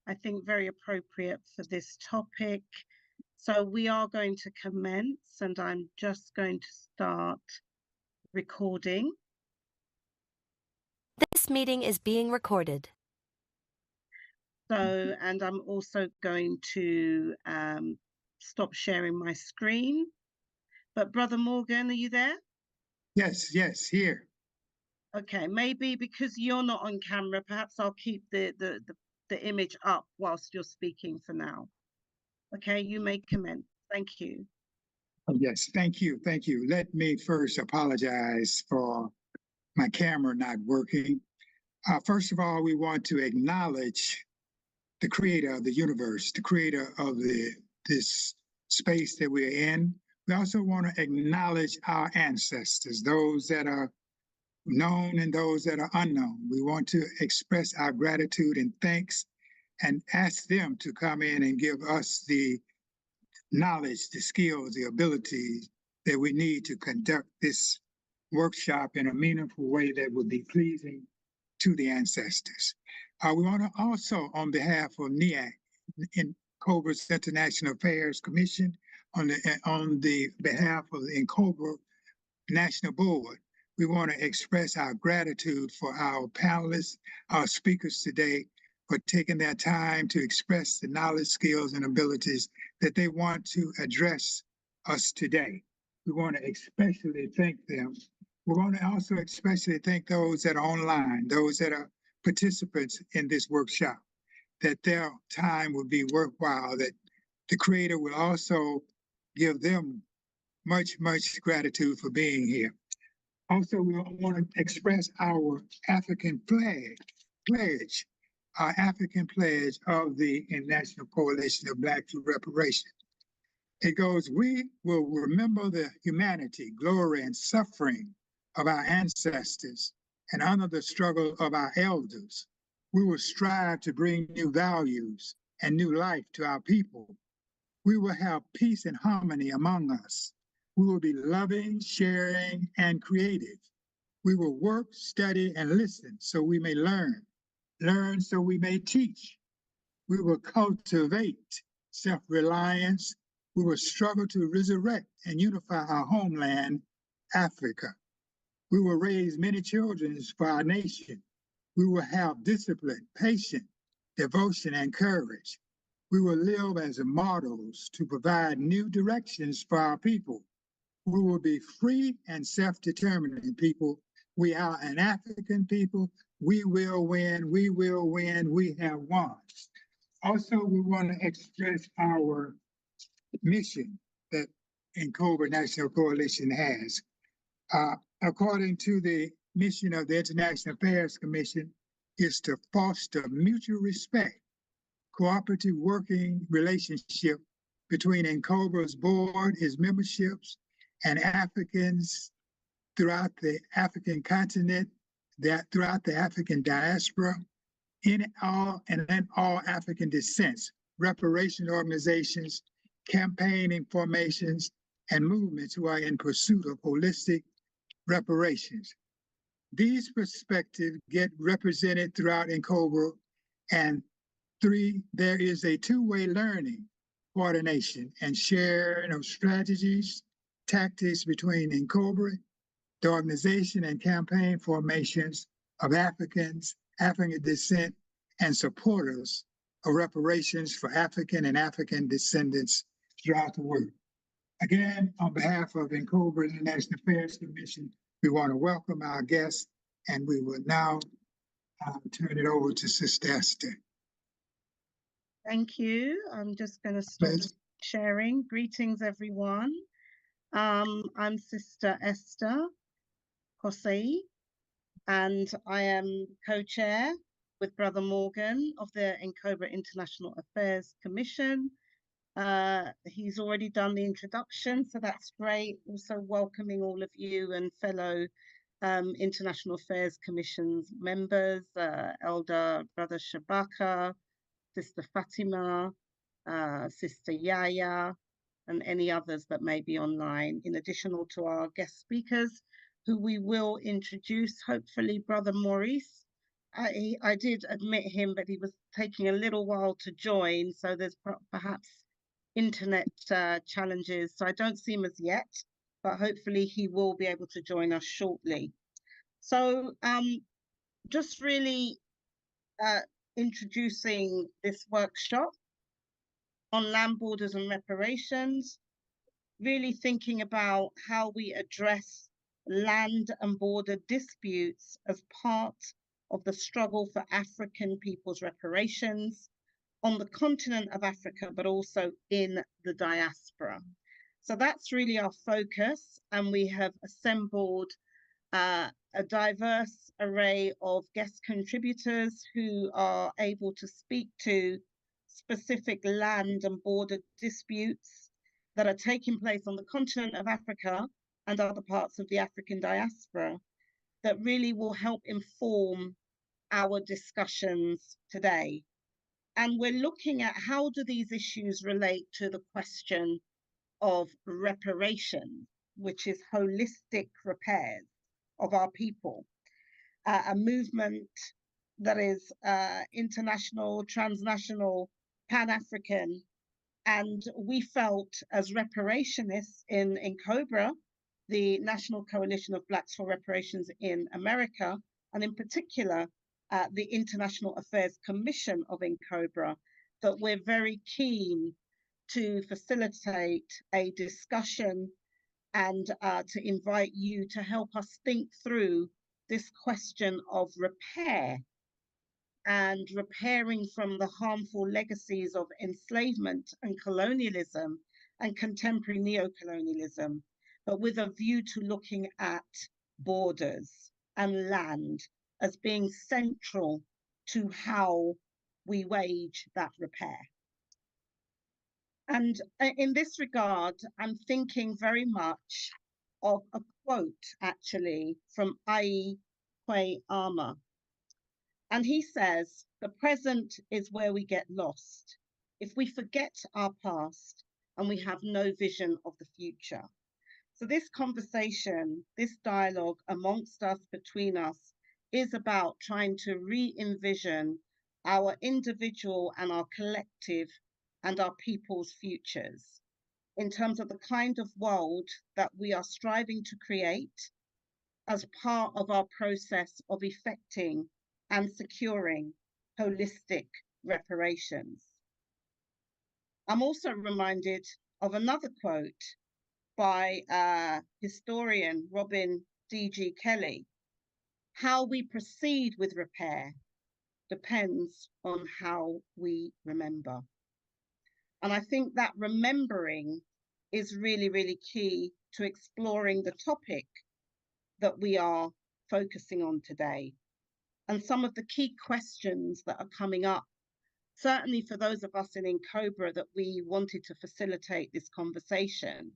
I think very appropriate for this topic. So we are going to commence, and I'm just going to start recording. This meeting is being recorded. So, and I'm also going to stop sharing my screen. But Brother Morgan, are you there? Yes, here. Okay, maybe because you're not on camera, perhaps I'll keep the image up whilst you're speaking for now. Okay, you may commence. Thank you. Yes, thank you. Let me first apologize for my camera not working. First of all, we want to acknowledge the creator of the universe, the creator of this space that we're in. We also want to acknowledge our ancestors, those that are known and those that are unknown. We want to express our gratitude and thanks and ask them to come in and give us the knowledge, the skills, the abilities that we need to conduct this workshop in a meaningful way that would be pleasing to the ancestors. We want to also, on behalf of NIAC, in NCOBRA's International Affairs Commission, on the behalf of the NCOBRA National Board, we want to express our gratitude for our panelists, our speakers today, for taking their time to express the knowledge, skills, and abilities that they want to address us today. We want to especially thank them. We want to also especially thank those that are online, those that are participants in this workshop, that their time will be worthwhile, that the Creator will also give them much, much gratitude for being here. Also, we want to express our African pledge, our African pledge of the International Coalition of Black True Reparation. It goes, we will remember the humanity, glory, and suffering of our ancestors and honor the struggle of our elders. We will strive to bring new values and new life to our people. We will have peace and harmony among us. We will be loving, sharing, and creative. We will work, study, and listen so we may learn so we may teach. We will cultivate self-reliance. We will struggle to resurrect and unify our homeland, Africa. We will raise many children for our nation. We will have discipline, patience, devotion, and courage. We will live as models to provide new directions for our people. We will be free and self-determining people. We are an African people. We will win. We will win. We have won. Also, we want to express our mission that NCOBRA National Coalition has. According to the mission of the International Affairs Commission, is to foster mutual respect, cooperative working relationship between NCOBRA's board, its memberships, and Africans throughout the African continent, throughout the African diaspora, in all African descents, reparation organizations, campaigning formations, and movements who are in pursuit of holistic reparations. These perspectives get represented throughout NCOBRA, and there is a two-way learning, coordination, and sharing of strategies, tactics between NCOBRA, the organization and campaign formations of Africans, African descent, and supporters of reparations for African and African descendants throughout the world. Again, on behalf of NCOBRA International Affairs Commission, we want to welcome our guests, and we will now turn it over to Sister Esther. Thank you. I'm just going to stop sharing. Greetings, everyone. I'm Sister Esther Kosei, and I am co-chair with Brother Morgan of the NCOBRA International Affairs Commission. He's already done the introduction, so that's great. Also welcoming all of you and fellow International Affairs Commission's members, Elder Brother Shabaka, Sister Fatima, Sister Yaya, and any others that may be online, in addition to our guest speakers, who we will introduce, hopefully Brother Maurice I did admit him, but he was taking a little while to join, so there's perhaps internet challenges. So I don't see him as yet, but hopefully he will be able to join us shortly. So just really introducing this workshop on land borders and reparations, really thinking about how we address land and border disputes as part of the struggle for African people's reparations on the continent of Africa, but also in the diaspora. So that's really our focus, and we have assembled a diverse array of guest contributors who are able to speak to specific land and border disputes that are taking place on the continent of Africa and other parts of the African diaspora that really will help inform our discussions today. And we're looking at how do these issues relate to the question of reparations, which is holistic repairs of our people, a movement that is international, transnational, Pan-African. And we felt as reparationists in COBRA, the National Coalition of Blacks for Reparations in America, and in particular, the International Affairs Commission of COBRA, that we're very keen to facilitate a discussion and to invite you to help us think through this question of repair and repairing from the harmful legacies of enslavement and colonialism and contemporary neocolonialism, but with a view to looking at borders and land as being central to how we wage that repair. And in this regard, I'm thinking very much of a quote, actually, from IAC. And he says, "The present is where we get lost. If we forget our past and we have no vision of the future." So this conversation, this dialogue amongst us, between us, is about trying to re-envision our individual and our collective and our people's futures in terms of the kind of world that we are striving to create as part of our process of effecting and securing holistic reparations. I'm also reminded of another quote by historian Robin D.G. Kelly: "How we proceed with repair depends on how we remember." And I think that remembering is really, really key to exploring the topic that we are focusing on today. And some of the key questions that are coming up, certainly for those of us in COBRA that we wanted to facilitate this conversation,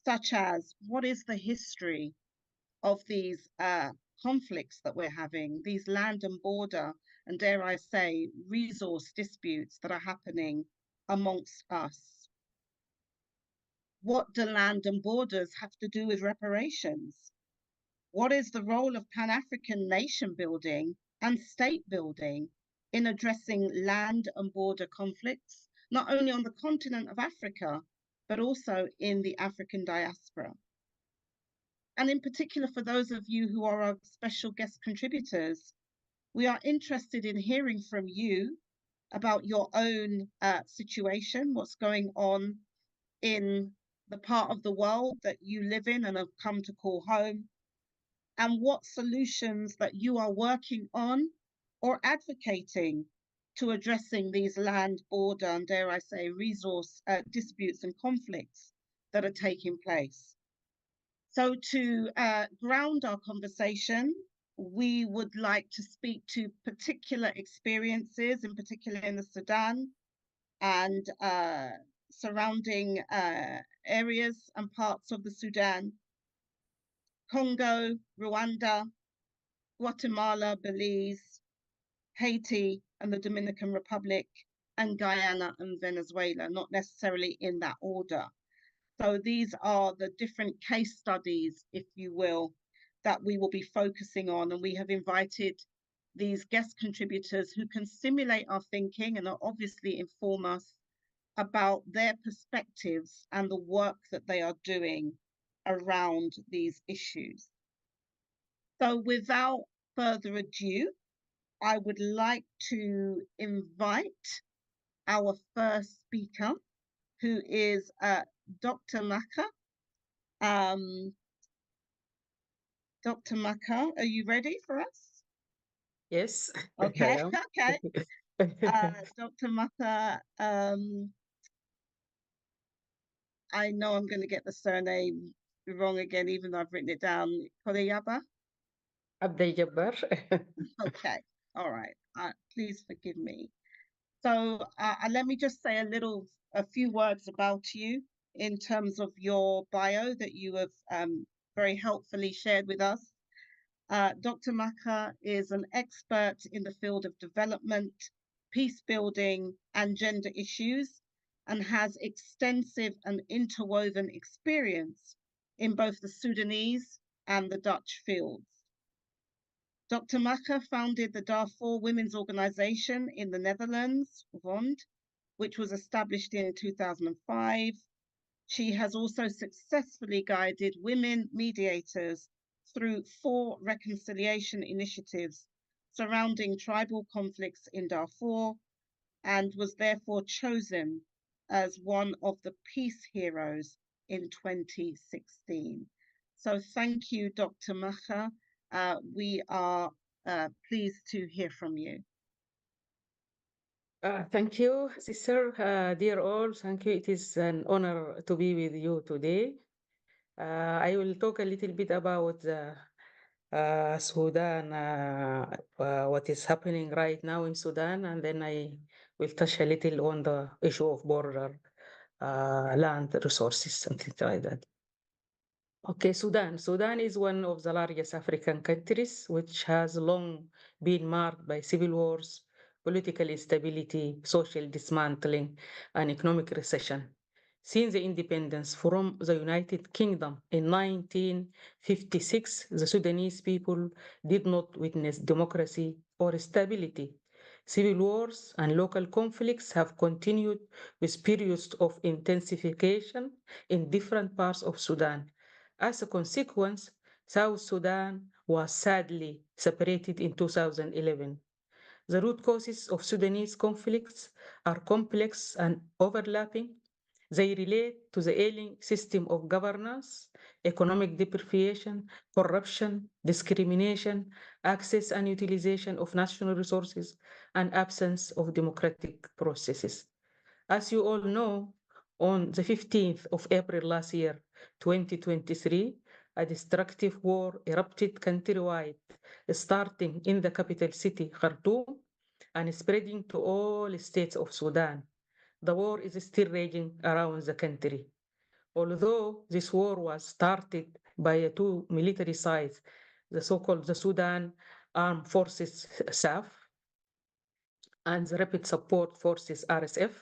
such as what is the history of these conflicts that we're having, these land and border, and dare I say, resource disputes that are happening amongst us. What do land and borders have to do with reparations? What is the role of Pan-African nation building and state building in addressing land and border conflicts, not only on the continent of Africa, but also in the African diaspora? And in particular, for those of you who are our special guest contributors, we are interested in hearing from you about your own situation, what's going on in the part of the world that you live in and have come to call home, and what solutions that you are working on or advocating to addressing these land, border, and dare I say, resource disputes and conflicts that are taking place. So to ground our conversation, we would like to speak to particular experiences, in particular in the Sudan and surrounding areas and parts of the Sudan, Congo, Rwanda, Guatemala, Belize, Haiti, and the Dominican Republic, and Guyana and Venezuela, not necessarily in that order. So these are the different case studies, if you will, that we will be focusing on. And we have invited these guest contributors who can stimulate our thinking and obviously inform us about their perspectives and the work that they are doing around these issues. So without further ado, I would like to invite our first speaker, who is Dr. Maka. Dr. Maka, are you ready for us? Yes, Okay, I am. okay. Dr. Maka, I know I'm going to get the surname wrong again, even though I've written it down. Koreyaba? Abdel Jabbar. Okay, all right. Please forgive me. So let me just say a few words about you in terms of your bio that you have very helpfully shared with us. Dr. Maka is an expert in the field of development, peace building, and gender issues, and has extensive and interwoven experience in both the Sudanese and the Dutch fields. Dr. Maka founded the Darfur Women's Organization in the Netherlands, WOND, which was established in 2005. She has also successfully guided women mediators through 4 reconciliation initiatives surrounding tribal conflicts in Darfur, and was therefore chosen as one of the peace heroes in 2016. So thank you, Dr. Maka. We are pleased to hear from you. Thank you, sister. Dear all, thank you. It is an honor to be with you today. I will talk a little bit about Sudan, what is happening right now in Sudan, and then I will touch a little on the issue of border land resources, something like that. Okay, Sudan. Sudan is one of the largest African countries, which has long been marked by civil wars, political instability, social dismantling, and economic recession. Since the independence from the United Kingdom in 1956, the Sudanese people did not witness democracy or stability. Civil wars and local conflicts have continued with periods of intensification in different parts of Sudan. As a consequence, South Sudan was sadly separated in 2011. The root causes of Sudanese conflicts are complex and overlapping. They relate to the ailing system of governance, economic deprivation, corruption, discrimination, access and utilization of national resources, and absence of democratic processes. As you all know, on the 15th of April last year, 2023, a destructive war erupted countrywide, starting in the capital city, Khartoum, and spreading to all states of Sudan. The war is still raging around the country. Although this war was started by 2 military sides, the so-called the Sudan Armed Forces SAF and the Rapid Support Forces RSF,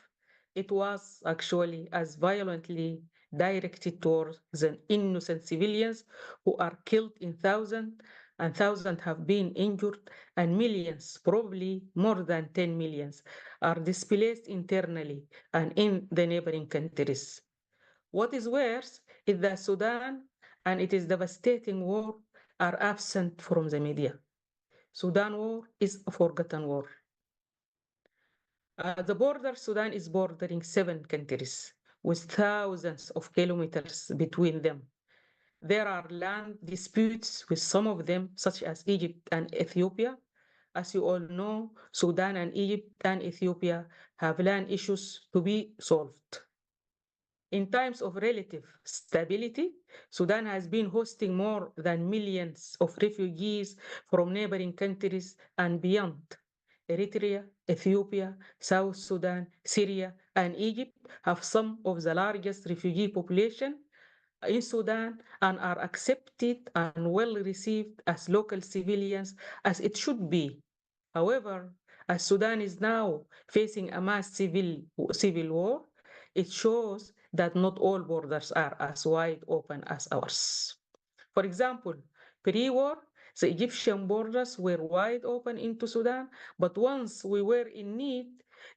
it was actually as violently directed towards the innocent civilians who are killed in thousands, and thousands have been injured, and millions, probably more than 10 millions, are displaced internally and in the neighboring countries. What is worse is that Sudan and its devastating war are absent from the media. Sudan war is a forgotten war. The border Sudan is bordering 7 countries with thousands of kilometers between them. There are land disputes with some of them, such as Egypt and Ethiopia. As you all know, Sudan and Egypt and Ethiopia have land issues to be solved. In times of relative stability, Sudan has been hosting more than millions of refugees from neighboring countries and beyond. Eritrea, Ethiopia, South Sudan, Syria, and Egypt have some of the largest refugee population in Sudan and are accepted and well received as local civilians as it should be. However, as Sudan is now facing a mass civil war, it shows that not all borders are as wide open as ours. For example, pre-war, The Egyptian borders were wide open into Sudan, but once we were in need,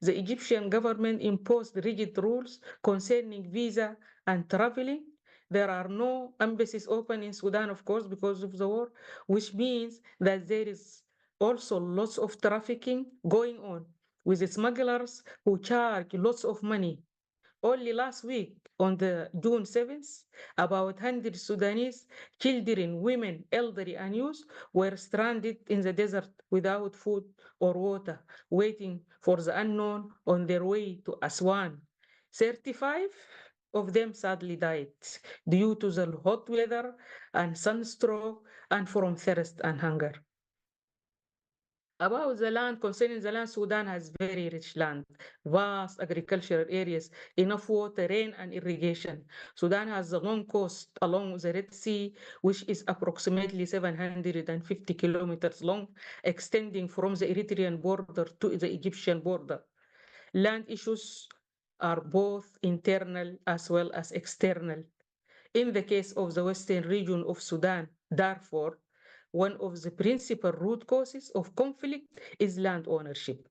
the Egyptian government imposed rigid rules concerning visa and traveling. There are no embassies open in Sudan, of course, because of the war, which means that there is also lots of trafficking going on with smugglers who charge lots of money. Only last week, on the June 7th, about 100 Sudanese children, women, elderly, and youth were stranded in the desert without food or water, waiting for the unknown on their way to Aswan. 35 of them sadly died due to the hot weather and sunstroke and from thirst and hunger. About the land, concerning the land, Sudan has very rich land, vast agricultural areas, enough water, rain, and irrigation. Sudan has a long coast along the Red Sea, which is approximately 750 kilometers long, extending from the Eritrean border to the Egyptian border. Land issues are both internal as well as external. In the case of the western region of Sudan, Darfur, one of the principal root causes of conflict is land ownership.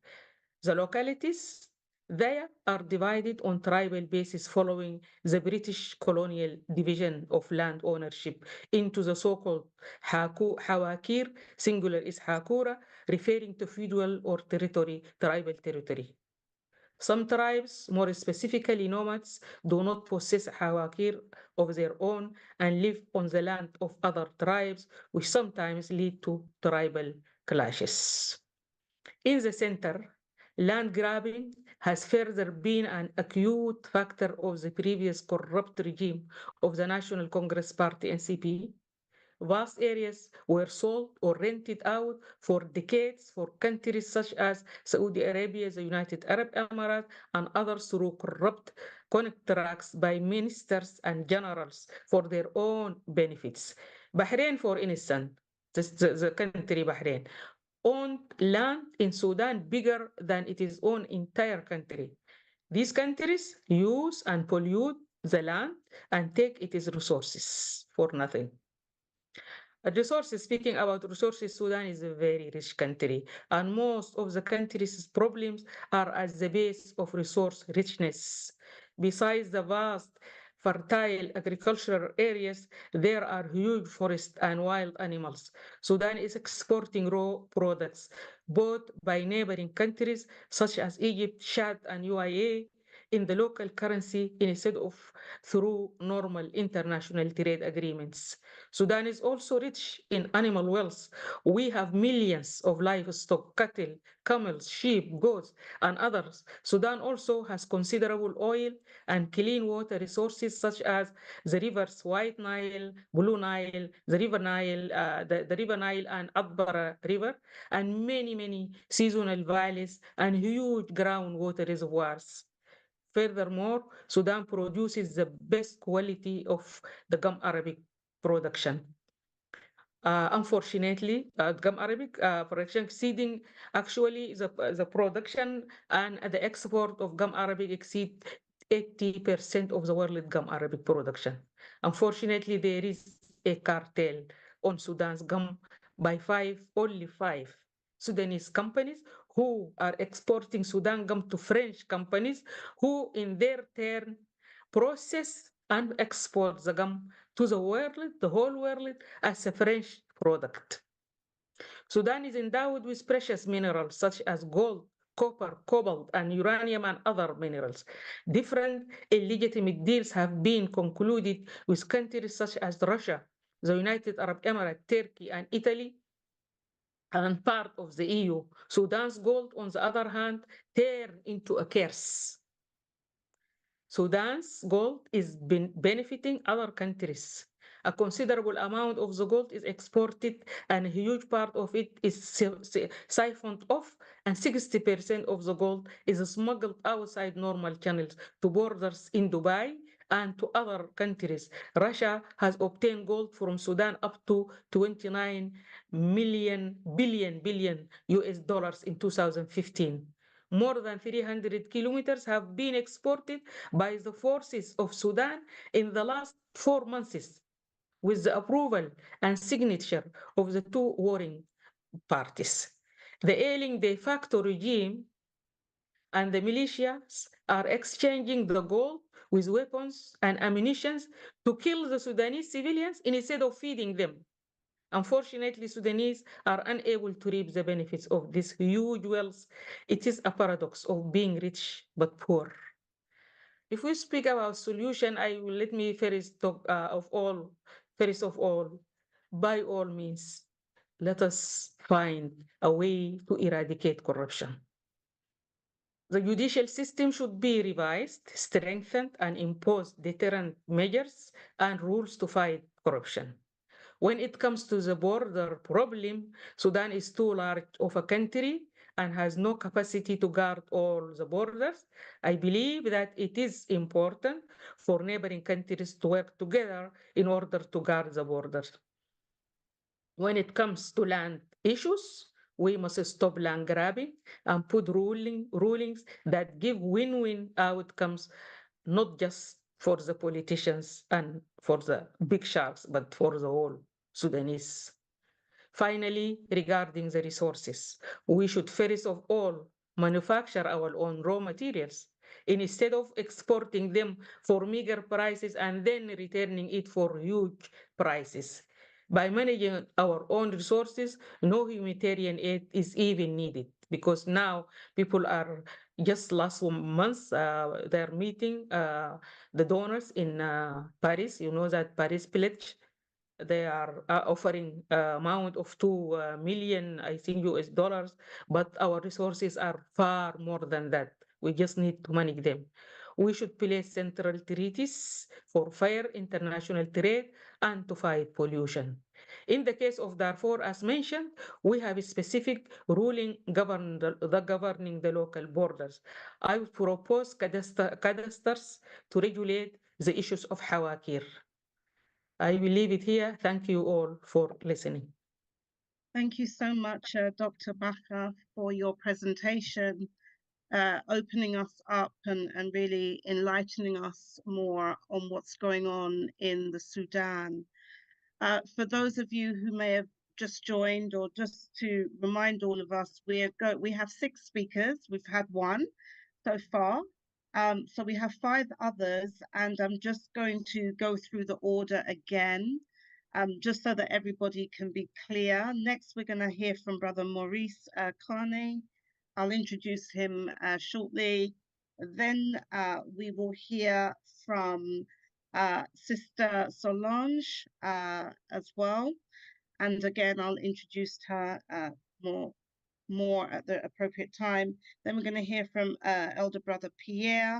The localities there are divided on tribal basis following the British colonial division of land ownership into the so-called Hawakir, singular is Hakura, referring to feudal or territory, tribal territory. Some tribes, more specifically nomads, do not possess hawakir of their own and live on the land of other tribes, which sometimes lead to tribal clashes. In the center, land grabbing has further been an acute factor of the previous corrupt regime of the National Congress Party (NCP). Vast areas were sold or rented out for decades for countries such as Saudi Arabia, the United Arab Emirates, and others through corrupt contracts by ministers and generals for their own benefits. Bahrain, for instance, the country Bahrain, owned land in Sudan bigger than its own entire country. These countries use and pollute the land and take its resources for nothing. Resources, speaking about resources, Sudan is a very rich country, and most of the country's problems are at the base of resource richness. Besides the vast, fertile agricultural areas, there are huge forests and wild animals. Sudan is exporting raw products, bought by neighboring countries such as Egypt, Chad, and UAE in the local currency instead of through normal international trade agreements. Sudan is also rich in animal wealth. We have millions of livestock, cattle, camels, sheep, goats, and others. Sudan also has considerable oil and clean water resources such as the rivers White Nile, Blue Nile, the River Nile and Adbara River, and many seasonal valleys and huge groundwater reservoirs. Furthermore, Sudan produces the best quality of the gum Arabic production. Unfortunately, gum Arabic production exceeding actually the production and the export of gum Arabic exceed 80% of the world gum Arabic production. Unfortunately, there is a cartel on Sudan's gum by only five Sudanese companies who are exporting Sudan gum to French companies who in their turn process and export the gum to the world, the whole world, as a French product. Sudan is endowed with precious minerals such as gold, copper, cobalt, and uranium and other minerals. Different illegitimate deals have been concluded with countries such as Russia, the United Arab Emirates, Turkey, and Italy, and part of the EU. Sudan's gold, on the other hand, turned into a curse. Sudan's gold is benefiting other countries. A considerable amount of the gold is exported and a huge part of it is siphoned off, and 60% of the gold is smuggled outside normal channels to borders in Dubai and to other countries. Russia has obtained gold from Sudan up to 29 billion US dollars in 2015. More than 300 kilometers have been exported by the forces of Sudan in the last 4 months. with the approval and signature of the two warring parties. The ailing de facto regime and the militias are exchanging the gold with weapons and ammunition to kill the Sudanese civilians instead of feeding them. Unfortunately, Sudanese are unable to reap the benefits of this huge wealth. It is a paradox of being rich but poor. If we speak about solution, let me first talk first of all, by all means, let us find a way to eradicate corruption. The judicial system should be revised, strengthened, and impose deterrent measures and rules to fight corruption. When it comes to the border problem, Sudan is too large of a country and has no capacity to guard all the borders. I believe that it is important for neighboring countries to work together in order to guard the borders. When it comes to land issues, we must stop land grabbing and put rulings that give win-win outcomes, not just for the politicians and for the big sharks, but for the whole Sudanese. Finally, regarding the resources, we should first of all manufacture our own raw materials instead of exporting them for meager prices and then returning it for huge prices. By managing our own resources, no humanitarian aid is even needed because now people are just last month they're meeting the donors in Paris. You know that Paris pledge they are offering amount of 2 million, I think, US dollars, but our resources are far more than that. We just need to manage them. We should place central treaties for fair international trade and to fight pollution. In the case of Darfur, as mentioned, we have a specific ruling governing the local borders. I would propose cadasters to regulate the issues of Hawakir. I will leave it here. Thank you all for listening. Thank you so much, Dr. Bacha, for your presentation, opening us up and really enlightening us more on what's going on in the Sudan. For those of you who may have just joined, or just to remind all of us, we have 6 speakers. We've had 1 so far. So we have 5 others, and I'm just going to go through the order again, just so that everybody can be clear. Next, we're going to hear from Brother Maurice Carney. I'll introduce him shortly. Then we will hear from Sister Solange as well. And again, I'll introduce her more at the appropriate time. Then we're going to hear from Elder Brother Pierre.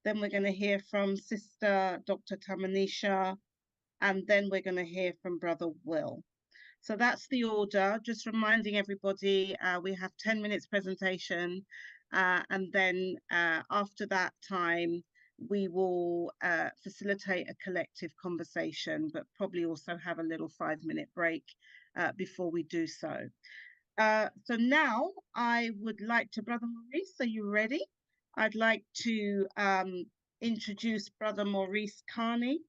Then we're going to hear from Sister Dr. Tamanisha. And then we're going to hear from Brother Will. So that's the order. Just reminding everybody, we have 10 minutes presentation. And then after that time, we will facilitate a collective conversation, but probably also have a little 5-minute break before we do so. So now I would like to, Brother Maurice, are you ready? I'd like to introduce Brother Maurice Carney,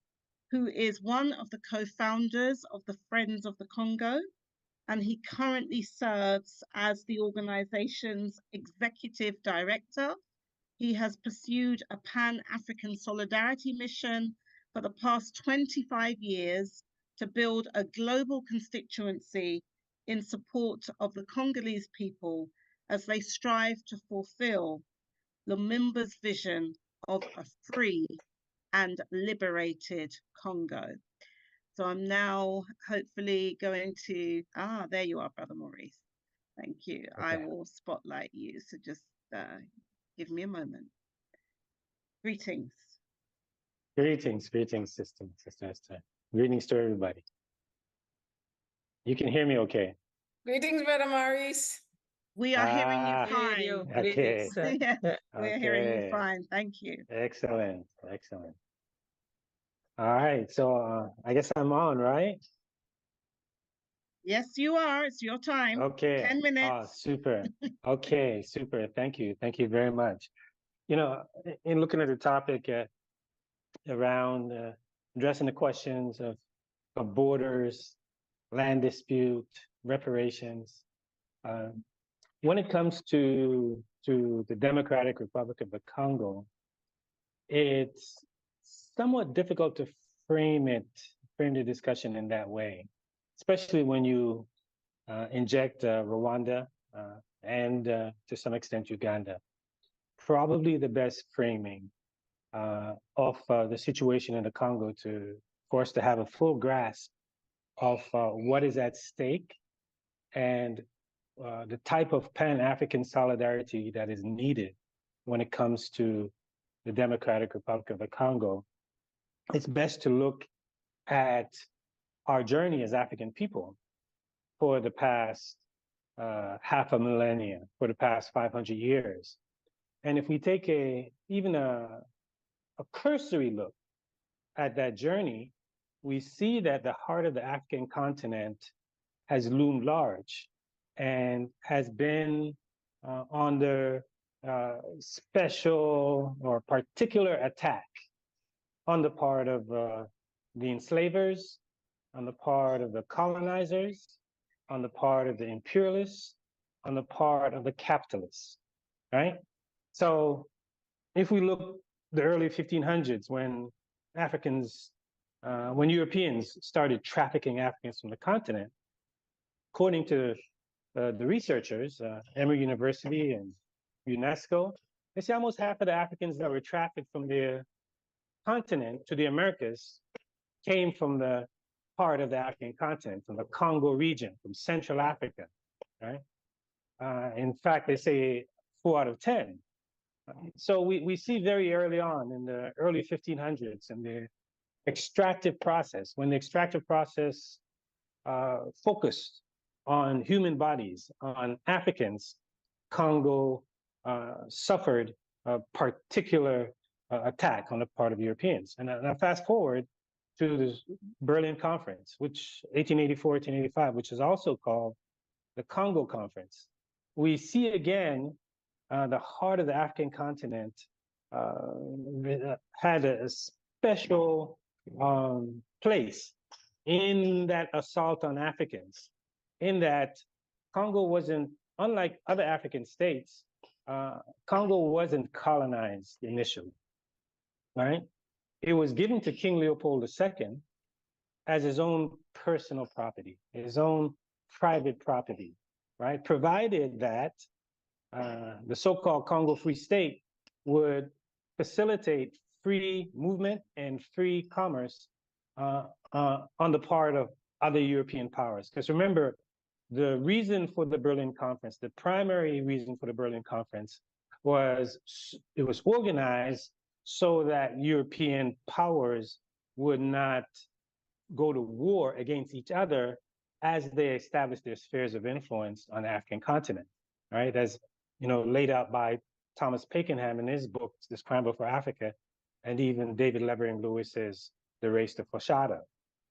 who is one of the co-founders of the Friends of the Congo, and he currently serves as the organization's executive director. He has pursued a Pan-African solidarity mission for the past 25 years to build a global constituency in support of the Congolese people as they strive to fulfill Lumumba's vision of a free and liberated Congo. So I'm now hopefully going to, there you are, Brother Maurice. Thank you. Okay. I will spotlight you. So just give me a moment. Greetings. Greetings, Sister Esther. Greetings to everybody. You can hear me okay? Greetings, Brother Maurice. We are hearing you fine. Okay. Yeah, we're hearing you fine. Thank you. Excellent. All right, so I guess I'm on, right? Yes, you are. It's your time. Okay. 10 minutes. Oh, super. Okay, super. Thank you. Thank you very much. You know, in looking at the topic around addressing the questions of of borders, land dispute, reparations. When it comes to the Democratic Republic of the Congo, it's somewhat difficult to frame the discussion in that way, especially when you inject Rwanda and to some extent Uganda. Probably the best framing of the situation in the Congo for us to have a full grasp of what is at stake and the type of Pan-African solidarity that is needed when it comes to the Democratic Republic of the Congo. It's best to look at our journey as African people for the past half a millennia, for the past 500 years. And if we take even a cursory look at that journey, we see that the heart of the African continent has loomed large and has been under special or particular attack on the part of the enslavers, on the part of the colonizers, on the part of the imperialists, on the part of the capitalists, right? So if we look the early 1500s when when Europeans started trafficking Africans from the continent, according to the researchers, Emory University and UNESCO, they say almost half of the Africans that were trafficked from the continent to the Americas came from the part of the African continent, from the Congo region, from Central Africa, right? In fact, they say 4 out of 10. So we see very early on in the early 1500s in the extractive process, when the extractive process focused on human bodies, on Africans, Congo suffered a particular attack on the part of Europeans. And now fast forward to the Berlin Conference, which 1884, 1885, which is also called the Congo Conference. We see again the heart of the African continent had a special place in that assault on Africans, in that Congo wasn't, unlike other African states, Congo wasn't colonized initially, right? It was given to King Leopold II as his own personal property, his own private property, right? Provided that the so-called Congo Free State would facilitate free movement and free commerce on the part of other European powers. Because remember, the reason for the Berlin Conference, the primary reason for the Berlin Conference was it was organized so that European powers would not go to war against each other as they established their spheres of influence on the African continent, right? As laid out by Thomas Pakenham in his book, The Scramble for Africa, and even David Levering Lewis's The Race to Fauchada.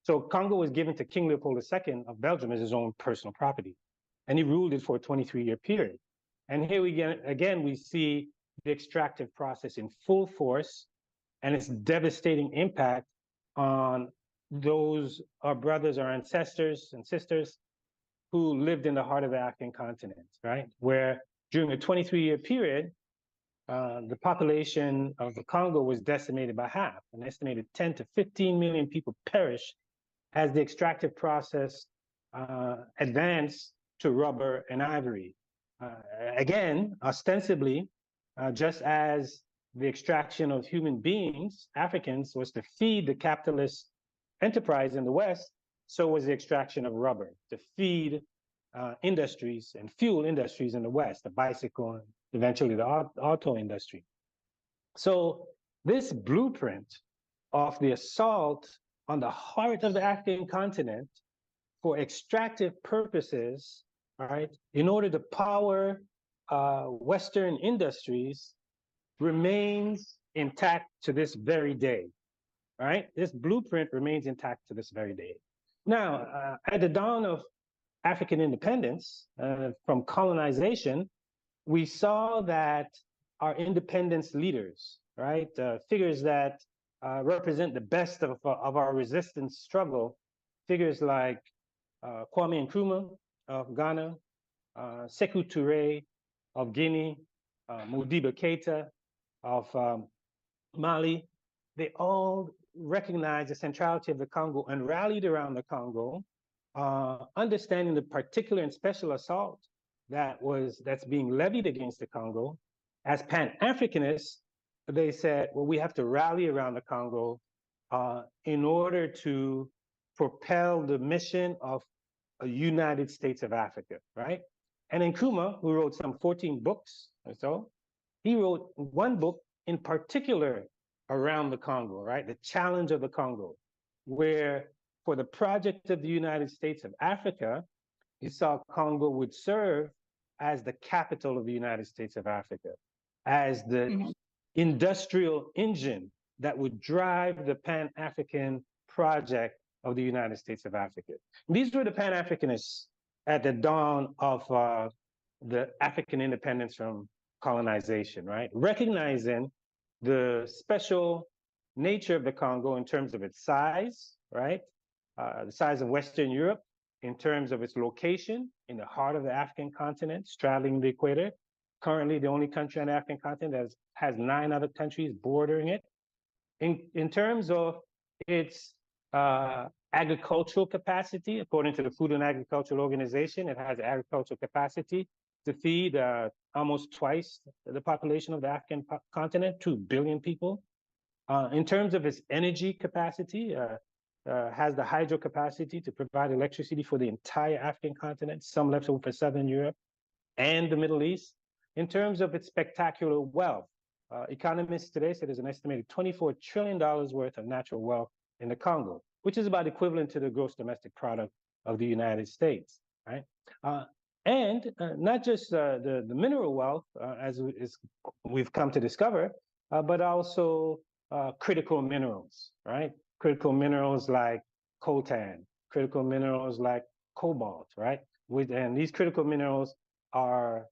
So Congo was given to King Leopold II of Belgium as his own personal property, and he ruled it for a 23-year period. And here we see the extractive process in full force and its devastating impact on those, our brothers, our ancestors and sisters who lived in the heart of the African continent, right? Where during a 23-year period, the population of the Congo was decimated by half. An estimated 10 to 15 million people perished as the extractive process advanced to rubber and ivory. Again, ostensibly, just as the extraction of human beings, Africans, was to feed the capitalist enterprise in the West, so was the extraction of rubber to feed industries and fuel industries in the West, the bicycle and eventually the auto industry. So this blueprint of the assault on the heart of the African continent for extractive purposes, right, in order to power Western industries remains intact to this very day, right? This blueprint remains intact to this very day. Now, at the dawn of African independence from colonization, we saw that our independence leaders, right, figures that represent the best of our resistance struggle, figures like Kwame Nkrumah of Ghana, Sekou Touré of Guinea, Modibo Keita of Mali. They all recognized the centrality of the Congo and rallied around the Congo, understanding the particular and special assault that's being levied against the Congo. As Pan-Africanists, they said, well, we have to rally around the Congo in order to propel the mission of a United States of Africa, right? And Nkrumah, who wrote some 14 books or so, he wrote one book in particular around the Congo, right? The challenge of the Congo, where for the project of the United States of Africa, he saw Congo would serve as the capital of the United States of Africa, as the industrial engine that would drive the Pan-African project of the United States of Africa. These were the Pan-Africanists at the dawn of the African independence from colonization, right? Recognizing the special nature of the Congo in terms of its size, right? The size of Western Europe, in terms of its location in the heart of the African continent, straddling the equator. Currently, the only country on the African continent that has 9 other countries bordering it. In terms of its agricultural capacity, according to the Food and Agricultural Organization, it has agricultural capacity to feed almost twice the population of the African continent, 2 billion people. In terms of its energy capacity, has the hydro capacity to provide electricity for the entire African continent, some left over for Southern Europe and the Middle East. In terms of its spectacular wealth, economists today say there's an estimated $24 trillion worth of natural wealth in the Congo, which is about equivalent to the gross domestic product of the United States, right? And not just the mineral wealth, as we've come to discover, but also critical minerals, right? Critical minerals like coltan, critical minerals like cobalt, right? And these critical minerals are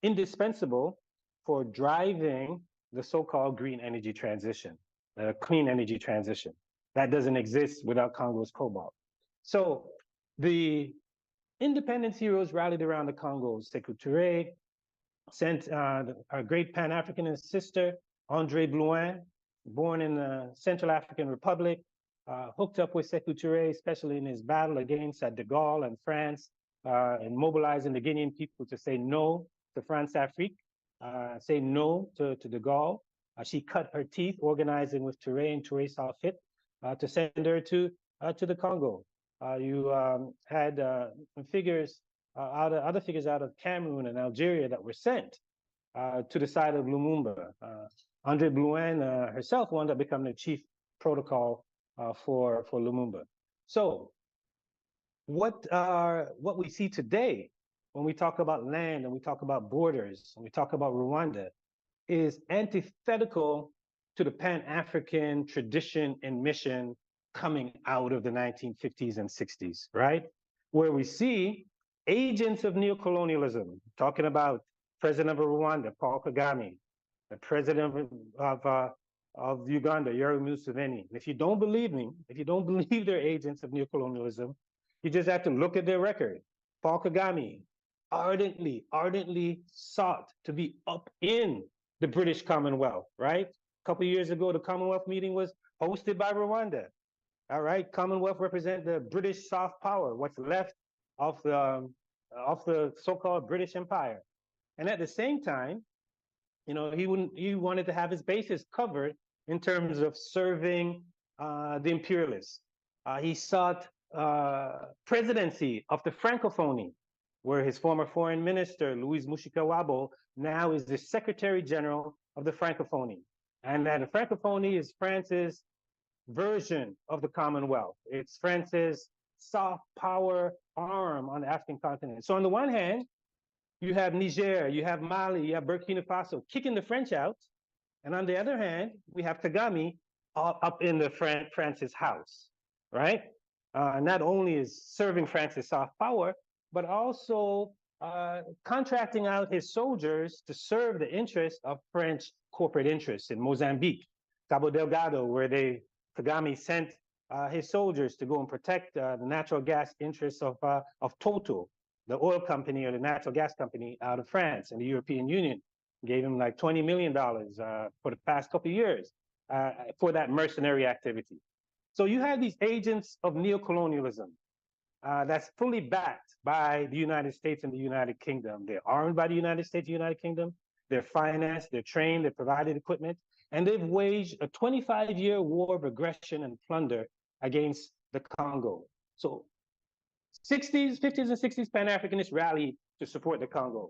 indispensable for driving the so-called green energy transition, the clean energy transition. That doesn't exist without Congo's cobalt. So the independence heroes rallied around the Congo. Sekou Touré sent our great Pan-Africanist sister, André Blouin, born in the Central African Republic, hooked up with Sekou Touré, especially in his battle against de Gaulle and France, and mobilizing the Guinean people to say no to France-Afrique, say no to de Gaulle. She cut her teeth organizing with Touré, and Touré saw fit to send her to the Congo. You had figures, other figures out of Cameroon and Algeria that were sent to the side of Lumumba. André Blouin herself wound up becoming the chief protocol for Lumumba. So what we see today when we talk about land and we talk about borders and we talk about Rwanda is antithetical to the Pan-African tradition and mission coming out of the 1950s and 60s, right? Where we see agents of neocolonialism, talking about President of Rwanda, Paul Kagame, the President of Uganda, Yoweri Museveni. And if you don't believe me, if you don't believe they're agents of neocolonialism, you just have to look at their record. Paul Kagame ardently sought to be up in the British Commonwealth, right? A couple of years ago, the Commonwealth meeting was hosted by Rwanda. All right, Commonwealth represent the British soft power, what's left of the so-called British Empire. And at the same time, you know, he wanted to have his bases covered in terms of serving the imperialists. He sought presidency of the Francophonie, where his former foreign minister, Louise Mushikiwabo, now is the Secretary General of the Francophonie. And that the Francophonie is France's version of the Commonwealth. It's France's soft power arm on the African continent. So on the one hand, you have Niger, you have Mali, you have Burkina Faso kicking the French out. And on the other hand, we have Kagame up in the France's house, right? Not only is serving France's soft power, but also contracting out his soldiers to serve the interests of French corporate interests in Mozambique, Cabo Delgado, where Kagame sent his soldiers to go and protect the natural gas interests of Total, the oil company or the natural gas company out of France, and the European Union gave him like $20 million for the past couple of years for that mercenary activity. So you have these agents of neocolonialism that's fully backed by the United States and the United Kingdom. They're armed by the United States and the United Kingdom. They're financed, they're trained, they're provided equipment, and they've waged a 25-year war of aggression and plunder against the Congo. So 60s, 50s, and 60s Pan-Africanists rallied to support the Congo.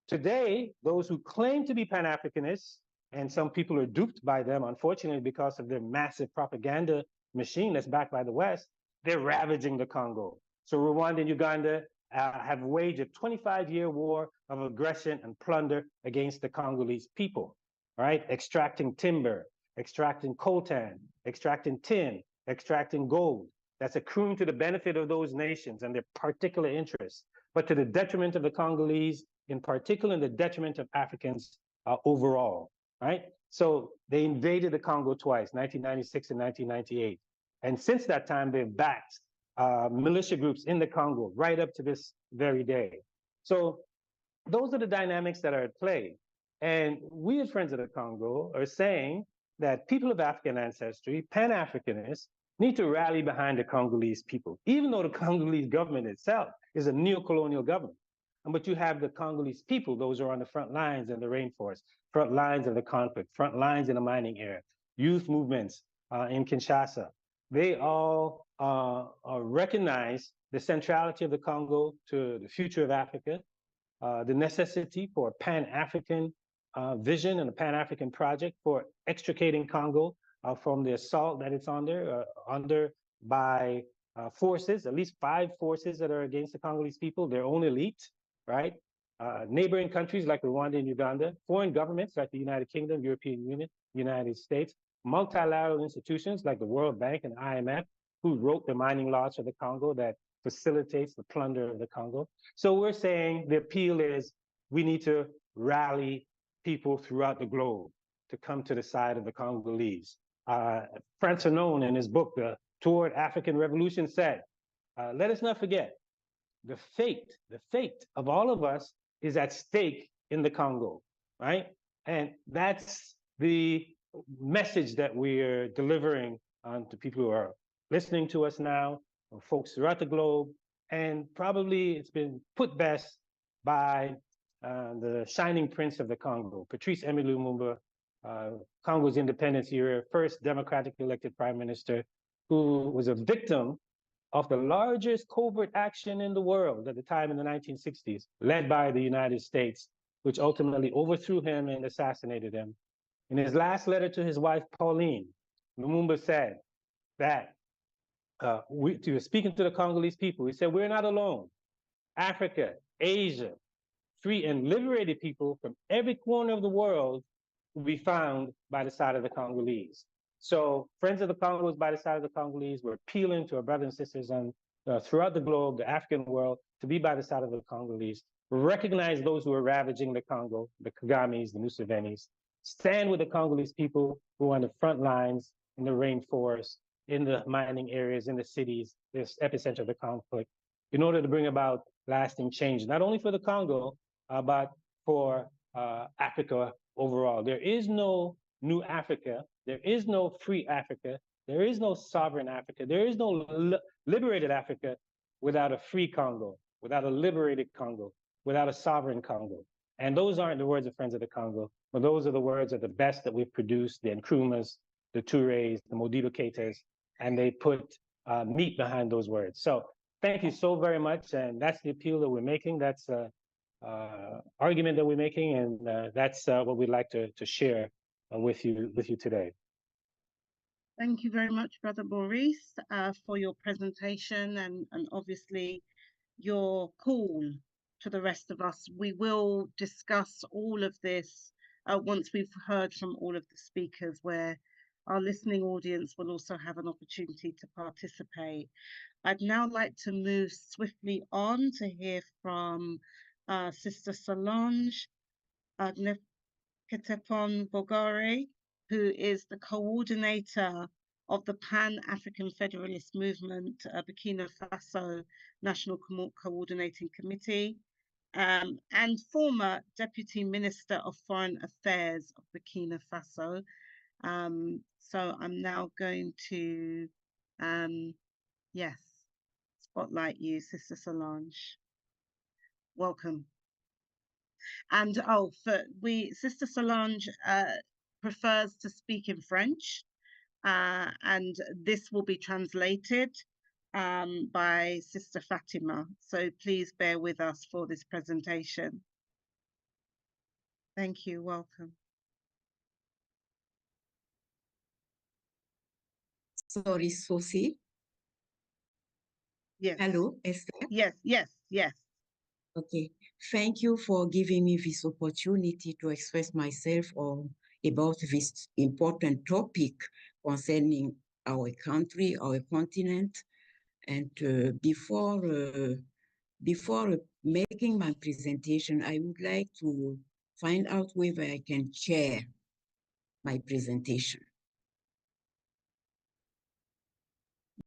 Today, those who claim to be Pan-Africanists, and some people are duped by them, unfortunately, because of their massive propaganda machine that's backed by the West, they're ravaging the Congo. So Rwanda and Uganda have waged a 25-year war of aggression and plunder against the Congolese people, right? Extracting timber, extracting coltan, extracting tin, extracting gold. That's accruing to the benefit of those nations and their particular interests, but to the detriment of the Congolese, in particular, and the detriment of Africans overall, right? So they invaded the Congo twice, 1996 and 1998. And since that time, they've backed militia groups in the Congo right up to this very day. So those are the dynamics that are at play. And we as Friends of the Congo are saying that people of African ancestry, Pan-Africanists, need to rally behind the Congolese people, even though the Congolese government itself is a neocolonial government. But you have the Congolese people, those who are on the front lines in the rainforest, front lines of the conflict, front lines in the mining area, youth movements in Kinshasa. They all recognize the centrality of the Congo to the future of Africa, the necessity for a Pan-African vision and a Pan-African project for extricating Congo from the assault that it's under by forces, at least 5 forces that are against the Congolese people, their own elite, right? Neighboring countries like Rwanda and Uganda, foreign governments like the United Kingdom, European Union, United States, multilateral institutions like the World Bank and IMF, who wrote the mining laws for the Congo that facilitates the plunder of the Congo. So we're saying the appeal is we need to rally people throughout the globe to come to the side of the Congolese. Frantz Fanon, in his book, The Toward African Revolution, said, let us not forget, the fate of all of us is at stake in the Congo, right? And that's the message that we're delivering to people who are listening to us now, or folks throughout the globe. And probably it's been put best by the shining prince of the Congo, Patrice Emery Lumumba, Congo's independence era, first democratically elected prime minister, who was a victim of the largest covert action in the world at the time in the 1960s, led by the United States, which ultimately overthrew him and assassinated him. In his last letter to his wife, Pauline, Lumumba said that he was speaking to the Congolese people. He said, we're not alone. Africa, Asia, free and liberated people from every corner of the world will be found by the side of the Congolese. So Friends of the Congo is by the side of the Congolese. We're appealing to our brothers and sisters throughout the globe, the African world, to be by the side of the Congolese. Recognize those who are ravaging the Congo, the Kagames, the Musevenis. Stand with the Congolese people who are on the front lines in the rainforest, in the mining areas, in the cities, this epicenter of the conflict, in order to bring about lasting change, not only for the Congo, but for Africa overall. There is no new Africa. There is no free Africa. There is no sovereign Africa. There is no liberated Africa without a free Congo, without a liberated Congo, without a sovereign Congo. And those aren't the words of Friends of the Congo, but those are the words of the best that we've produced, the Nkrumahs, the Tourés, the Modibo Keitas, and they put meat behind those words. So thank you so very much. And that's the appeal that we're making. That's argument that we're making, and that's what we'd like to share with you today. Thank you very much, Brother Maurice, for your presentation and obviously your call to the rest of us. We will discuss all of this once we've heard from all of the speakers, where our listening audience will also have an opportunity to participate. I'd now like to move swiftly on to hear from Sister Solange Ketepon Bogare, who is the coordinator of the Pan-African Federalist Movement, Burkina Faso National Coordinating Committee, and former Deputy Minister of Foreign Affairs of Burkina Faso. So I'm now going to, yes, spotlight you, Sister Solange. Welcome. And Sister Solange prefers to speak in French, and this will be translated by Sister Fatima. So please bear with us for this presentation. Thank you. Welcome. Sorry, Sophie. Yes. Hello, Esther. Yes, yes, yes. Okay. Thank you for giving me this opportunity to express myself about this important topic concerning our country, our continent. And before making my presentation, I would like to find out whether I can share my presentation.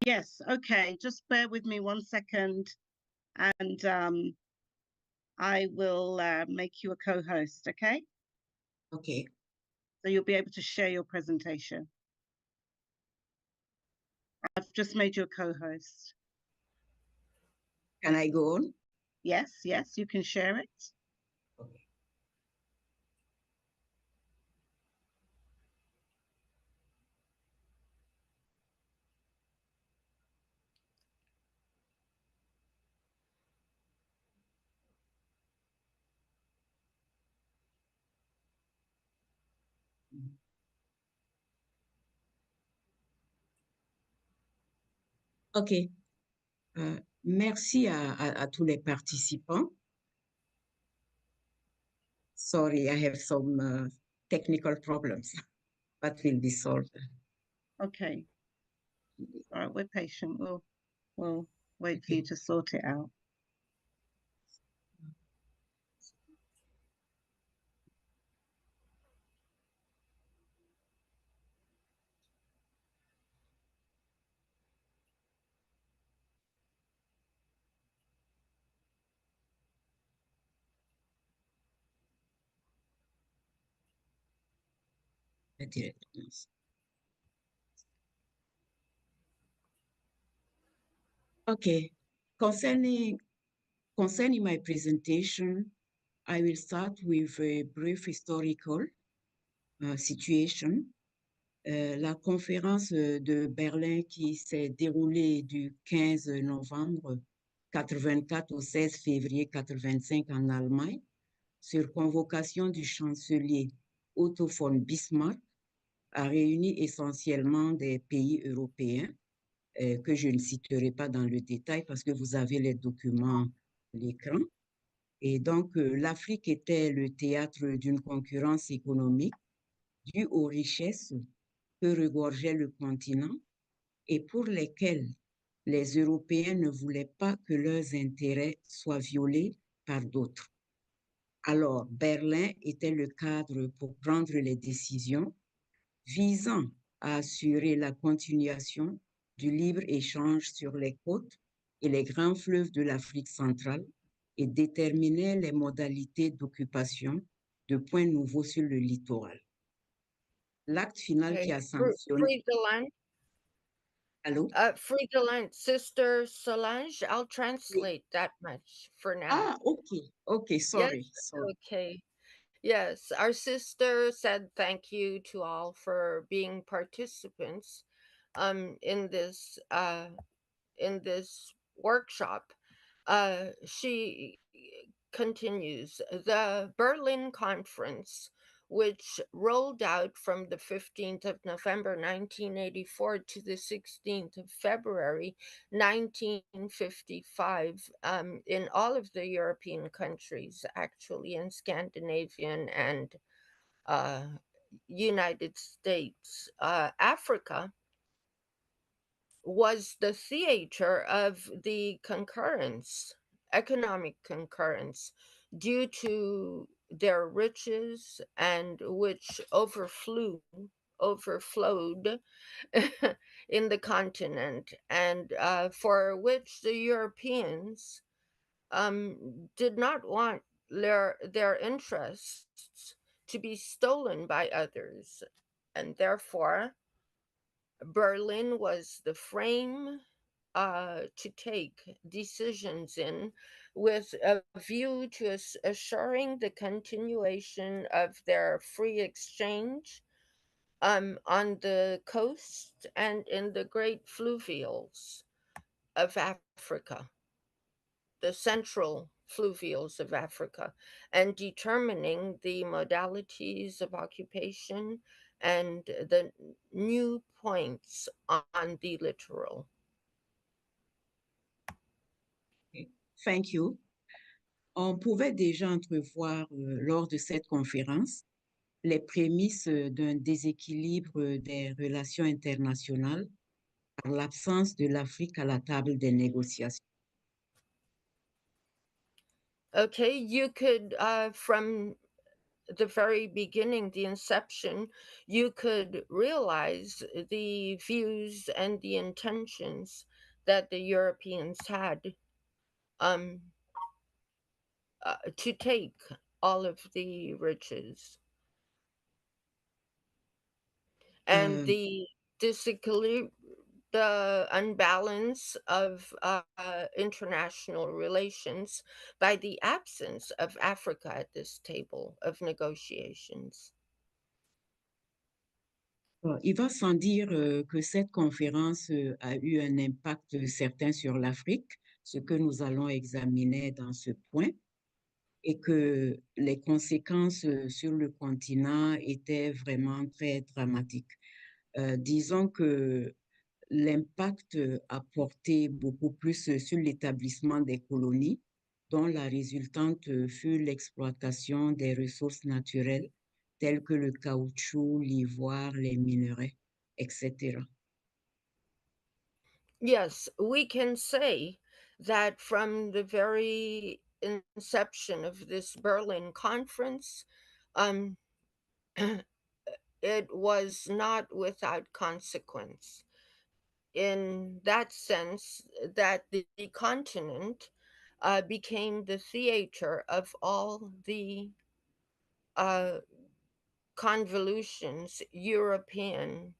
Yes, okay. Just bear with me 1 second, and I will make you a co-host, okay? Okay. So you'll be able to share your presentation. I've just made you a co-host. Can I go on? Yes, yes, you can share it. Okay. Ok. Merci à tous les participants. Sorry, I have some technical problems, but will be solved. Okay. All right, we're patient. We'll wait for you to sort it out. Okay. Concerning my presentation, I will start with a brief historical situation. La conférence de Berlin qui s'est déroulée du 15 novembre 84 au 16 février 85 en Allemagne, sur convocation du chancelier Otto von Bismarck, a réuni essentiellement des pays européens que je ne citerai pas dans le détail parce que vous avez les documents à l'écran. Et donc, l'Afrique était le théâtre d'une concurrence économique due aux richesses que regorgeait le continent et pour lesquelles les Européens ne voulaient pas que leurs intérêts soient violés par d'autres. Alors, Berlin était le cadre pour prendre les décisions visant à assurer la continuation du libre-échange sur les côtes et les grands fleuves de l'Afrique centrale et déterminait les modalités d'occupation de points nouveaux sur le littoral. L'acte final qui a sanctionné... Free the land. Allô? Free the land. Sister Solange, I'll translate that much for now. Ah, okay. Okay, sorry. Yes, sorry. okay. Yes, our sister said thank you to all for being participants in this workshop. She continues, the Berlin Conference, which rolled out from the 15th of November 1984 to the 16th of February 1955 in all of the European countries, actually in Scandinavian and United States. Africa was the theater of the economic concurrence, due to their riches and which overflew overflowed in the continent, and for which the Europeans did not want their interests to be stolen by others. And therefore, Berlin was the frame to take decisions in with a view to assuring the continuation of their free exchange on the coast and in the great fluvials of Africa, the central fluvials of Africa, and determining the modalities of occupation and the new points on the littoral. Thank you. On pouvait déjà entrevoir lors de cette conférence les prémices d'un déséquilibre des relations internationales par l'absence de l'Afrique à la table des négociations. Okay, you could, from the very beginning, the inception, you could realize the views and the intentions that the Europeans had to take all of the riches. And the disequilibrium, the unbalance of international relations by the absence of Africa at this table of negotiations. Il va sans dire que cette conférence a eu un impact certain sur l'Afrique, ce que nous allons examiner dans ce point, et que les conséquences sur le continent étaient vraiment très dramatiques. Disons que l'impact a porté beaucoup plus sur l'établissement des colonies, dont la résultante fut l'exploitation des ressources naturelles telles que le caoutchouc, l'ivoire, les minerais, etc. Yes, we can say that from the very inception of this Berlin conference, um, it was not without consequence. In that sense, that the continent became the theater of all the uh, convolutions European,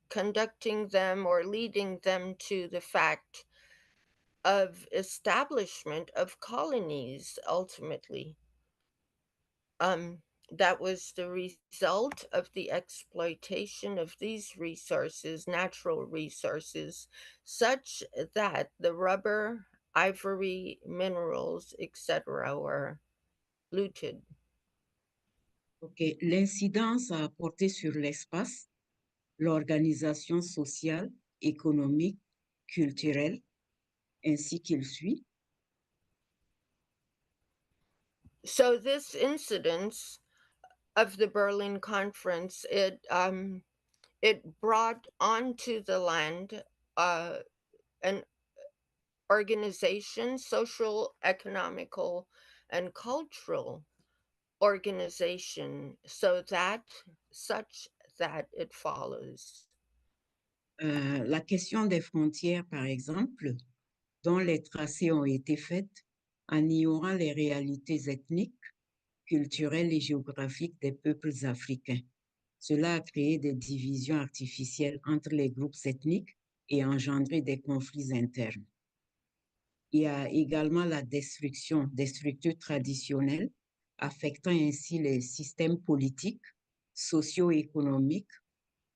conducting them or leading them to the fact of establishment of colonies ultimately. That was the result of the exploitation of these resources, natural resources, such that the rubber, ivory, minerals, etc., were looted. Okay. L'incidence a porté sur l'espace, l'organisation sociale, économique, culturelle, ainsi qu'il suit. So this incidence of the Berlin Conference, it brought onto the land an organization, social, economical, and cultural organization, such that it follows. La question des frontières, par exemple, dont les tracés ont été faits en ignorant les réalités ethniques, culturelles et géographiques des peuples africains. Cela a créé des divisions artificielles entre les groupes ethniques et engendré des conflits internes. Il y a également la destruction des structures traditionnelles, affectant ainsi les systèmes politiques, socio-économiques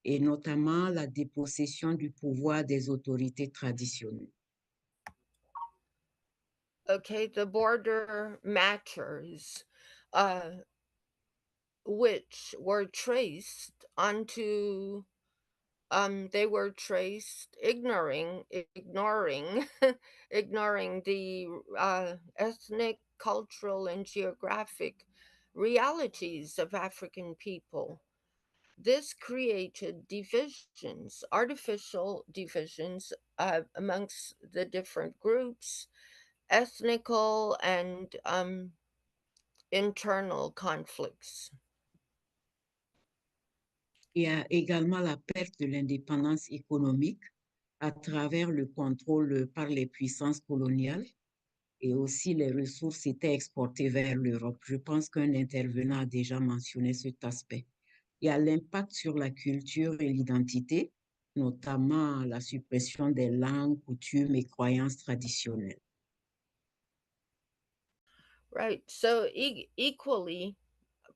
et notamment la dépossession du pouvoir des autorités traditionnelles. Okay, the border matters, which were traced onto they were traced ignoring ignoring the ethnic, cultural, and geographic realities of African people. This created divisions, artificial divisions amongst the different groups, ethnical and internal conflicts. Il y a également la perte de l'indépendance économique à travers le contrôle par les puissances coloniales et aussi les ressources étaient exportées vers l'Europe. Je pense qu'un intervenant a déjà mentionné cet aspect. Il y a l'impact sur la culture et l'identité, notamment la suppression des langues, coutumes et croyances traditionnelles. Right. So equally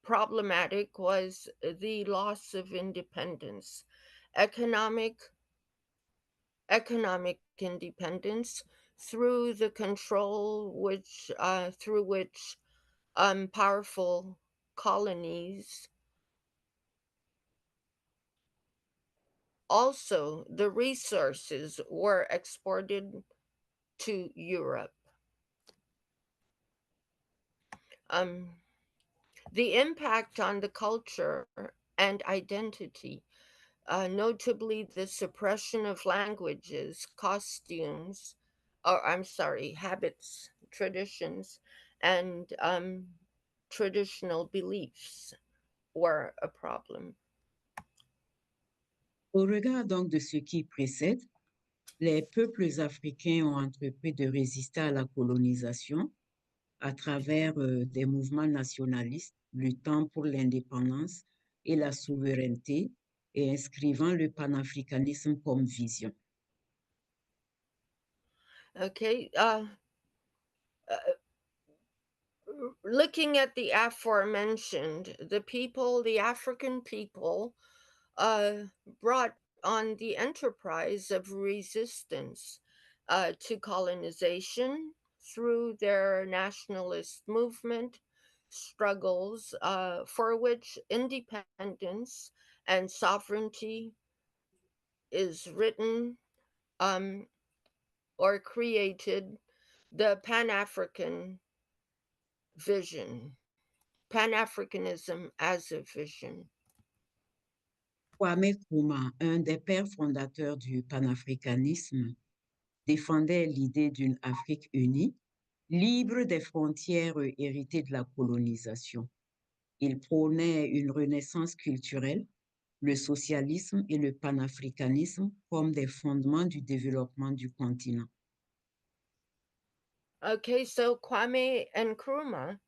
problematic was the loss of independence, economic independence through the control through which powerful colonies. Also, the resources were exported to Europe. The impact on the culture and identity, notably the suppression of languages, costumes, or I'm sorry, habits, traditions, and traditional beliefs were a problem. Au regard donc de ce qui précède, les peuples africains ont entrepris de résister à la colonisation à travers des mouvements nationalistes luttant pour l'indépendance et la souveraineté et inscrivant le panafricanisme comme vision. Okay. Looking at the aforementioned, the African people, brought on the enterprise of resistance to colonization through their nationalist movement struggles, for which independence and sovereignty is written, or created the Pan-African vision, Pan-Africanism as a vision. Kwame Nkrumah, un des pères fondateurs du panafricanisme, défendait l'idée d'une Afrique unie, libre des frontières héritées de la colonisation. Il prônait une renaissance culturelle, le socialisme et le panafricanisme comme des fondements du développement du continent. Okay, so Kwame Nkrumah,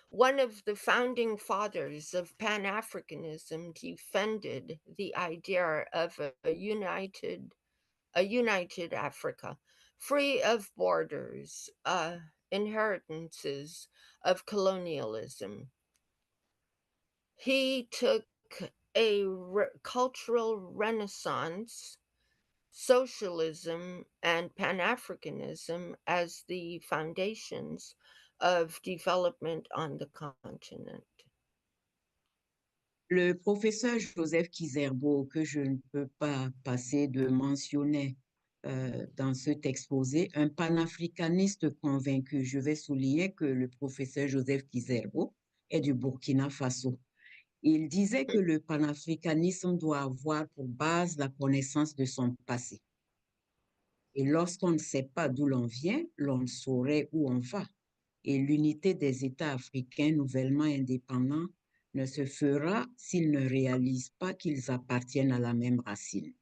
one of the founding fathers of Pan-Africanism, defended the idea of a united Africa, free of borders, inheritances of colonialism. He took a cultural renaissance, socialism, and Pan-Africanism as the foundations of development on the continent. Le professeur Joseph Kizerbo, que je ne peux pas passer de mentionner dans cet exposé, un panafricaniste convaincu. Je vais souligner que le professeur Joseph Kizerbo est du Burkina Faso. Il disait que le panafricanisme doit avoir pour base la connaissance de son passé. Et lorsqu'on ne sait pas d'où l'on vient, l'on ne saurait où on va. Et l'unité des États africains nouvellement indépendants ne se fera s'ils ne réalisent pas qu'ils appartiennent à la même racine.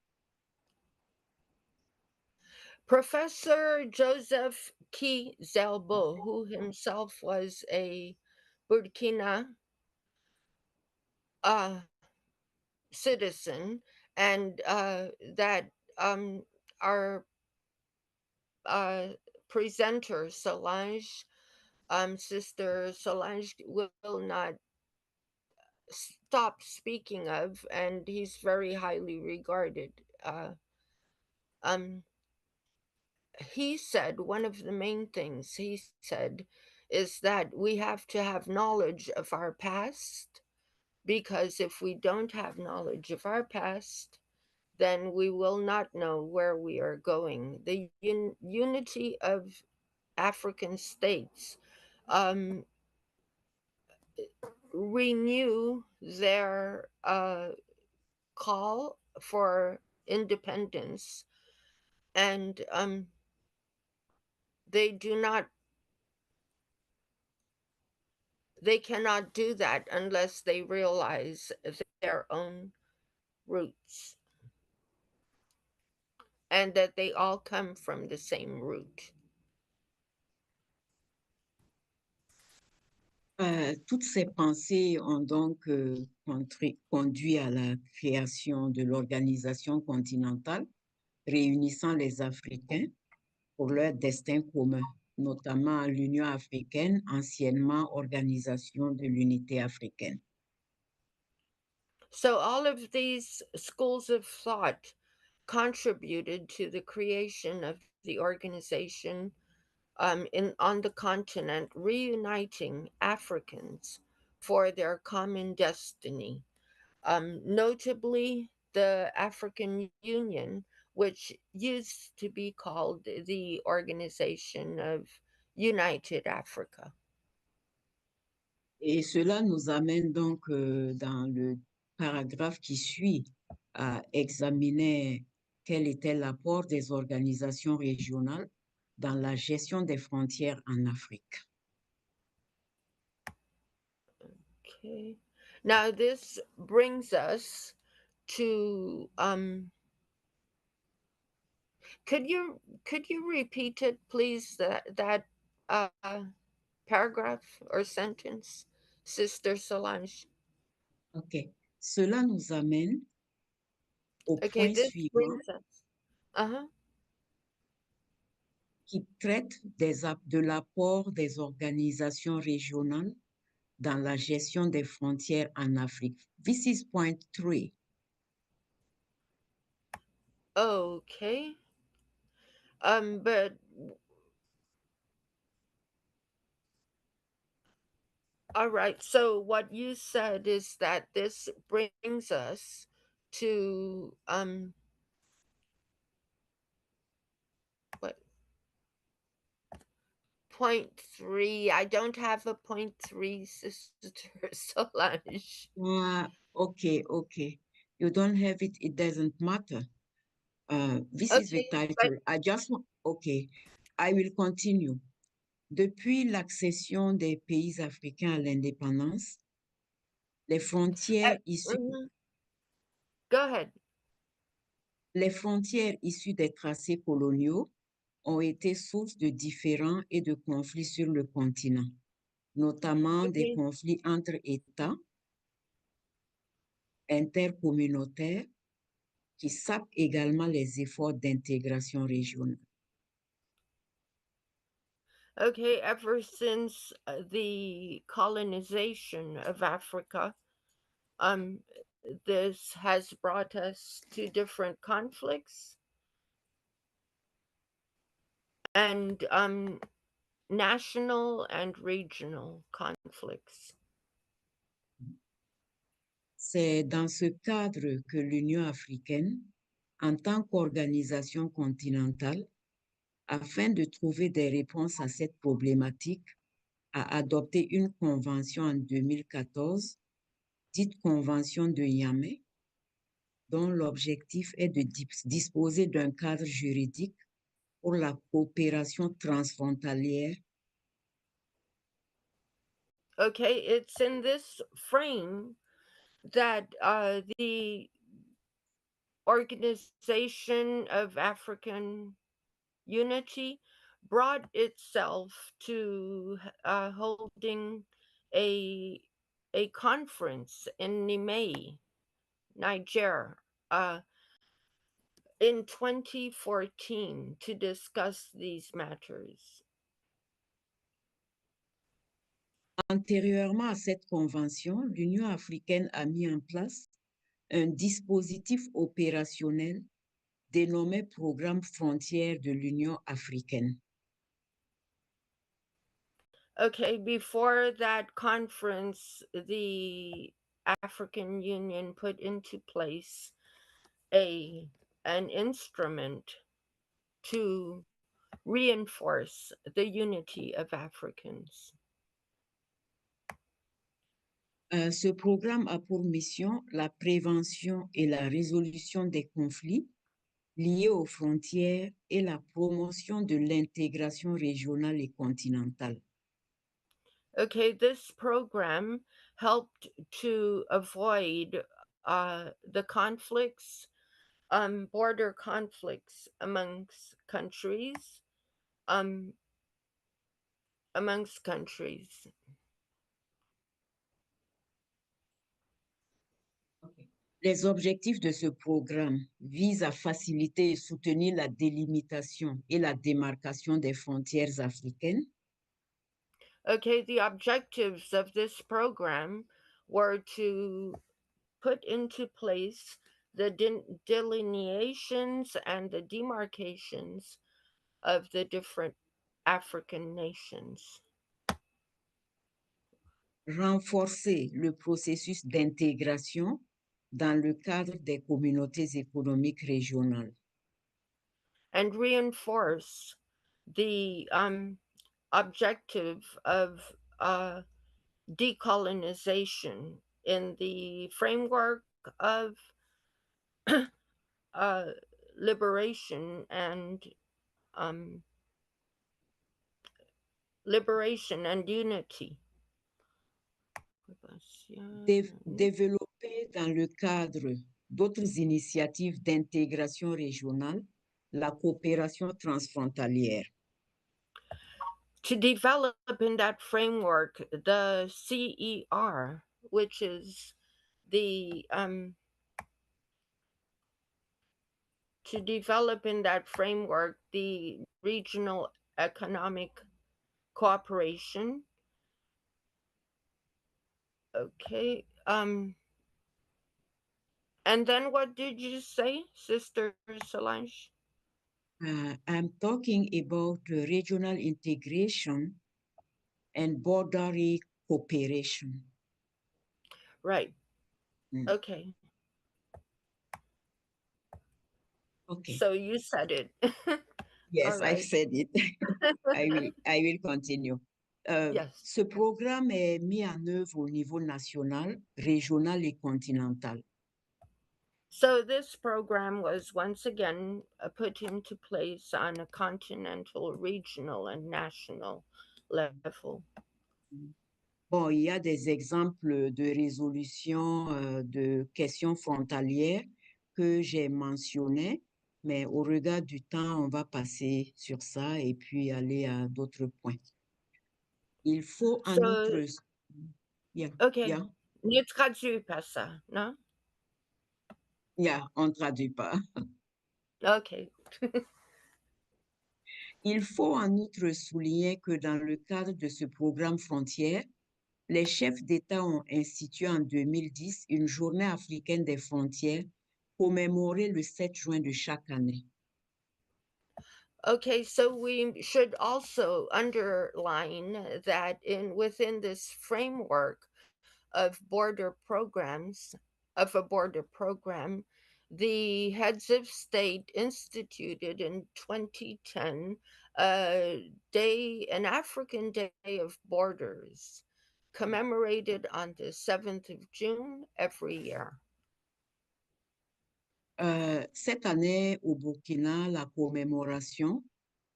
Professor Joseph Kizerbo, who himself was a Burkina citizen, and that our presenter Solange, Sister Solange, will not stop speaking of, and he's very highly regarded. He said one of the main things he said is that we have to have knowledge of our past, because if we don't have knowledge of our past, then we will not know where we are going. The unity of African states renew their call for independence, and they cannot do that unless they realize their own roots, and that they all come from the same root. Toutes ces pensées ont donc conduit à la création de l'organisation continentale réunissant les Africains pour leur destin commun, notamment l'Union africaine, anciennement Organisation de l'Unité africaine. So all of these schools of thought contributed to the creation of the organization on the continent, reuniting Africans for their common destiny. Notably, the African Union, which used to be called the Organization of United Africa. Et cela nous amène donc dans le paragraphe qui suit à examiner quel était l'apport des organisations régionales dans la gestion des frontières en Afrique. Okay. Now this brings us to could you repeat it, please, that paragraph or sentence, Sister Solange? OK. Cela nous amène au Okay, point this suivant brings us. qui traite de l'apport des organisations régionales dans la gestion des frontières en Afrique. This is point 3. Okay. But all right. So what you said is that this brings us to what? Point 3. I don't have a point 3, Sister Solange. Okay. You don't have it, it doesn't matter. This is the Okay, but title. Okay, I will continue. Depuis l'accession des pays africains à l'indépendance, les frontières issues, go ahead. les frontières issues des tracés coloniaux ont été source de différends et de conflits sur le continent, notamment des Okay. conflits entre États, intercommunautaires, qui sapent également les efforts d'intégration régionale. Okay, ever since the colonization of Africa, this has brought us to different conflicts and national and regional conflicts. C'est dans ce cadre que l'Union africaine, en tant qu'organisation continentale, afin de trouver des réponses à cette problématique, a adopté une convention en 2014, dite Convention de Niamey, dont l'objectif est de disposer d'un cadre juridique pour la coopération transfrontalière. Okay, it's in this frame that the Organization of African Unity brought itself to holding a conference in Niamey, Niger, in 2014 to discuss these matters. Antérieurement à cette convention, l'Union africaine a mis en place un dispositif opérationnel dénommé Programme Frontières de l'Union africaine. Okay, before that conference, the African Union put into place an instrument to reinforce the unity of Africans. Ce programme a pour mission la prévention et la résolution des conflits liés aux frontières et la promotion de l'intégration régionale et continentale. Okay, this program helped to avoid the conflicts, border conflicts um, amongst countries. Les objectifs de ce programme visent à faciliter et soutenir la délimitation et la démarcation des frontières africaines. Okay, the objectives of this program were to put into place the delineations and the demarcations of the different African nations. Renforcer le processus d'intégration dans le cadre des communautés économiques régionales. And reinforce the objective of decolonization in the framework of liberation and unity. Développer dans le cadre d'autres initiatives d'intégration régionale la coopération transfrontalière. To develop in that framework the CER, which is the to develop in that framework the regional economic cooperation. Okay. And then what did you say, Sister Solange? I'm talking about regional integration and border cooperation. Right. Mm. Okay. Okay. So you said it. Yes, right. I've said it. I will continue. Yes. Ce programme est mis en œuvre au niveau national, régional et continental. So this program was once again put into place on a continental, regional, and national level. Bon, il y a des exemples de résolution de questions frontalières que j'ai mentionnées, mais au regard du temps, on va passer sur ça et puis aller à d'autres points. Il faut en outre... Yeah, OK. yeah. Ne traduis pas ça, non? Yeah, on ne traduit pas. OK. Il faut en outre souligner que dans le cadre de ce programme frontière, les chefs d'État ont institué en 2010 une journée africaine des frontières commémorée le 7 juin de chaque année. Okay, so we should also underline that within this framework of a border program, the heads of state instituted in 2010 an African Day of Borders, commemorated on the 7th of June every year. Cette année, au Burkina, la commémoration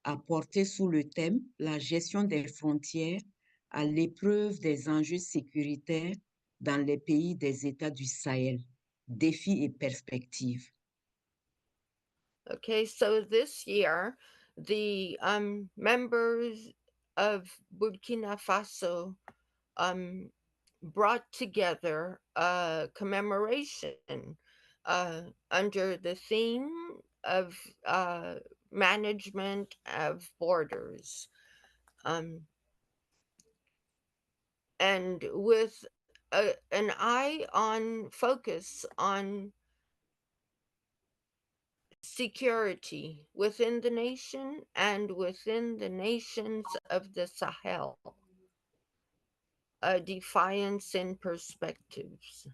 a porté sous le thème la gestion des frontières à l'épreuve des enjeux sécuritaires dans les pays des États du Sahel, défis et perspectives. Okay, so this year, the members of Burkina Faso brought together a commemoration under the theme of management of borders. And with an eye on focus on security within the nation and within the nations of the Sahel. A defiance in perspectives.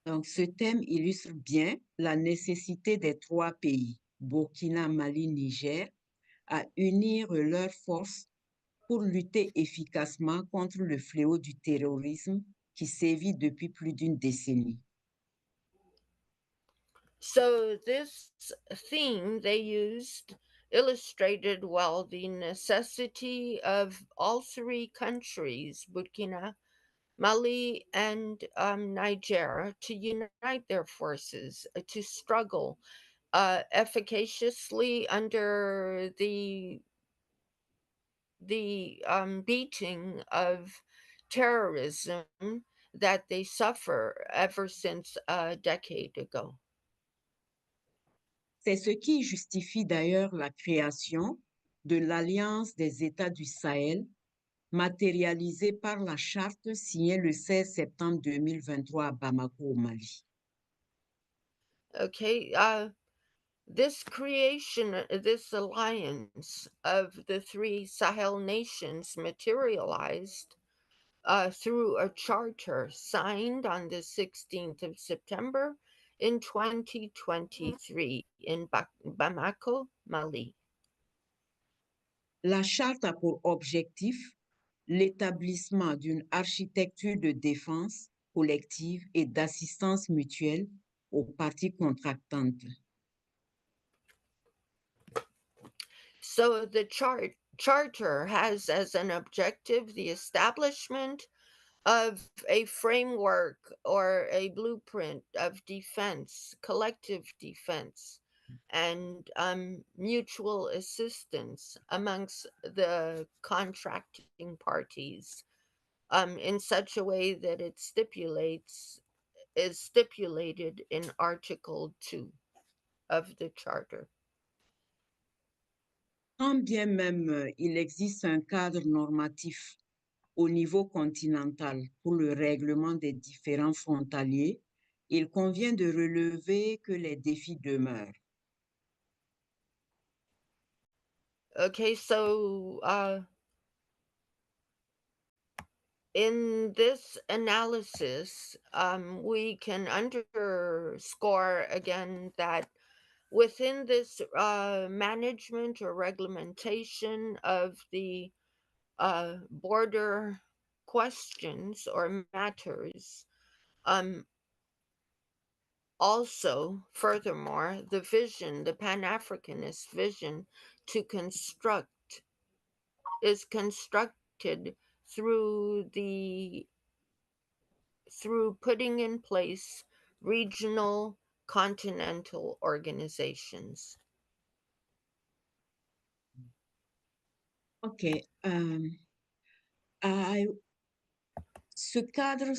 Donc, ce thème illustre bien la nécessité des trois pays, Burkina, Mali, Niger, à unir leurs forces pour lutter efficacement contre le fléau du terrorisme qui sévit depuis plus d'une décennie. So this theme they used illustrated well the necessity of all three countries, Burkina, Mali and Niger to unite their forces to struggle efficaciously under the beating of terrorism that they suffer ever since a decade ago. C'est ce qui justifie d'ailleurs la création de l'Alliance des États du Sahel, matérialisée par la charte signée le 16 septembre 2023 à Bamako, au Mali. Okay, this creation, this alliance of the three Sahel nations materialized through a charter signed on the 16th of September in 2023 in Bamako, Mali. La charte a pour objectif l'établissement d'une architecture de défense collective et d'assistance mutuelle aux parties contractantes. So the charter has as an objective the establishment of a framework or a blueprint of defense, collective defense, and mutual assistance amongst the contracting parties in such a way that it is stipulated in Article 2 of the Charter. Quand bien même il existe un cadre normatif au niveau continental pour le règlement des différends frontaliers, il convient de relever que les défis demeurent. Okay, so in this analysis, we can underscore again that within this management or reglementation of the border questions or matters, also, furthermore, the vision, the Pan-Africanist vision to construct is constructed through putting in place regional continental organizations. OK. Ce cadre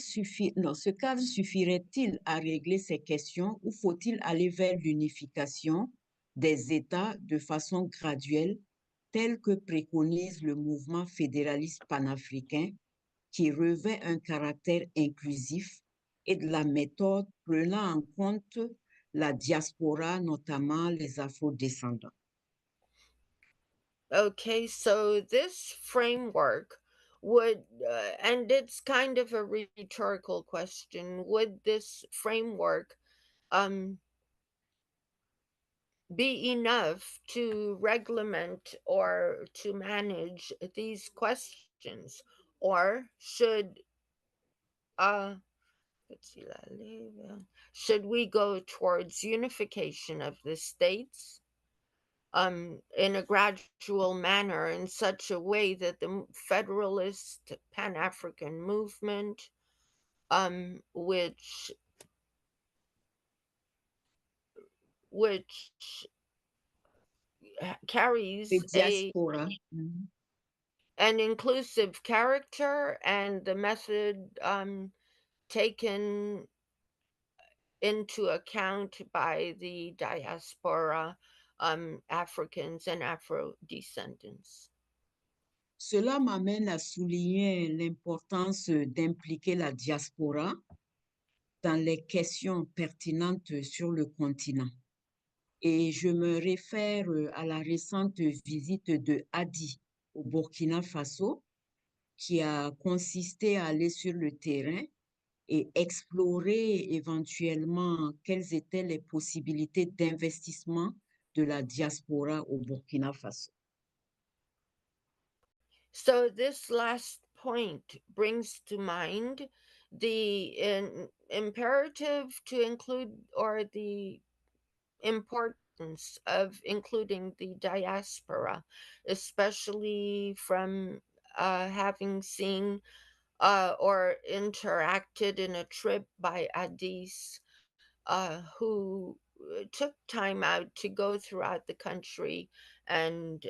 suffirait-il à régler ces questions ou faut-il aller vers l'unification des États de façon graduelle, tel que préconise le mouvement fédéraliste panafricain qui revêt un caractère inclusif et de la méthode prenant en compte la diaspora, notamment les afro-descendants? Okay, so this framework would, and it's kind of a rhetorical question, would this framework be enough to reglement or to manage these questions? Or should, let's see, should we go towards unification of the states? In a gradual manner, in such a way that the Federalist Pan-African movement, which carries Les diaspora. an inclusive character and the method taken into account by the diaspora, Africans and Afro-descendants. Cela m'amène à souligner l'importance d'impliquer la diaspora dans les questions pertinentes sur le continent. Et je me réfère à la récente visite de Hadi au Burkina Faso, qui a consisté à aller sur le terrain et explorer éventuellement quelles étaient les possibilités d'investissement de la diaspora au Burkina Faso. So this last point brings to mind the imperative to include, or the importance of including the diaspora, especially from having seen or interacted in a trip by Addis, who took time out to go throughout the country and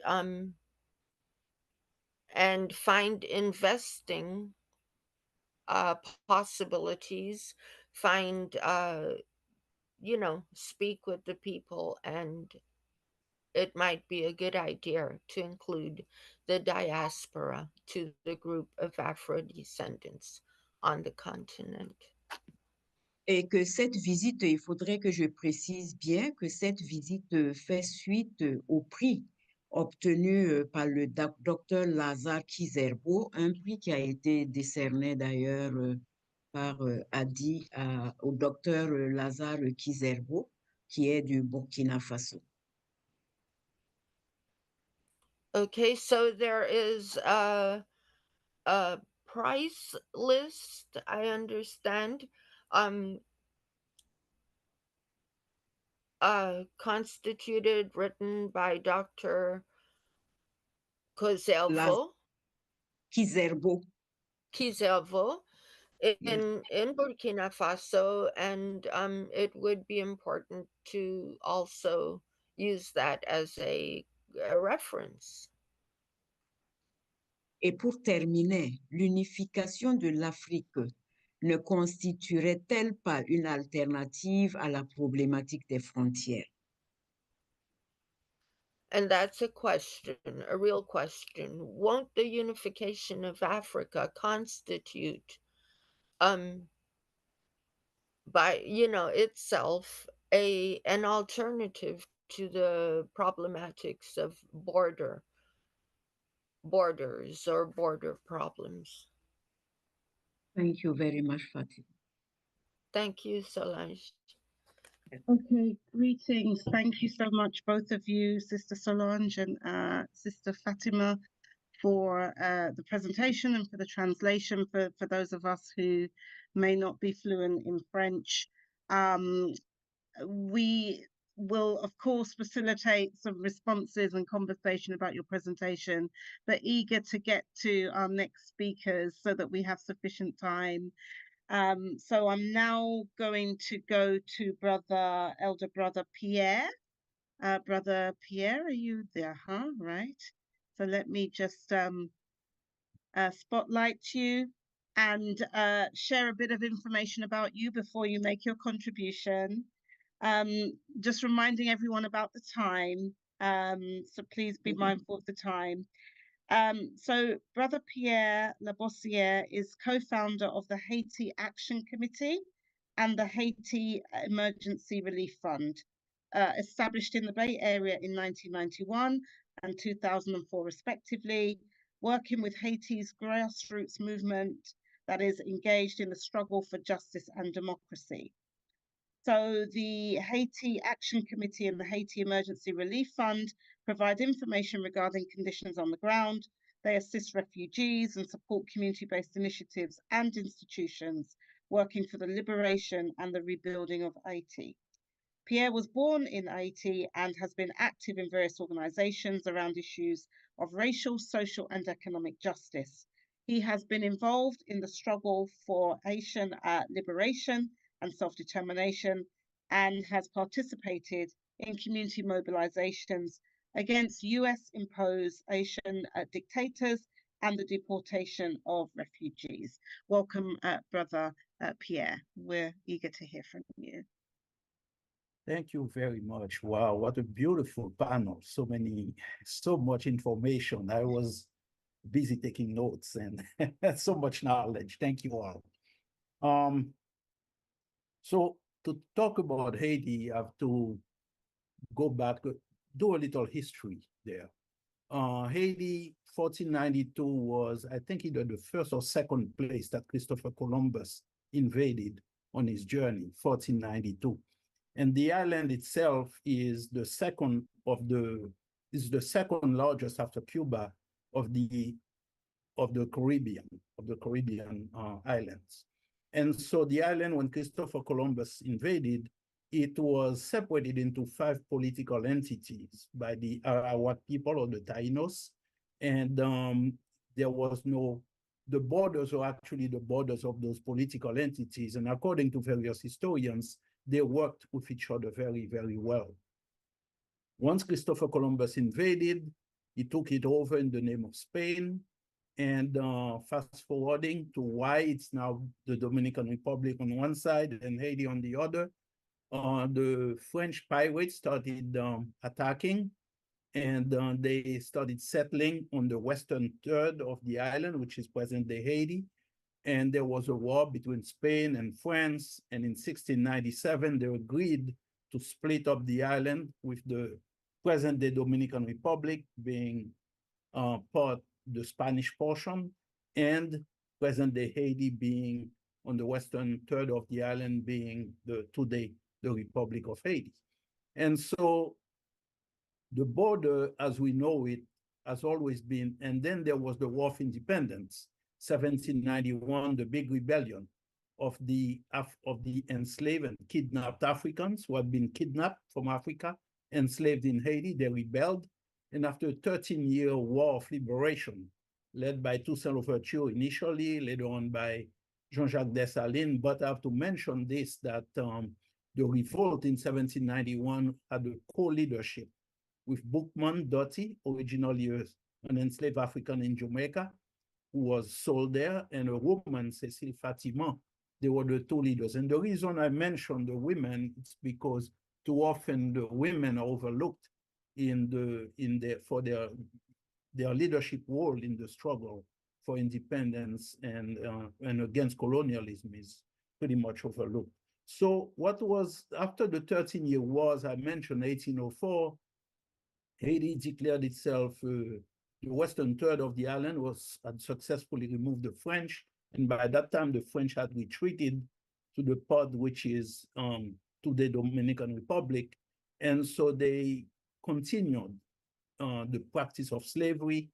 find investing possibilities, find speak with the people, and it might be a good idea to include the diaspora to the group of Afro descendants on the continent. Et que cette visite, il faudrait que je précise bien que cette visite fait suite au prix obtenu par le docteur Lazare Kizerbo, un prix qui a été décerné d'ailleurs par Adi au docteur Lazare Kizerbo, qui est du Burkina Faso. Okay, so there is a price list, I understand, constituted, written by Dr. Kozelvo. Kizerbo. Kizervo in Burkina Faso, and it would be important to also use that as a reference. Et pour terminer, l'unification de l'Afrique ne constituerait-elle pas une alternative à la problématique des frontières? And that's a question, a real question. Won't the unification of Africa constitute by itself an alternative to the problematics of borders or border problems? Thank you very much, Fatih. Thank you, Solange. Okay, greetings. Thank you so much, both of you, Sister Solange and Sister Fatima, for the presentation and for the translation for those of us who may not be fluent in French. We will, of course, facilitate some responses and conversation about your presentation, but eager to get to our next speakers so that we have sufficient time. So I'm now going to go to Elder Brother Pierre. Brother Pierre, are you there? Huh? Right. So let me just spotlight you and share a bit of information about you before you make your contribution. Just reminding everyone about the time. So please be mindful of the time. So Brother Pierre Labossiere is co-founder of the Haiti Action Committee and the Haiti Emergency Relief Fund, established in the Bay Area in 1991 and 2004 respectively, working with Haiti's grassroots movement that is engaged in the struggle for justice and democracy. So the Haiti Action Committee and the Haiti Emergency Relief Fund provide information regarding conditions on the ground. They assist refugees and support community-based initiatives and institutions working for the liberation and the rebuilding of Haiti. Pierre was born in Haiti and has been active in various organizations around issues of racial, social, and economic justice. He has been involved in the struggle for Haitian liberation and self-determination, and has participated in community mobilizations against US-imposed Haitian dictators and the deportation of refugees. Welcome, Brother Pierre. We're eager to hear from you. Thank you very much. Wow, what a beautiful panel. So much information. I was busy taking notes and so much knowledge. Thank you all. So to talk about Haiti, I have to go back, do a little history there. Haiti, 1492 was, I think, either the first or second place that Christopher Columbus invaded on his journey, 1492. And the island itself is the second largest after Cuba of the Caribbean islands. And so the island, when Christopher Columbus invaded, it was separated into 5 political entities by the Arawak people or the Tainos, and there was no the borders are actually the borders of those political entities. And according to various historians, they worked with each other very, very well. Once Christopher Columbus invaded, he took it over in the name of Spain. And fast forwarding to why it's now the Dominican Republic on one side and Haiti on the other, the French pirates started attacking, and they started settling on the western third of the island, which is present-day Haiti. And there was a war between Spain and France. And in 1697, they agreed to split up the island, with the present-day Dominican Republic being part, the Spanish portion, and present-day Haiti being on the western third of the island, being today the Republic of Haiti. And so the border, as we know it, has always been, and then there was the War of Independence, 1791, the big rebellion of the enslaved and kidnapped Africans who had been kidnapped from Africa, enslaved in Haiti. They rebelled. And after a 13-year war of liberation, led by Toussaint Louverture initially, later on by Jean-Jacques Dessalines, but I have to mention this, that the revolt in 1791 had a co-leadership with Boukman Doty, originally an enslaved African in Jamaica, who was sold there, and a woman, Cécile Fatima. They were the two leaders. And the reason I mention the women is because too often the women are overlooked for their leadership role in the struggle for independence and against colonialism is pretty much overlooked. So what was, after the 13-year wars, I mentioned 1804, Haiti declared itself, the western third of the island had successfully removed the French. And by that time, the French had retreated to the part which is today Dominican Republic. And so they continued the practice of slavery.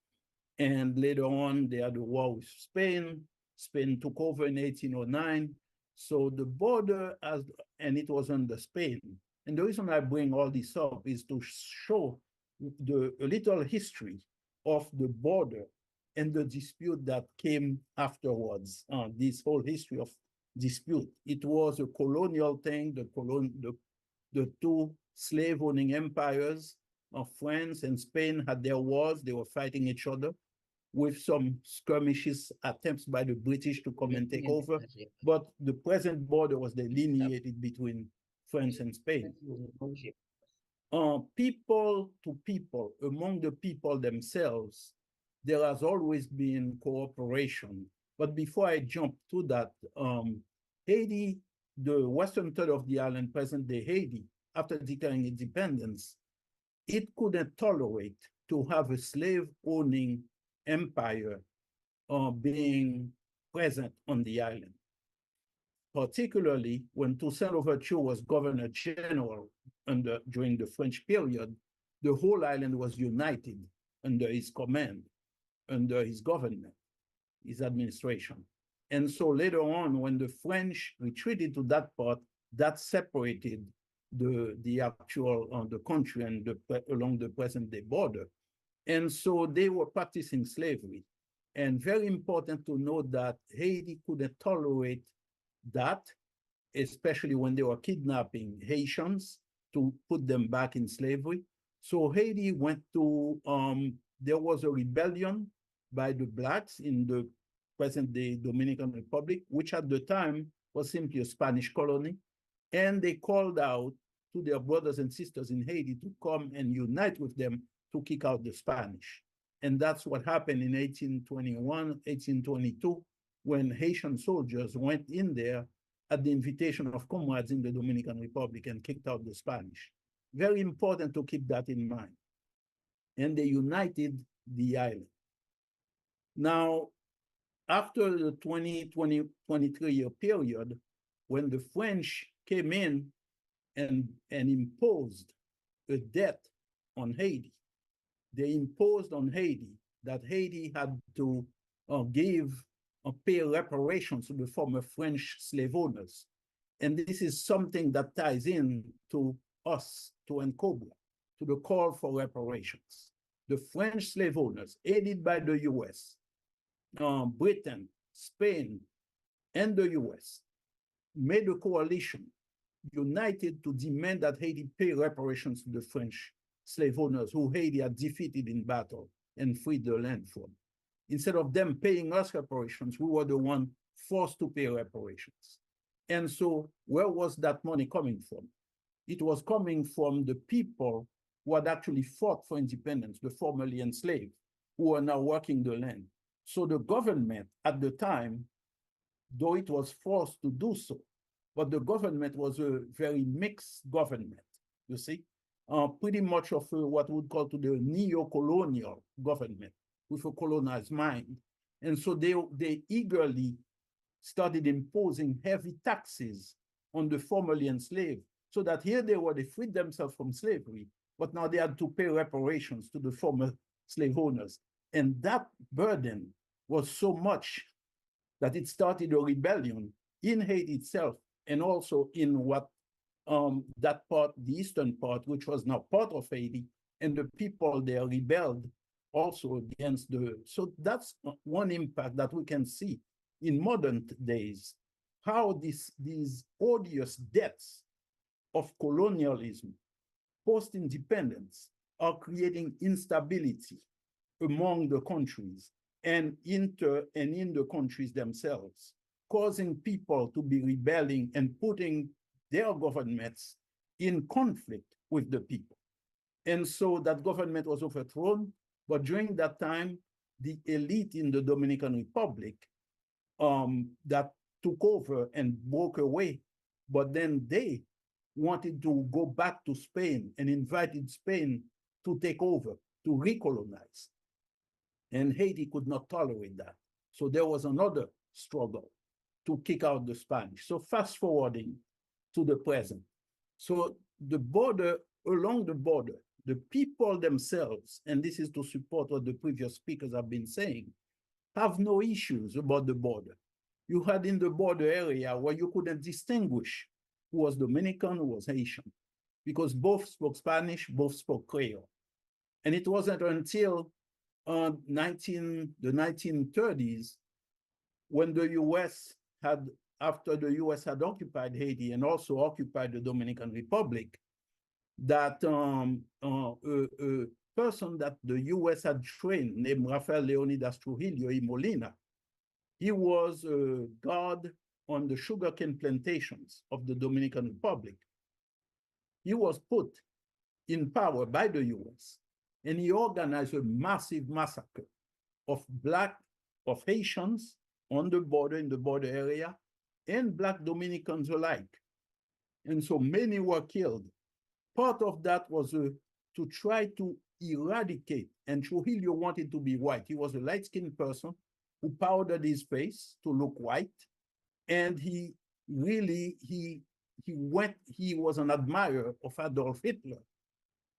And later on, they had a war with Spain. Spain took over in 1809. So the border, and it was under Spain. And the reason I bring all this up is to show a little history of the border and the dispute that came afterwards. This whole history of dispute. It was a colonial thing. The two slave-owning empires of France and Spain had their wars. They were fighting each other, with some skirmishes, attempts by the British to come and take over. But the present border was delineated between France and Spain. People to people, among the people themselves, there has always been cooperation. But before I jump to that, Haiti, the western third of the island, present-day Haiti, after declaring independence, it couldn't tolerate to have a slave-owning empire being present on the island. Particularly when Toussaint Louverture was governor general during the French period, the whole island was united under his command, under his government, his administration. And so later on, when the French retreated to that part, that separated the actual the country and along the present-day border. And so they were practicing slavery. And very important to note that Haiti couldn't tolerate that, especially when they were kidnapping Haitians to put them back in slavery. So Haiti went to, there was a rebellion by the Blacks in the present-day Dominican Republic, which at the time was simply a Spanish colony. And they called out to their brothers and sisters in Haiti to come and unite with them to kick out the Spanish. And that's what happened in 1821, 1822, when Haitian soldiers went in there at the invitation of comrades in the Dominican Republic and kicked out the Spanish. Very important to keep that in mind. And they united the island. Now, after the 23-year period, when the French came in and imposed a debt on Haiti, they imposed on Haiti that Haiti had to pay reparations to the former French slave owners. And this is something that ties in to us, to NCOBRA, to the call for reparations. The French slave owners, aided by the US, Britain, Spain, and the US made a coalition united to demand that Haiti pay reparations to the French slave owners who Haiti had defeated in battle and freed the land from. Instead of them paying us reparations, we were the one forced to pay reparations. And so where was that money coming from? It was coming from the people who had actually fought for independence, the formerly enslaved, who are now working the land. So the government at the time, though it was forced to do so, but the government was a very mixed government, you see, pretty much of what we would call to the neo-colonial government with a colonized mind. And so they eagerly started imposing heavy taxes on the formerly enslaved, so that here they freed themselves from slavery, but now they had to pay reparations to the former slave owners. And that burden was so much that it started a rebellion in Haiti itself, and also in what that part, the eastern part, which was now part of Haiti, and the people there rebelled also against so that's one impact that we can see in modern days, how these odious debts of colonialism, post-independence, are creating instability among the countries and in the countries themselves, causing people to be rebelling and putting their governments in conflict with the people. And so that government was overthrown, but during that time, the elite in the Dominican Republic that took over and broke away, but then they wanted to go back to Spain and invited Spain to take over, to recolonize. And Haiti could not tolerate that. So there was another struggle to kick out the Spanish. So fast forwarding to the present. So the border, along the border, the people themselves, and this is to support what the previous speakers have been saying, have no issues about the border. You had in the border area where you couldn't distinguish who was Dominican, who was Haitian, because both spoke Spanish, both spoke Creole. And it wasn't until the 1930s when the US had, after the US had occupied Haiti and also occupied the Dominican Republic, that a person that the US had trained named Rafael Leonidas Trujillo y Molina, he was a guard on the sugarcane plantations of the Dominican Republic. He was put in power by the US, and he organized a massive massacre of Haitians on the border, in the border area, and Black Dominicans alike. And so many were killed. Part of that was to try to eradicate, and Trujillo wanted to be white. He was a light-skinned person who powdered his face to look white, and he was an admirer of Adolf Hitler.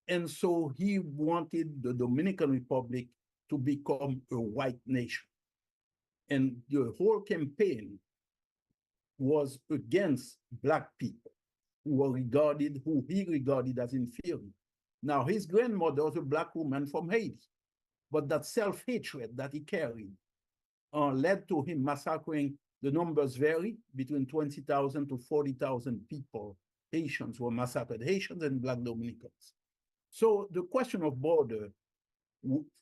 And so he wanted the Dominican Republic to become a white nation. And the whole campaign was against Black people who he regarded as inferior. Now, his grandmother was a Black woman from Haiti, but that self-hatred that he carried led to him massacring. The numbers vary between 20,000 to 40,000 people. Haitians were massacred, Haitians and Black Dominicans. So the question of border,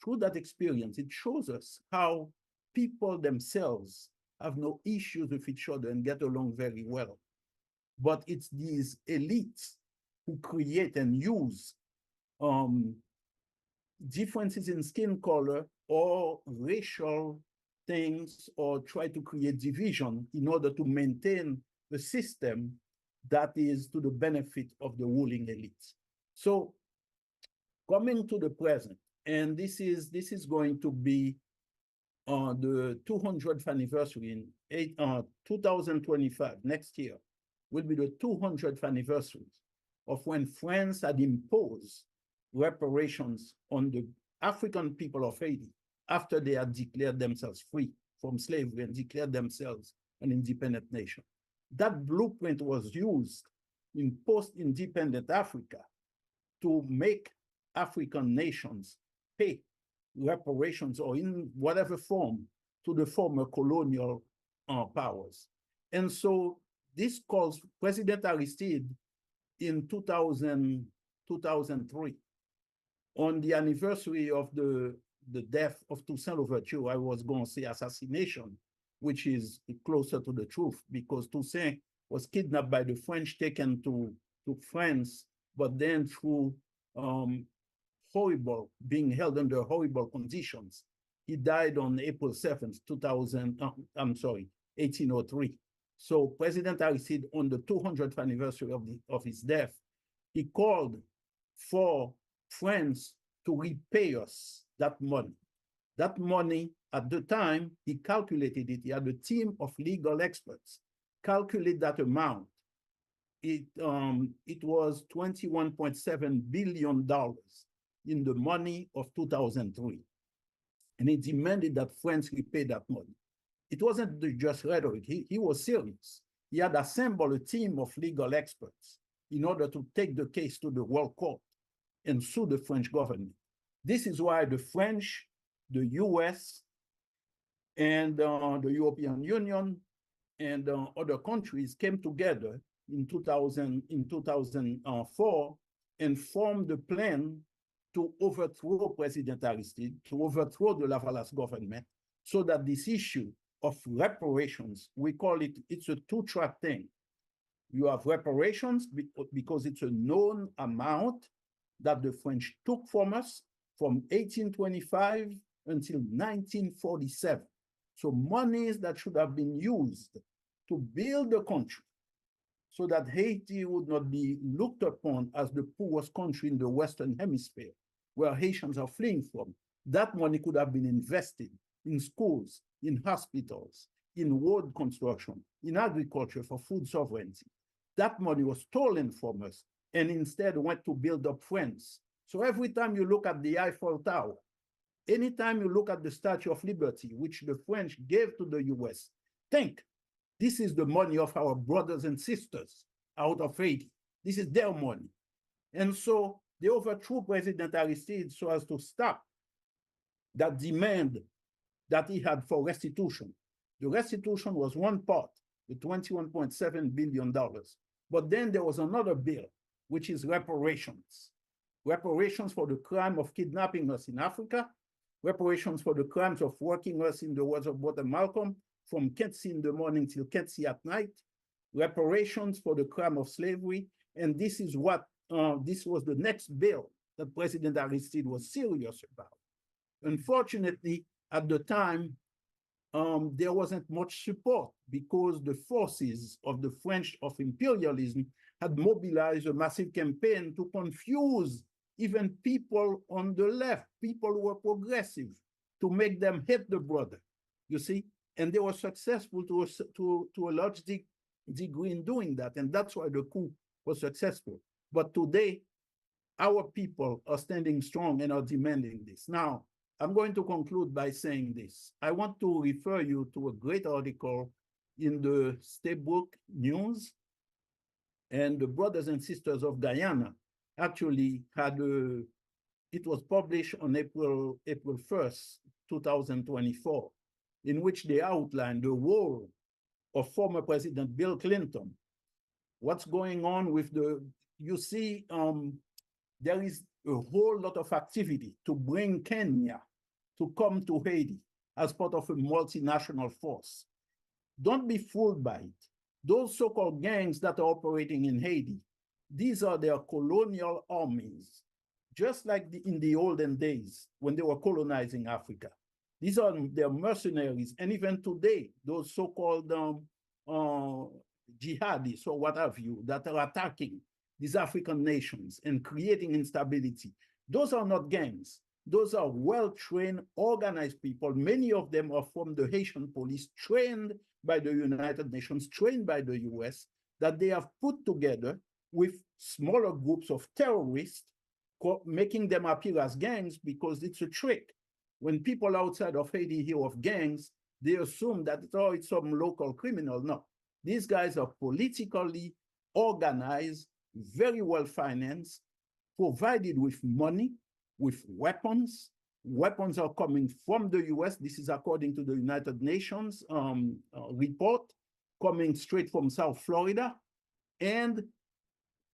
through that experience, it shows us how people themselves have no issues with each other and get along very well. But it's these elites who create and use differences in skin color or racial things, or try to create division in order to maintain the system that is to the benefit of the ruling elites. So coming to the present, and this is going to be the 200th anniversary in 2025, next year, will be the 200th anniversary of when France had imposed reparations on the African people of Haiti after they had declared themselves free from slavery and declared themselves an independent nation. That blueprint was used in post-independent Africa to make African nations pay reparations, or in whatever form, to the former colonial powers. And so this calls President Aristide in 2003, on the anniversary of the death of Toussaint Louverture. I was going to say assassination, which is closer to the truth, because Toussaint was kidnapped by the French, taken to France, but then through being held under horrible conditions, he died on April 7th, 1803. So President Aristide, on the 200th anniversary of his death, he called for France to repay us that money. That money, at the time, he calculated it. He had a team of legal experts calculate that amount. It was $21.7 billion in the money of 2003. And he demanded that France repay that money. It wasn't just rhetoric. He was serious. He had assembled a team of legal experts in order to take the case to the World Court and sue the French government. This is why the French, the US, and the European Union and other countries came together in 2004 and formed a plan to overthrow President Aristide, to overthrow the Lavalas government, so that this issue of reparations, we call it, it's a two-track thing. You have reparations because it's a known amount that the French took from us from 1825 until 1947. So monies that should have been used to build the country so that Haiti would not be looked upon as the poorest country in the Western Hemisphere, where Haitians are fleeing from. That money could have been invested in schools, in hospitals, in road construction, in agriculture for food sovereignty. That money was stolen from us and instead went to build up France. So every time you look at the Eiffel Tower, anytime you look at the Statue of Liberty, which the French gave to the US, think, this is the money of our brothers and sisters out of Haiti. This is their money. And so they overthrew President Aristide so as to stop that demand that he had for restitution. The restitution was one part, the $21.7 billion. But then there was another bill, which is reparations. Reparations for the crime of kidnapping us in Africa, reparations for the crimes of working us, in the words of Brother Malcolm, from Ketsi in the morning till Ketsi at night, reparations for the crime of slavery. And this is what, this was the next bill that President Aristide was serious about. Unfortunately, at the time, there wasn't much support because the forces of the French of imperialism had mobilized a massive campaign to confuse even people on the left, people who were progressive, to make them hate the brother, you see? And they were successful to a large degree in doing that. And that's why the coup was successful. But today, our people are standing strong and are demanding this. Now, I'm going to conclude by saying this. I want to refer you to a great article in the Statebook News, and the brothers and sisters of Guyana actually had it was published on April 1st, 2024, in which they outlined the role of former President Bill Clinton. What's going on with you see, there is a whole lot of activity to bring Kenya to come to Haiti as part of a multinational force. Don't be fooled by it. Those so-called gangs that are operating in Haiti, these are their colonial armies, just like in the olden days when they were colonizing Africa. These are their mercenaries, and even today, those so-called jihadis or what have you that are attacking these African nations and creating instability. Those are not gangs. Those are well-trained, organized people. Many of them are from the Haitian police, trained by the United Nations, trained by the US, that they have put together with smaller groups of terrorists, making them appear as gangs because it's a trick. When people outside of Haiti hear of gangs, they assume that, oh, it's some local criminal. No, these guys are politically organized, very well financed, provided with money, with weapons, Weapons are coming from the US. This is according to the United Nations report, coming straight from South Florida. And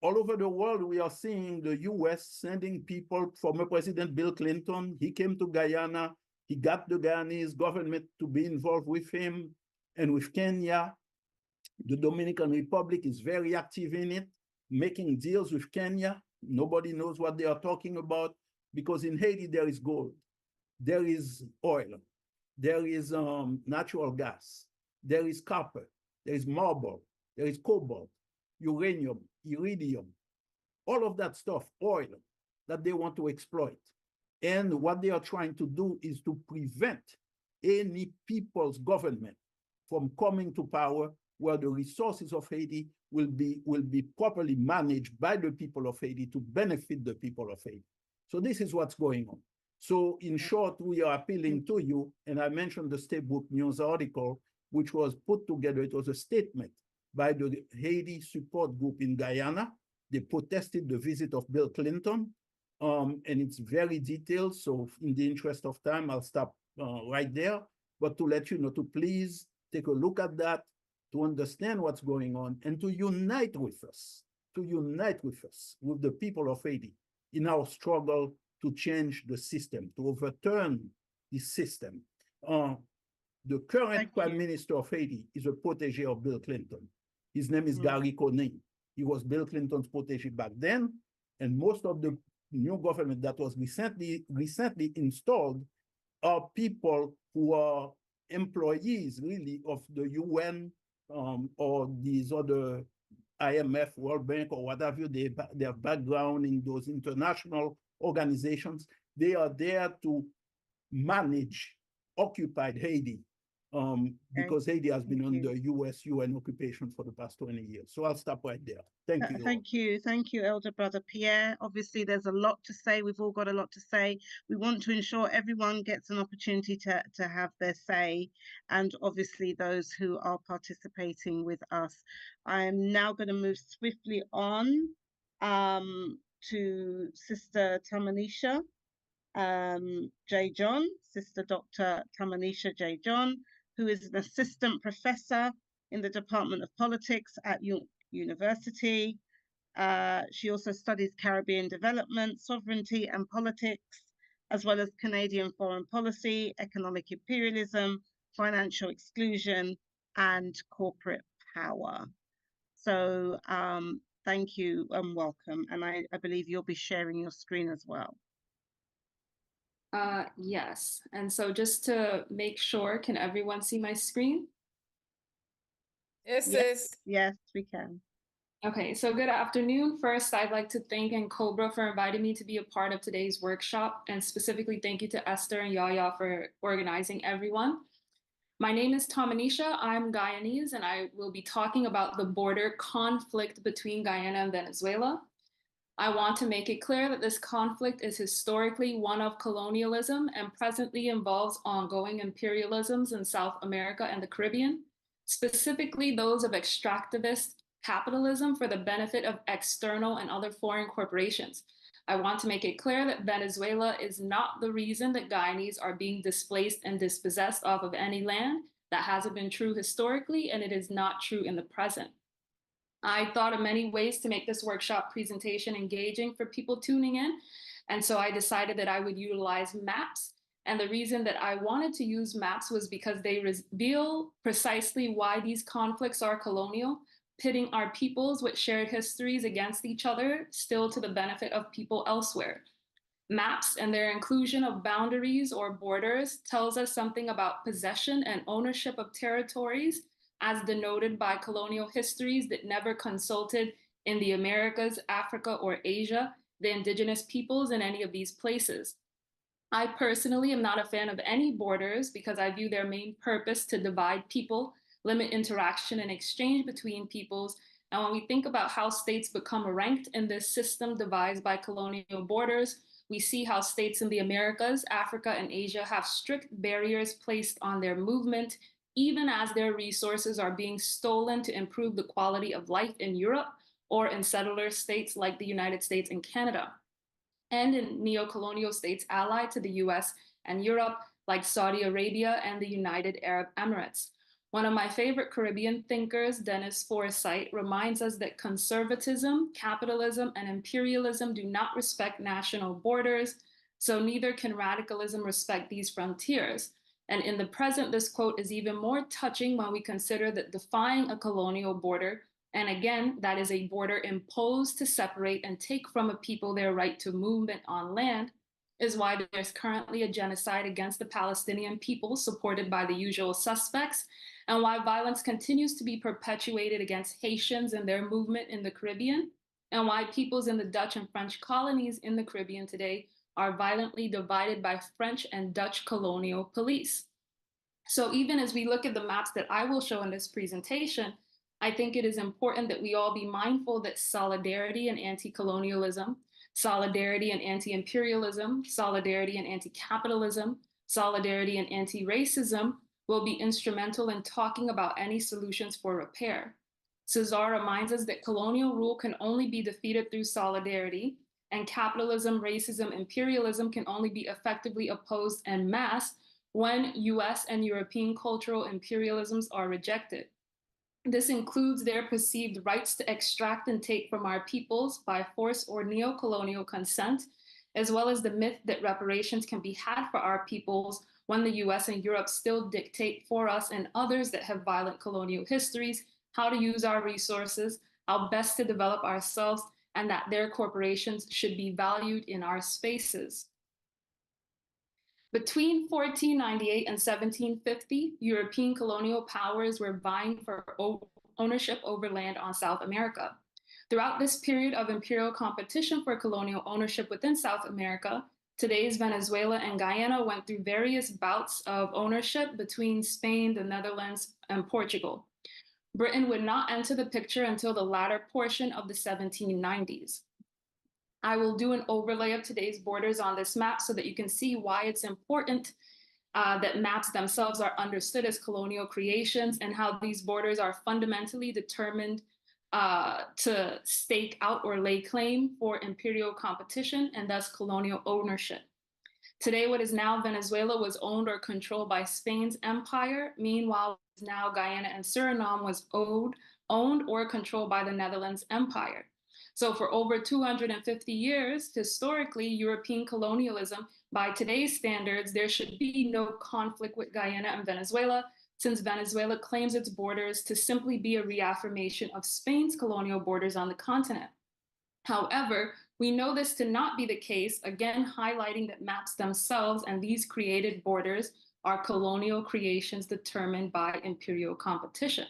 all over the world, we are seeing the US sending people. Former President Bill Clinton, he came to Guyana. He got the Guyanese government to be involved with him and with Kenya. The Dominican Republic is very active in it, making deals with Kenya. Nobody knows what they are talking about, because in Haiti, there is gold, there is oil, there is natural gas, there is copper, there is marble, there is cobalt, uranium, iridium, all of that stuff, oil, that they want to exploit. And what they are trying to do is to prevent any people's government from coming to power where the resources of Haiti will be properly managed by the people of Haiti to benefit the people of Haiti. So this is what's going on. So in short, we are appealing to you, and I mentioned the Statebook News article, which was put together. It was a statement by the Haiti support group in Guyana. They protested the visit of Bill Clinton, and it's very detailed. So in the interest of time, I'll stop right there. But to let you know, to please take a look at that, to understand what's going on, and to unite with us, with the people of Haiti in our struggle to change the system, to overturn the system. The current Prime Minister of Haiti is a protege of Bill Clinton. His name is Gary Coney. He was Bill Clinton's protege back then, and most of the new government that was recently installed are people who are employees, really, of the UN or these other IMF, World Bank, or whatever. Their background in those international organizations. They are there to manage occupied Haiti, because Haiti has been under US-UN occupation for the past 20 years. So I'll stop right there. Thank you. Thank you, Elder Brother Pierre. Obviously, there's a lot to say. We've all got a lot to say. We want to ensure everyone gets an opportunity to have their say, and obviously those who are participating with us. I'm now going to move swiftly on to Sister Tamanisha J. John, Sister Dr. Tamanisha J. John, who is an assistant professor in the Department of Politics at University. She also studies Caribbean development, sovereignty and politics, as well as Canadian foreign policy, economic imperialism, financial exclusion, and corporate power. So thank you and welcome. And I believe you'll be sharing your screen as well. Yes, and so just to make sure, can everyone see my screen? Yes, yes, we can. Okay, so good afternoon. First, I'd like to thank NCOBRA for inviting me to be a part of today's workshop, and specifically thank you to Esther and Yaya for organizing everyone. My name is Tamanisha. I'm Guyanese, and I will be talking about the border conflict between Guyana and Venezuela. I want to make it clear that this conflict is historically one of colonialism and presently involves ongoing imperialisms in South America and the Caribbean, specifically those of extractivist capitalism for the benefit of external and other foreign corporations. I want to make it clear that Venezuela is not the reason that Guyanese are being displaced and dispossessed off of any land. That hasn't been true historically, and it is not true in the present. I thought of many ways to make this workshop presentation engaging for people tuning in. And so I decided that I would utilize maps. And the reason that I wanted to use maps was because they reveal precisely why these conflicts are colonial, pitting our peoples with shared histories against each other, still to the benefit of people elsewhere. Maps and their inclusion of boundaries or borders tells us something about possession and ownership of territories, as denoted by colonial histories that never consulted in the Americas, Africa, or Asia, the indigenous peoples in any of these places. I personally am not a fan of any borders because I view their main purpose to divide people, limit interaction and exchange between peoples. And when we think about how states become ranked in this system devised by colonial borders, we see how states in the Americas, Africa, and Asia have strict barriers placed on their movement, even as their resources are being stolen to improve the quality of life in Europe or in settler states like the United States and Canada. and in neocolonial states allied to the US and Europe, like Saudi Arabia and the United Arab Emirates. One of my favorite Caribbean thinkers, Dennis Forsyth, reminds us that conservatism, capitalism, and imperialism do not respect national borders, so neither can radicalism respect these frontiers. And in the present, this quote is even more touching when we consider that defying a colonial border, and again, that is a border imposed to separate and take from a people their right to movement on land, is why there's currently a genocide against the Palestinian people supported by the usual suspects, and why violence continues to be perpetuated against Haitians and their movement in the Caribbean, and why peoples in the Dutch and French colonies in the Caribbean today are violently divided by French and Dutch colonial police. So even as we look at the maps that I will show in this presentation, I think it is important that we all be mindful that solidarity and anti-colonialism, solidarity and anti-imperialism, solidarity and anti-capitalism, solidarity and anti-racism will be instrumental in talking about any solutions for repair. Cesar reminds us that colonial rule can only be defeated through solidarity, and capitalism, racism, imperialism can only be effectively opposed en masse when US and European cultural imperialisms are rejected. This includes their perceived rights to extract and take from our peoples by force or neocolonial consent, as well as the myth that reparations can be had for our peoples when the US and Europe still dictate for us and others that have violent colonial histories how to use our resources, how best to develop ourselves, and that their corporations should be valued in our spaces. Between 1498 and 1750, European colonial powers were vying for ownership over land on South America. Throughout this period of imperial competition for colonial ownership within South America, today's Venezuela and Guyana went through various bouts of ownership between Spain, the Netherlands, and Portugal. Britain would not enter the picture until the latter portion of the 1790s. I will do an overlay of today's borders on this map so that you can see why it's important that maps themselves are understood as colonial creations and how these borders are fundamentally determined to stake out or lay claim for imperial competition and thus colonial ownership. Today, what is now Venezuela was owned or controlled by Spain's empire. Meanwhile, what is now Guyana and Suriname was owned or controlled by the Netherlands empire. So for over 250 years, historically, European colonialism, by today's standards, there should be no conflict with Guyana and Venezuela, since Venezuela claims its borders to simply be a reaffirmation of Spain's colonial borders on the continent. However, we know this to not be the case, again highlighting that maps themselves and these created borders are colonial creations determined by imperial competition.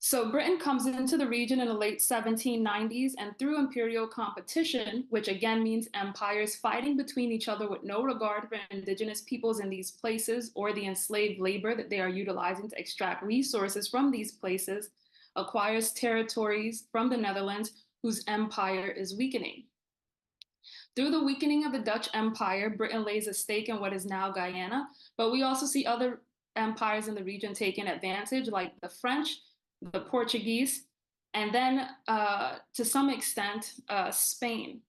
So Britain comes into the region in the late 1790s, and through imperial competition, which again means empires fighting between each other with no regard for indigenous peoples in these places or the enslaved labor that they are utilizing to extract resources from these places, acquires territories from the Netherlands whose empire is weakening. Through the weakening of the Dutch Empire, Britain lays a stake in what is now Guyana, but we also see other empires in the region taking advantage, like the French, the Portuguese, and then to some extent, Spain.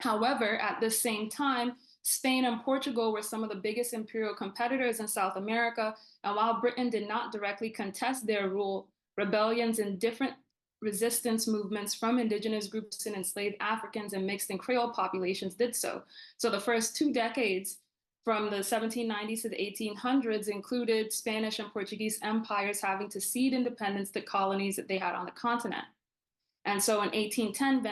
However, at the same time, Spain and Portugal were some of the biggest imperial competitors in South America, and while Britain did not directly contest their rule, rebellions and different resistance movements from indigenous groups and enslaved Africans and mixed and Creole populations did so. So the first 2 decades from the 1790s to the 1800s included Spanish and Portuguese empires having to cede independence to colonies that they had on the continent. And so in 1810,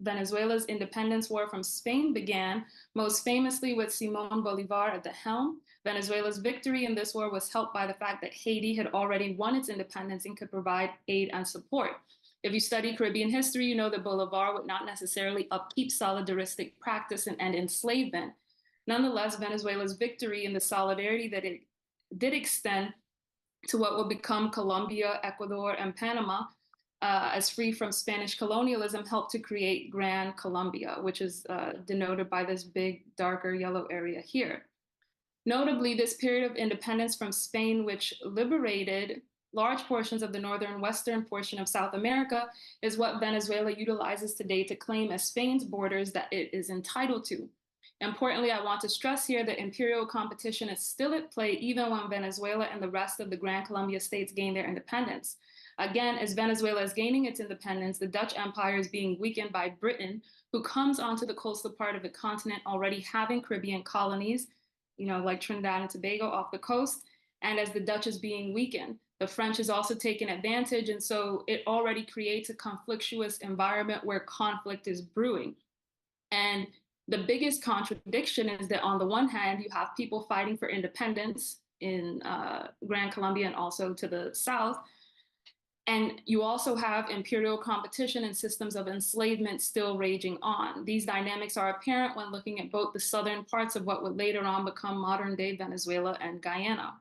Venezuela's independence war from Spain began, most famously with Simón Bolívar at the helm. Venezuela's victory in this war was helped by the fact that Haiti had already won its independence and could provide aid and support. If you study Caribbean history, you know that Bolívar would not necessarily upkeep solidaristic practice and end enslavement. Nonetheless, Venezuela's victory and the solidarity that it did extend to what would become Colombia, Ecuador, and Panama as free from Spanish colonialism helped to create Gran Colombia, which is denoted by this big, darker yellow area here. Notably, this period of independence from Spain, which liberated large portions of the northern western portion of South America is what Venezuela utilizes today to claim as Spain's borders that it is entitled to. Importantly, I want to stress here that imperial competition is still at play even when Venezuela and the rest of the Gran Colombia states gain their independence. Again, as Venezuela is gaining its independence, the Dutch Empire is being weakened by Britain, who comes onto the coastal part of the continent already having Caribbean colonies, like Trinidad and Tobago off the coast. And as the Dutch is being weakened, the French is also taking advantage. And so it already creates a conflictuous environment where conflict is brewing. And the biggest contradiction is that on the one hand, you have people fighting for independence in Gran Colombia and also to the south. And you also have imperial competition and systems of enslavement still raging on. These dynamics are apparent when looking at both the southern parts of what would later on become modern-day Venezuela and Guyana.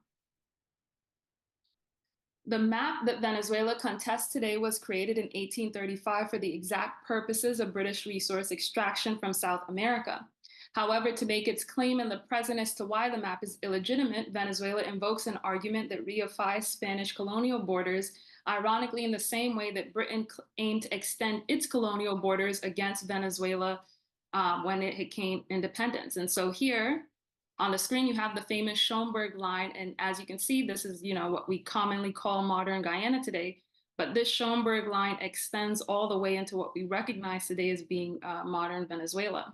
The map that Venezuela contests today was created in 1835 for the exact purposes of British resource extraction from South America. However, to make its claim in the present as to why the map is illegitimate, Venezuela invokes an argument that reifies Spanish colonial borders, ironically in the same way that Britain aimed to extend its colonial borders against Venezuela when it had gained independence. And so here on the screen, you have the famous Schomburg line. And as you can see, this is what we commonly call modern Guyana today. But this Schomburg line extends all the way into what we recognize today as being modern Venezuela.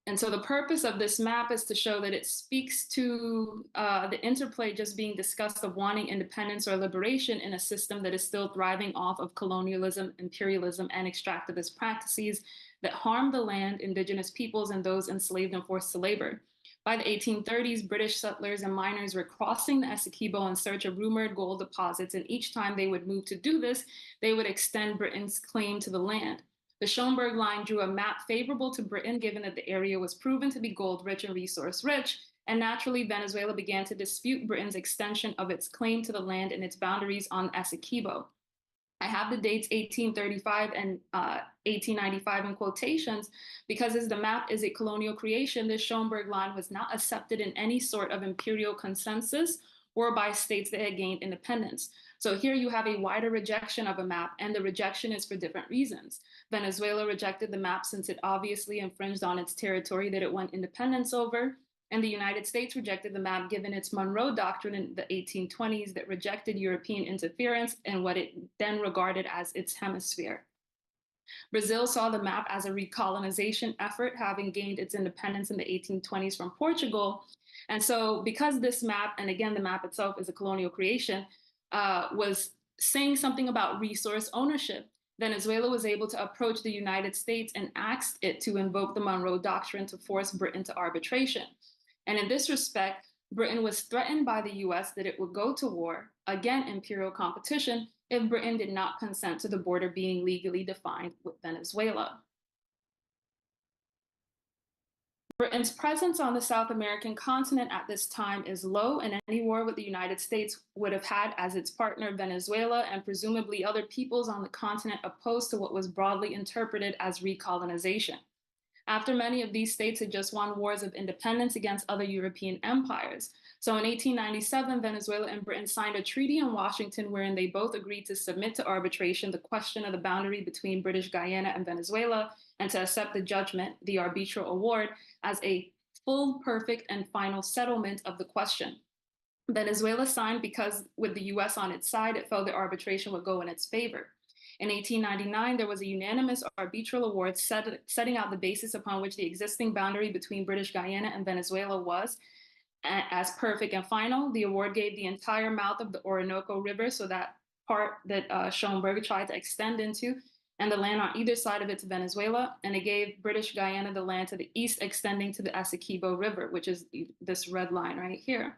And so the purpose of this map is to show that it speaks to the interplay just being discussed of wanting independence or liberation in a system that is still thriving off of colonialism, imperialism, and extractivist practices that harm the land, indigenous peoples, and those enslaved and forced to labor. By the 1830s, British settlers and miners were crossing the Essequibo in search of rumored gold deposits, and each time they would move to do this, they would extend Britain's claim to the land. The Schomburg line drew a map favorable to Britain, given that the area was proven to be gold-rich and resource-rich, and naturally, Venezuela began to dispute Britain's extension of its claim to the land and its boundaries on Essequibo. I have the dates 1835 and 1895 in quotations because as the map is a colonial creation, this Schomburg line was not accepted in any sort of imperial consensus or by states that had gained independence. So here you have a wider rejection of a map, and the rejection is for different reasons. Venezuela rejected the map since it obviously infringed on its territory that it won independence over. And the United States rejected the map given its Monroe Doctrine in the 1820s that rejected European interference in what it then regarded as its hemisphere. Brazil saw the map as a recolonization effort, having gained its independence in the 1820s from Portugal. And so because this map, and again, the map itself is a colonial creation, was saying something about resource ownership, Venezuela was able to approach the United States and asked it to invoke the Monroe Doctrine to force Britain to arbitration. And in this respect, Britain was threatened by the US that it would go to war, again, imperial competition, if Britain did not consent to the border being legally defined with Venezuela. Britain's presence on the South American continent at this time is low, and any war with the United States would have had as its partner Venezuela and presumably other peoples on the continent opposed to what was broadly interpreted as recolonization. After many of these states had just won wars of independence against other European empires. So in 1897, Venezuela and Britain signed a treaty in Washington wherein they both agreed to submit to arbitration the question of the boundary between British Guyana and Venezuela and to accept the judgment, the arbitral award, as a full, perfect, and final settlement of the question. Venezuela signed because with the US on its side, it felt the arbitration would go in its favor. In 1899, there was a unanimous arbitral award setting out the basis upon which the existing boundary between British Guyana and Venezuela was as perfect and final. The award gave the entire mouth of the Orinoco River, so that part that Schomburg tried to extend into, and the land on either side of it to Venezuela, and it gave British Guyana the land to the east extending to the Essequibo River, which is this red line right here.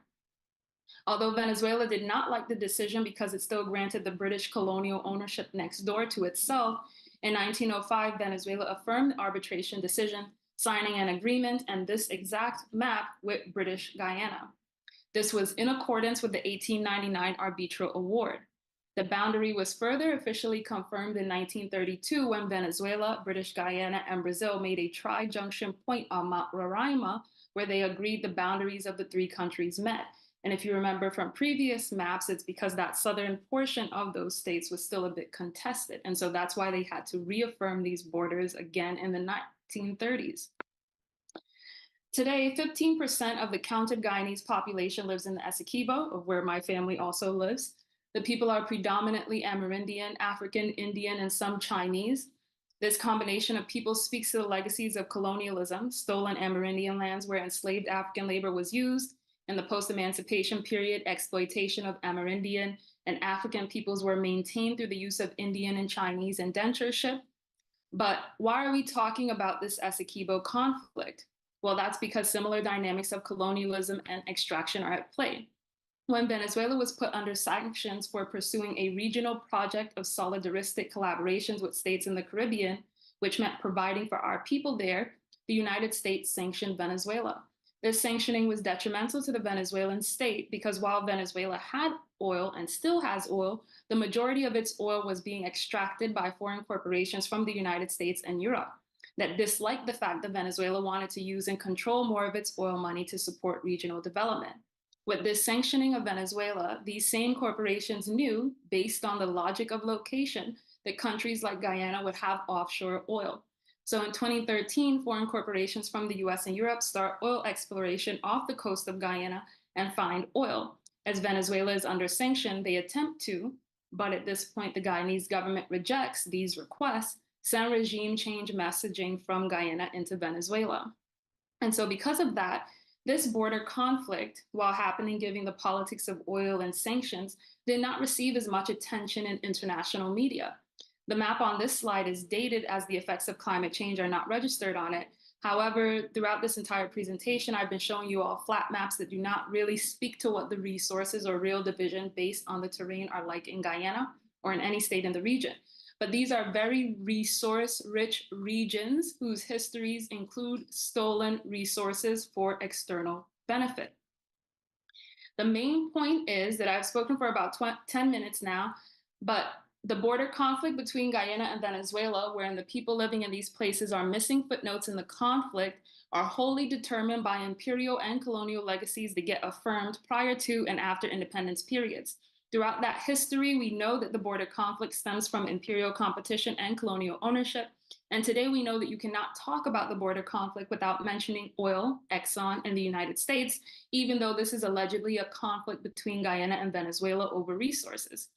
Although Venezuela did not like the decision because it still granted the British colonial ownership next door to itself, in 1905, Venezuela affirmed the arbitration decision, signing an agreement and this exact map with British Guyana. This was in accordance with the 1899 arbitral award. The boundary was further officially confirmed in 1932 when Venezuela, British Guyana, and Brazil made a tri-junction point on Mount Roraima, where they agreed the boundaries of the three countries met. And if you remember from previous maps, it's because that southern portion of those states was still a bit contested. And so that's why they had to reaffirm these borders again in the 1930s. Today, 15% of the counted Guyanese population lives in the Essequibo, of where my family also lives. The people are predominantly Amerindian, African, Indian, and some Chinese. This combination of people speaks to the legacies of colonialism, stolen Amerindian lands where enslaved African labor was used. In the post-emancipation period, exploitation of Amerindian and African peoples were maintained through the use of Indian and Chinese indentureship. But why are we talking about this Essequibo conflict? Well, that's because similar dynamics of colonialism and extraction are at play. When Venezuela was put under sanctions for pursuing a regional project of solidaristic collaborations with states in the Caribbean, which meant providing for our people there, the United States sanctioned Venezuela. This sanctioning was detrimental to the Venezuelan state because while Venezuela had oil and still has oil, the majority of its oil was being extracted by foreign corporations from the United States and Europe that disliked the fact that Venezuela wanted to use and control more of its oil money to support regional development. With this sanctioning of Venezuela, these same corporations knew, based on the logic of location, that countries like Guyana would have offshore oil. So in 2013, foreign corporations from the US and Europe start oil exploration off the coast of Guyana and find oil. As Venezuela is under sanction, they attempt to, but at this point, the Guyanese government rejects these requests, send regime change messaging from Guyana into Venezuela. And so because of that, this border conflict, while happening given the politics of oil and sanctions, did not receive as much attention in international media. The map on this slide is dated as the effects of climate change are not registered on it. However, throughout this entire presentation, I've been showing you all flat maps that do not really speak to what the resources or real division based on the terrain are like in Guyana or in any state in the region. But these are very resource-rich regions whose histories include stolen resources for external benefit. The main point is that I've spoken for about 10 minutes now, but the border conflict between Guyana and Venezuela, wherein the people living in these places are missing footnotes in the conflict, are wholly determined by imperial and colonial legacies that get affirmed prior to and after independence periods. Throughout that history, we know that the border conflict stems from imperial competition and colonial ownership. And today we know that you cannot talk about the border conflict without mentioning oil, Exxon, and the United States, even though this is allegedly a conflict between Guyana and Venezuela over resources.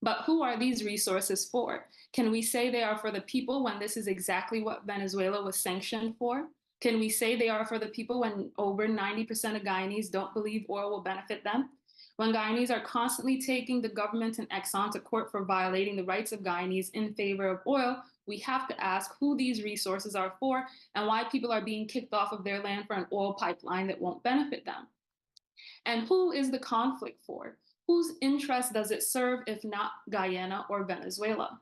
But who are these resources for? Can we say they are for the people when this is exactly what Venezuela was sanctioned for? Can we say they are for the people when over 90% of Guyanese don't believe oil will benefit them? When Guyanese are constantly taking the government and Exxon to court for violating the rights of Guyanese in favor of oil, we have to ask who these resources are for and why people are being kicked off of their land for an oil pipeline that won't benefit them. And who is the conflict for? Whose interest does it serve if not Guyana or Venezuela?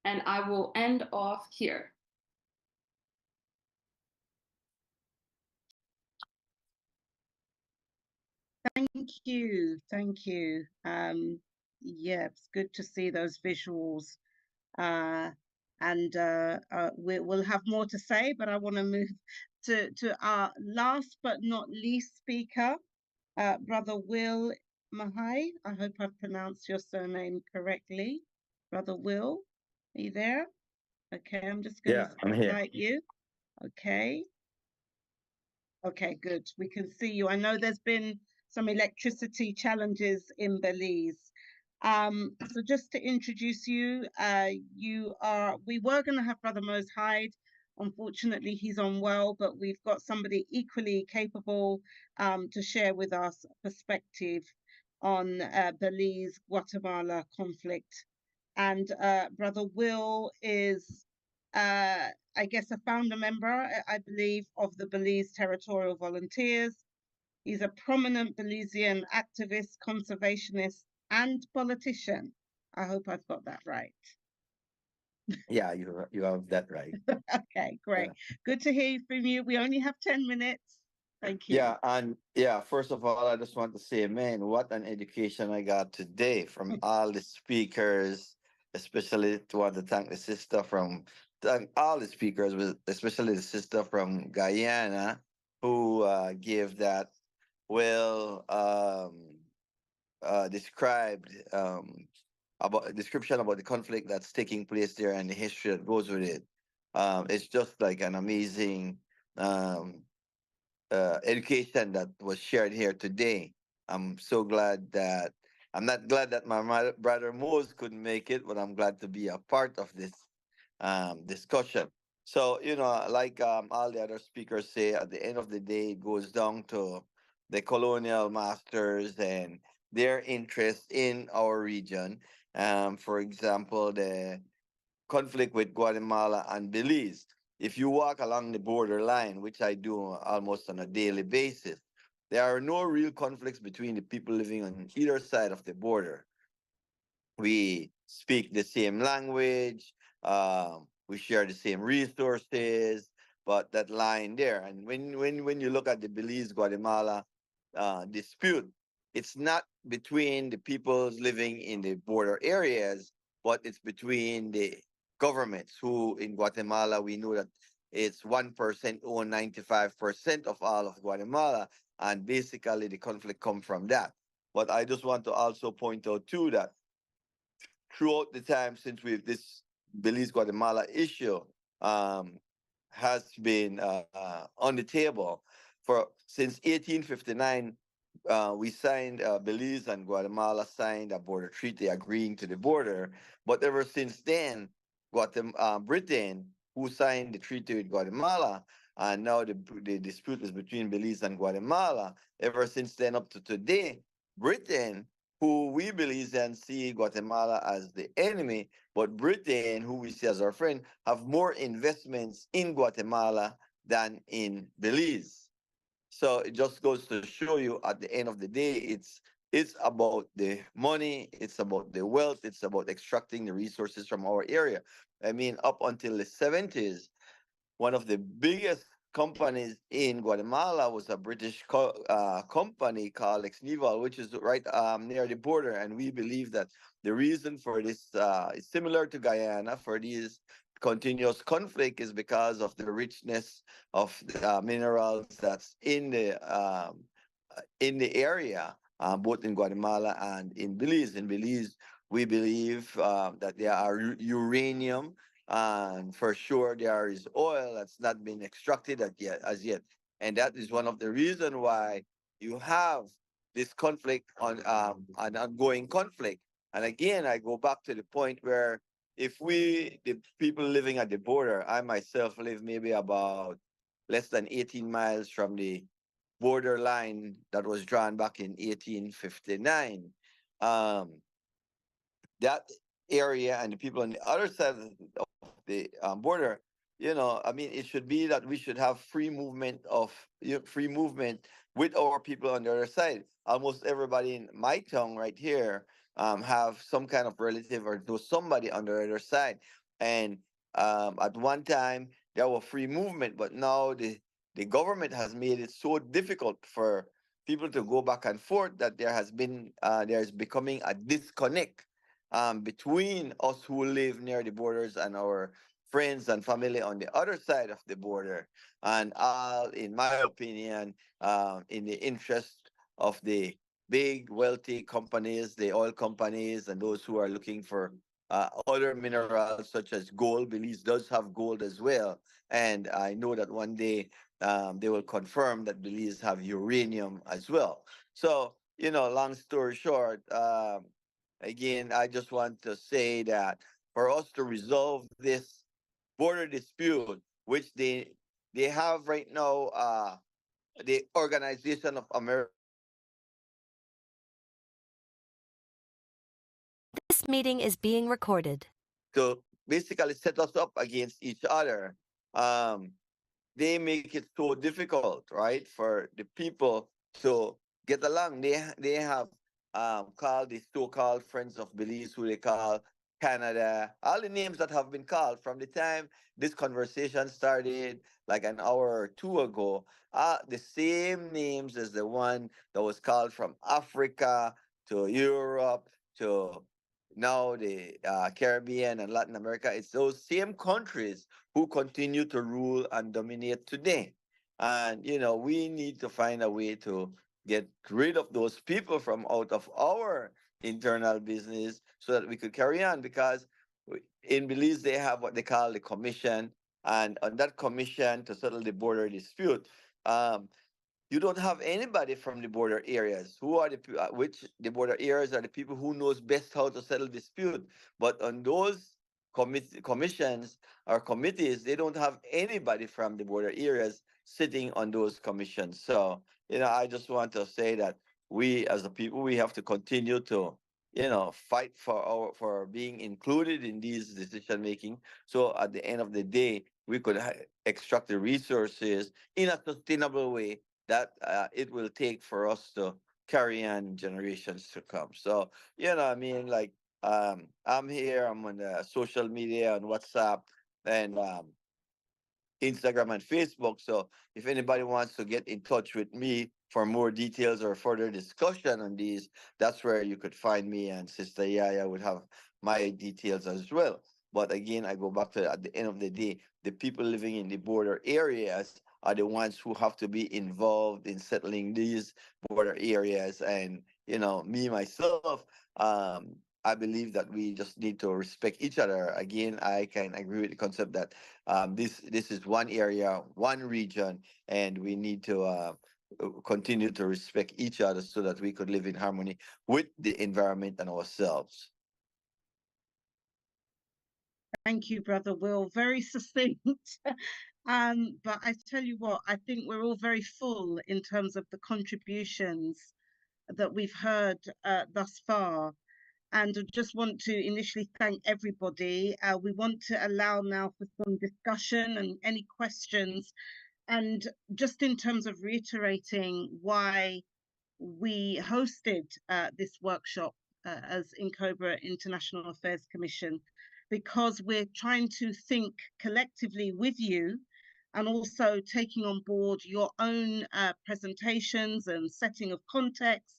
And I will end off here. Thank you. Thank you. Yeah, it's good to see those visuals. We'll have more to say, but I want to move to our last but not least speaker, Brother Will Mahai. I hope I've pronounced your surname correctly. Brother Will, are you there? Okay, I'm just going to invite you. Okay. Okay, good. We can see you. I know there's been some electricity challenges in Belize. So just to introduce you, we were going to have Brother Mose Hyde. Unfortunately, he's unwell, but we've got somebody equally capable to share with us a perspective on Belize, Guatemala conflict. And Brother Will is I guess a founder member, I believe, of the Belize Territorial Volunteers. He's a prominent Belizean activist, conservationist, and politician. I hope I've got that right. Yeah, you have that right. Okay, great. Good to hear from you. We only have 10 minutes. Thank you. Yeah, and first of all, I just want to say, man, what an education I got today from all the speakers, especially want to thank the sister from all the speakers, especially the sister from Guyana, who gave that well described about a description about the conflict that's taking place there and the history that goes with it. It's just like an amazing um, education that was shared here today. I'm so glad that I'm not glad that my brother Mose couldn't make it, but I'm glad to be a part of this discussion. So, like all the other speakers say, at the end of the day, it goes down to the colonial masters and their interest in our region. For example, the conflict with Guatemala and Belize. If you walk along the border line, which I do almost on a daily basis, there are no real conflicts between the people living on either side of the border. We speak the same language, we share the same resources, but that line there, and when you look at the Belize Guatemala dispute, it's not between the peoples living in the border areas, but it's between the governments who in Guatemala we know that it's 1% own 95% of all of Guatemala, and basically the conflict come from that. But I just want to also point out too that throughout the time since we've this Belize Guatemala issue um, has been on the table for since 1859. We signed Belize and Guatemala signed a border treaty agreeing to the border, but ever since then, Britain, who signed the treaty with Guatemala, and now the dispute is between Belize and Guatemala. Ever since then up to today, Britain, who we Belize and see Guatemala as the enemy, but Britain, who we see as our friend, have more investments in Guatemala than in Belize. So it just goes to show you at the end of the day, it's about the money, it's about the wealth, it's about extracting the resources from our area. I mean, up until the 70s, one of the biggest companies in Guatemala was a British company called Exnival, which is right near the border. And we believe that the reason for this is similar to Guyana for these continuous conflict is because of the richness of the minerals that's in the area, both in Guatemala and in Belize. In Belize, we believe that there are uranium, and for sure there is oil that's not been extracted as yet. And that is one of the reasons why you have this conflict on an ongoing conflict. And again, I go back to the point where if we, the people living at the border, I myself live maybe about less than 18 miles from the border line that was drawn back in 1859. Um, that area and the people on the other side of the border, I mean, it should be that we should have free movement with our people on the other side. Almost everybody in my town right here have some kind of relative or know somebody on the other side. And at one time there was free movement, but now the government has made it so difficult for people to go back and forth that there is becoming a disconnect between us who live near the borders and our friends and family on the other side of the border. And all, in my opinion, in the interest of the big wealthy companies, the oil companies, and those who are looking for other minerals such as gold. Belize does have gold as well. And I know that one day they will confirm that Belize have uranium as well. So, long story short, again, I just want to say that for us to resolve this border dispute, which they have right now, the Organization of America This meeting is being recorded. to basically set us up against each other. Um, they make it so difficult, right, for the people to get along. They have called the so-called Friends of Belize, who they call Canada, all the names that have been called from the time this conversation started, like an hour or two ago, the same names as the one that was called from Africa to Europe to now the Caribbean and Latin America. It's those same countries who continue to rule and dominate today. And we need to find a way to get rid of those people from out of our internal business so that we could carry on. Because in Belize, they have what they call the commission. And on that commission to settle the border dispute, um, you don't have anybody from the border areas. Who are which the border areas are the people who knows best how to settle dispute. But on those commissions or committees, they don't have anybody from the border areas sitting on those commissions. So, I just want to say that we as a people, we have to continue to, fight for being included in these decision making. So at the end of the day, we could extract the resources in a sustainable way that it will take for us to carry on generations to come. So, I mean, like, I'm here, I'm on social media, on WhatsApp, and Instagram and Facebook. So if anybody wants to get in touch with me for more details or further discussion on these, that's where you could find me, and Sister Yaya would have my details as well. But again, I go back to, at the end of the day, the people living in the border areas are the ones who have to be involved in settling these border areas. And, me myself, I believe that we just need to respect each other. Again, I can agree with the concept that this is one area, one region, and we need to continue to respect each other so that we could live in harmony with the environment and ourselves. Thank you, Brother Will. Very succinct. But I tell you what, I think we're all very full in terms of the contributions that we've heard thus far. And I just want to initially thank everybody. We want to allow now for some discussion and any questions. And just in terms of reiterating why we hosted this workshop as INCOBRA International Affairs Commission, because we're trying to think collectively with you and also taking on board your own presentations and setting of context.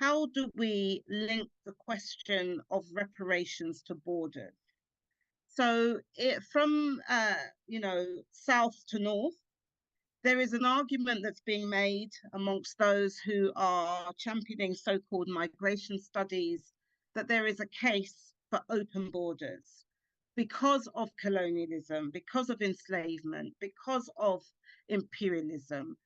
How do we link the question of reparations to borders? So from south to north, there is an argument that's being made amongst those who are championing so-called migration studies that there is a case for open borders because of colonialism, because of enslavement, because of imperialism,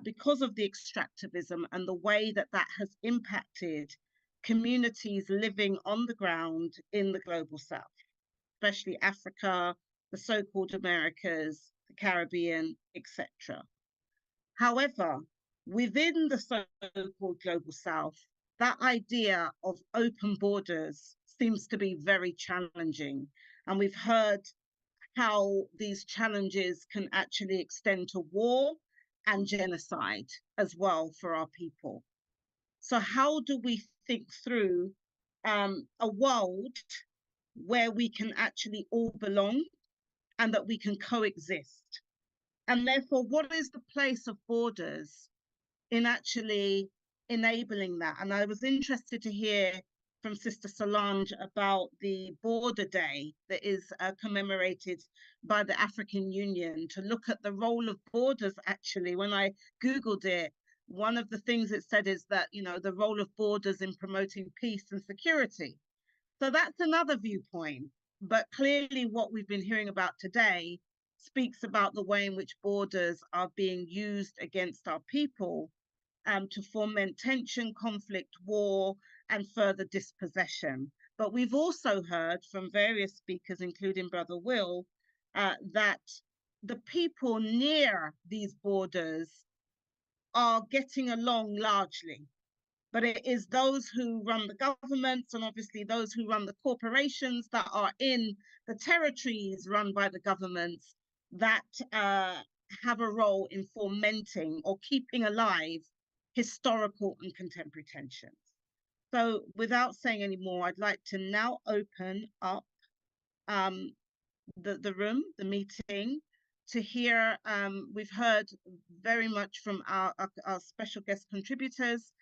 because of the extractivism and the way that that has impacted communities living on the ground in the global south, especially Africa, the so-called Americas, the Caribbean, etc. However, within the so-called global south, that idea of open borders seems to be very challenging. And we've heard how these challenges can actually extend to war and genocide as well for our people. So how do we think through a world where we can actually all belong and that we can coexist? And therefore, what is the place of borders in actually enabling that? And I was interested to hear from Sister Solange about the Border Day that is commemorated by the African Union, to look at the role of borders. Actually, when I Googled it, one of the things it said is that, the role of borders in promoting peace and security. So that's another viewpoint. But clearly what we've been hearing about today speaks about the way in which borders are being used against our people to foment tension, conflict, war, and further dispossession. But we've also heard from various speakers, including Brother Will, that the people near these borders are getting along largely. But it is those who run the governments and obviously those who run the corporations that are in the territories run by the governments that have a role in fomenting or keeping alive historical and contemporary tensions. So without saying any more, I'd like to now open up the room, the meeting, to hear. We've heard very much from our special guest contributors,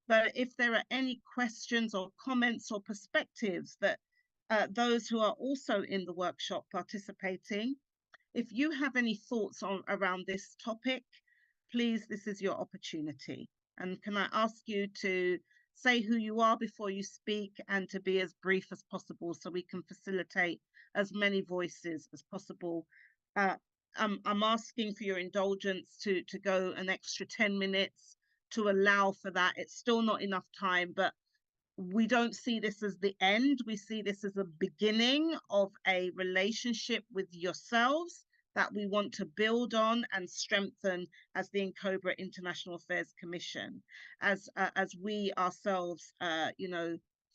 but if there are any questions or comments or perspectives that those who are also in the workshop participating, if you have any thoughts around this topic, please, this is your opportunity. And can I ask you to say who you are before you speak and to be as brief as possible so we can facilitate as many voices as possible. I'm asking for your indulgence to go an extra 10 minutes to allow for that. It's still not enough time, but we don't see this as the end. We see this as a beginning of a relationship with yourselves that we want to build on and strengthen as the INCOBRA International Affairs Commission, as we ourselves,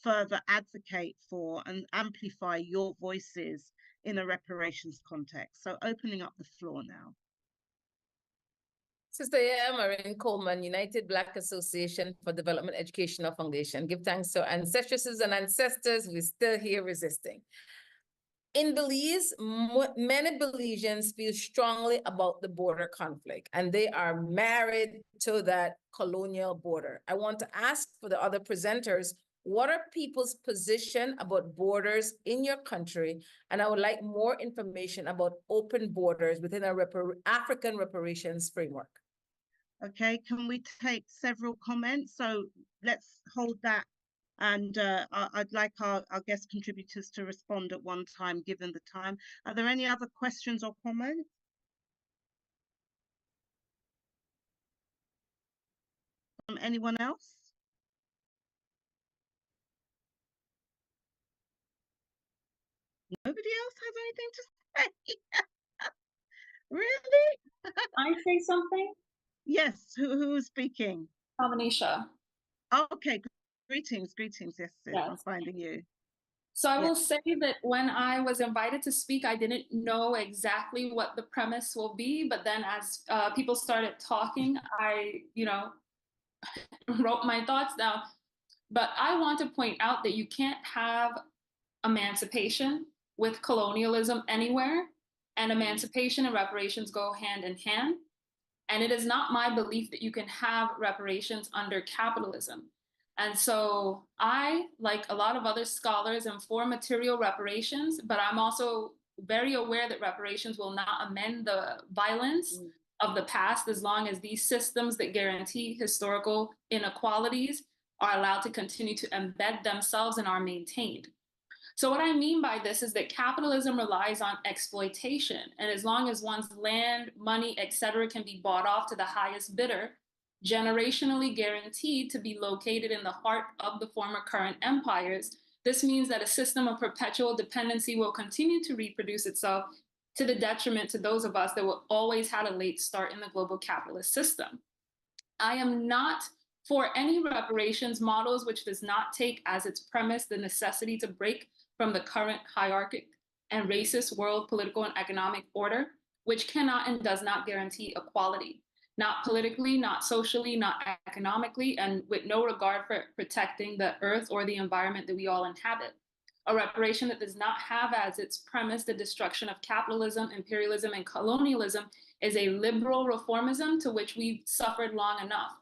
further advocate for and amplify your voices in a reparations context. So opening up the floor now. Sister Maureen Coleman, United Black Association for Development Educational Foundation. Give thanks to our ancestresses and ancestors. We're still here resisting. In Belize, many Belizeans feel strongly about the border conflict, and they are married to that colonial border. I want to ask for the other presenters, what are people's position about borders in your country? And I would like more information about open borders within our African reparations framework. Okay, can we take several comments? So let's hold that. And I'd like our guest contributors to respond at one time, given the time. Are there any other questions or comments? From anyone else? Nobody else has anything to say? Really? I say something? Yes, who is speaking? Manisha. Okay, greetings, yes, sis, I'm finding you. So I will say that when I was invited to speak, I didn't know exactly what the premise will be, but then as people started talking, I, wrote my thoughts down. But I want to point out that you can't have emancipation with colonialism anywhere, and emancipation and reparations go hand in hand. And it is not my belief that you can have reparations under capitalism. And so I, like a lot of other scholars, am for material reparations, but I'm also very aware that reparations will not amend the violence of the past as long as these systems that guarantee historical inequalities are allowed to continue to embed themselves and are maintained. So what I mean by this is that capitalism relies on exploitation. And as long as one's land, money, etc., can be bought off to the highest bidder, generationally guaranteed to be located in the heart of the former current empires, this means that a system of perpetual dependency will continue to reproduce itself to the detriment to those of us that will always had a late start in the global capitalist system. I am not for any reparations models which does not take as its premise the necessity to break from the current hierarchic and racist world political and economic order, which cannot and does not guarantee equality, not politically, not socially, not economically, and with no regard for protecting the earth or the environment that we all inhabit. A reparation that does not have as its premise the destruction of capitalism, imperialism, and colonialism is a liberal reformism to which we've suffered long enough.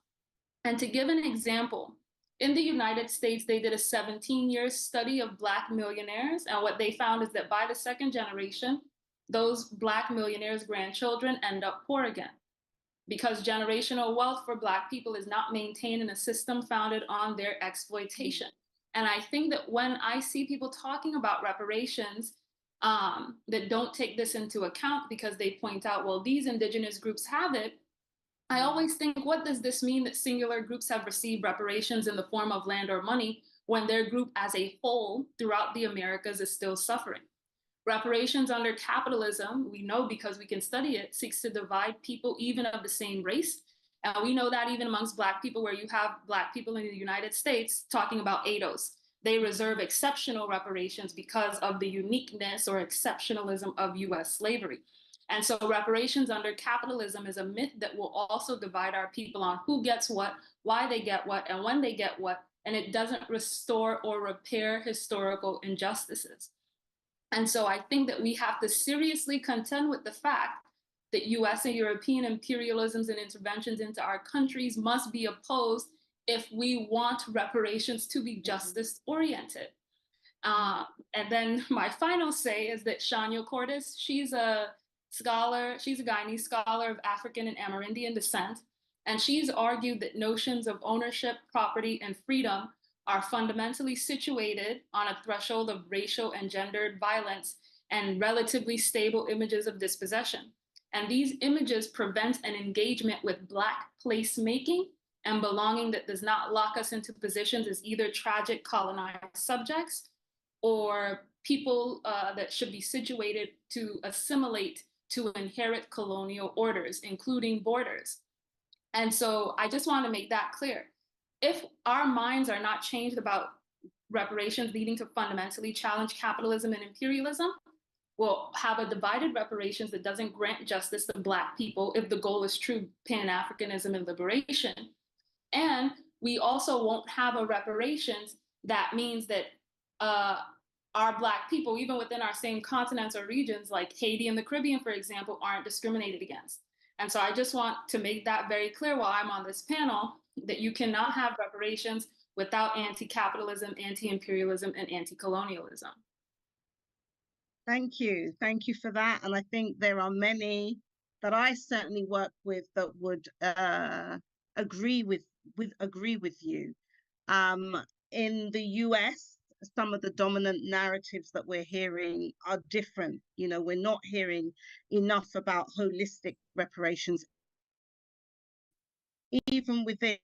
And to give an example, in the United States, they did a 17-year study of Black millionaires. And what they found is that by the second generation, those Black millionaires' grandchildren end up poor again, because generational wealth for Black people is not maintained in a system founded on their exploitation. And I think that when I see people talking about reparations that don't take this into account because they point out, well, these indigenous groups have it, I always think, what does this mean that singular groups have received reparations in the form of land or money when their group as a whole throughout the Americas is still suffering? Reparations under capitalism, we know because we can study it, seeks to divide people even of the same race. And we know that even amongst Black people, where you have Black people in the United States talking about ADOS, they reserve exceptional reparations because of the uniqueness or exceptionalism of US slavery. And so reparations under capitalism is a myth that will also divide our people on who gets what, why they get what, and when they get what, and it doesn't restore or repair historical injustices. And so I think that we have to seriously contend with the fact that US and European imperialisms and interventions into our countries must be opposed if we want reparations to be justice-oriented. And then my final say is that Shania Cordes, she's a scholar, she's a Guyanese scholar of African and Amerindian descent. And she's argued that notions of ownership, property, and freedom are fundamentally situated on a threshold of racial and gendered violence and relatively stable images of dispossession. And these images prevent an engagement with Black placemaking and belonging that does not lock us into positions as either tragic colonized subjects or people that should be situated to assimilate to inherit colonial orders, including borders. And so I just want to make that clear. If our minds are not changed about reparations leading to fundamentally challenge capitalism and imperialism, we'll have a divided reparations that doesn't grant justice to Black people if the goal is true Pan-Africanism and liberation. And we also won't have a reparations that means that our Black people, even within our same continents or regions, like Haiti and the Caribbean, for example, aren't discriminated against. And so I just want to make that very clear while I'm on this panel, that you cannot have reparations without anti-capitalism, anti-imperialism, and anti-colonialism. Thank you. Thank you for that. And I think there are many that I certainly work with that would agree with you. In the US, some of the dominant narratives that we're hearing are different. You know, we're not hearing enough about holistic reparations, even within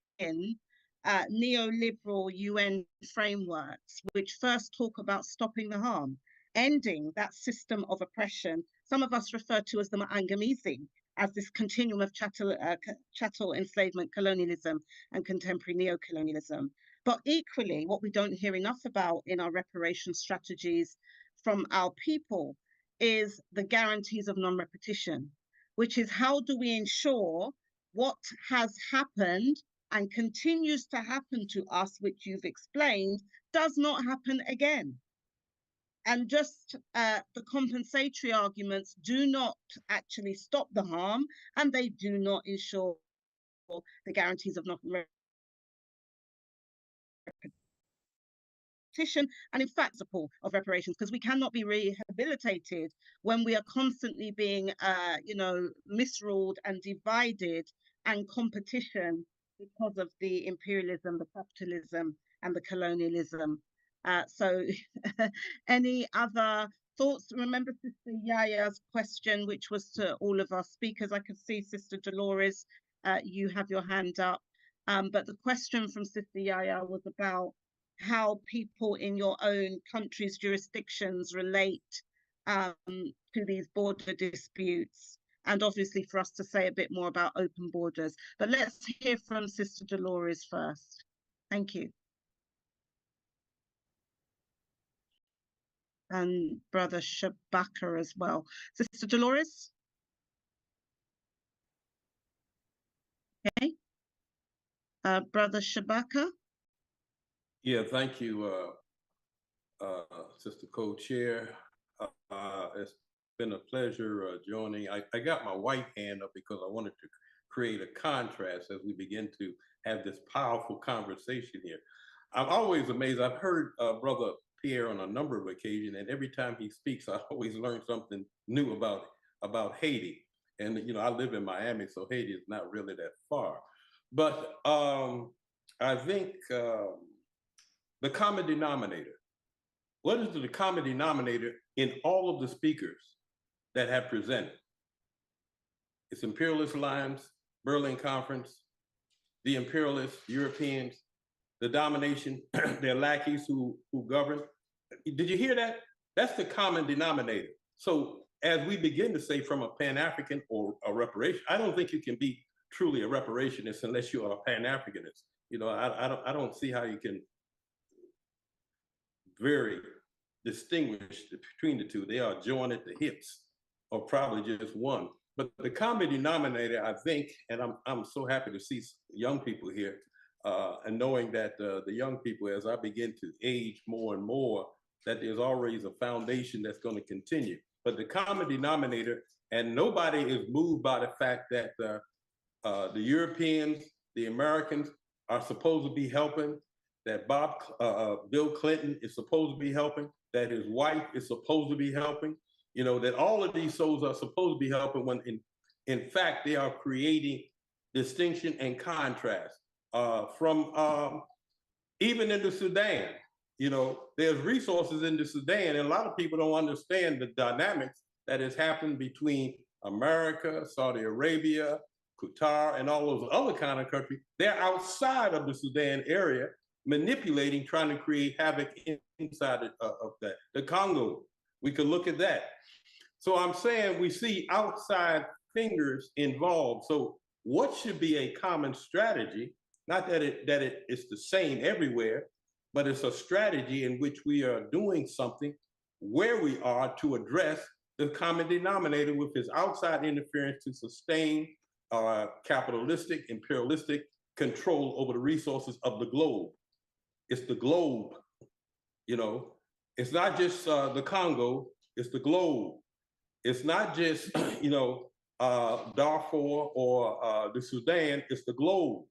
neoliberal UN frameworks, which first talk about stopping the harm, ending that system of oppression. Some of us refer to as the Mangamizi, as this continuum of chattel enslavement, colonialism, and contemporary neocolonialism. But equally, what we don't hear enough about in our reparation strategies from our people is the guarantees of non-repetition, which is how do we ensure what has happened and continues to happen to us, which you've explained, does not happen again. And just the compensatory arguments do not actually stop the harm, and they do not ensure the guarantees of non-repetition. And in fact, support of reparations, because we cannot be rehabilitated when we are constantly being, misruled and divided and competition because of the imperialism, the capitalism, and the colonialism. So any other thoughts? Remember Sister Yaya's question, which was to all of our speakers. I could see Sister Dolores, you have your hand up. But the question from Sister Yaya was about how people in your own country's jurisdictions relate to these border disputes, and obviously for us to say a bit more about open borders. But let's hear from Sister Dolores first. Thank you. And Brother Shabaka as well. Sister Dolores? Okay. Brother Shabaka? Yeah, thank you, Sister Co-Chair. It's been a pleasure joining. I got my white hand up because I wanted to create a contrast as we begin to have this powerful conversation here. I'm always amazed. I've heard Brother Pierre on a number of occasions, and every time he speaks, I always learn something new about Haiti. And you know, I live in Miami, so Haiti is not really that far. But I think the common denominator. What is the common denominator in all of the speakers that have presented? It's imperialist alliance, Berlin Conference, the imperialists, Europeans, the domination, their lackeys who govern. Did you hear that? That's the common denominator. So as we begin to say from a Pan-African or a reparation, I don't think you can be truly a reparationist unless you are a Pan-Africanist. You know, I don't see how you can very distinguish between the two. They are joined at the hips, or probably just one. But the common denominator, I think, and I'm so happy to see young people here, and knowing that the young people, as I begin to age more and more, that there's always a foundation that's going to continue. But the common denominator, and nobody is moved by the fact that the Europeans, the Americans are supposed to be helping, that Bill Clinton is supposed to be helping, that his wife is supposed to be helping, you know, that all of these souls are supposed to be helping when in fact they are creating distinction and contrast from even in the Sudan. You know, there's resources in the Sudan, and a lot of people don't understand the dynamics that has happened between America, Saudi Arabia, Qatar, and all those other kind of countries. They're outside of the Sudan area, manipulating, trying to create havoc inside of that. The Congo, we could look at that. So I'm saying we see outside fingers involved. So what should be a common strategy? Not that it is the same everywhere, but it's a strategy in which we are doing something where we are to address the common denominator with his outside interference to sustain capitalistic, imperialistic control over the resources of the globe. It's the globe, you know. It's not just the Congo, it's the globe. It's not just, you know, Darfur or the Sudan, it's the globe.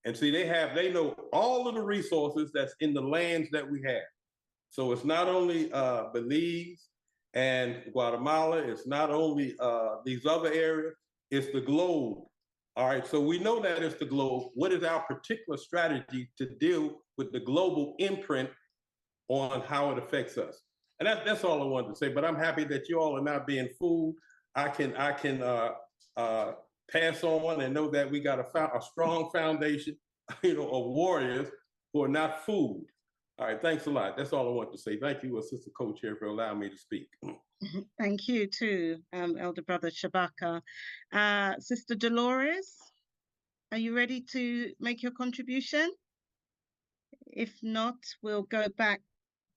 And see, they know all of the resources that's in the lands that we have. So it's not only Belize and Guatemala, it's not only these other areas, it's the globe. All right, so we know that it's the globe. What is our particular strategy to deal with the global imprint on how it affects us? And that's all I wanted to say, but I'm happy that you all are not being fooled. I can pass on and know that we got a strong foundation, you know, of warriors who are not fooled. All right, thanks a lot. That's all I want to say. Thank you, Assistant Co-Chair, for allowing me to speak. Thank you too, Elder Brother Shabaka. Sister Dolores, are you ready to make your contribution? If not, we'll go back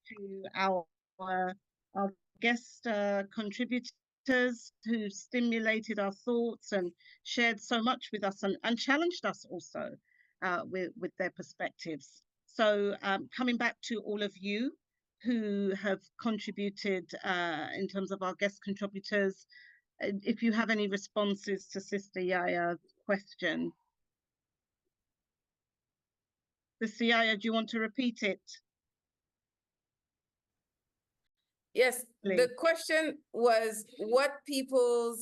to our guest contributors who stimulated our thoughts and shared so much with us and challenged us also with their perspectives. So coming back to all of you who have contributed in terms of our guest contributors, if you have any responses to Sister Yaya's question. Sister Yaya, do you want to repeat it? Yes, Please. the question was what people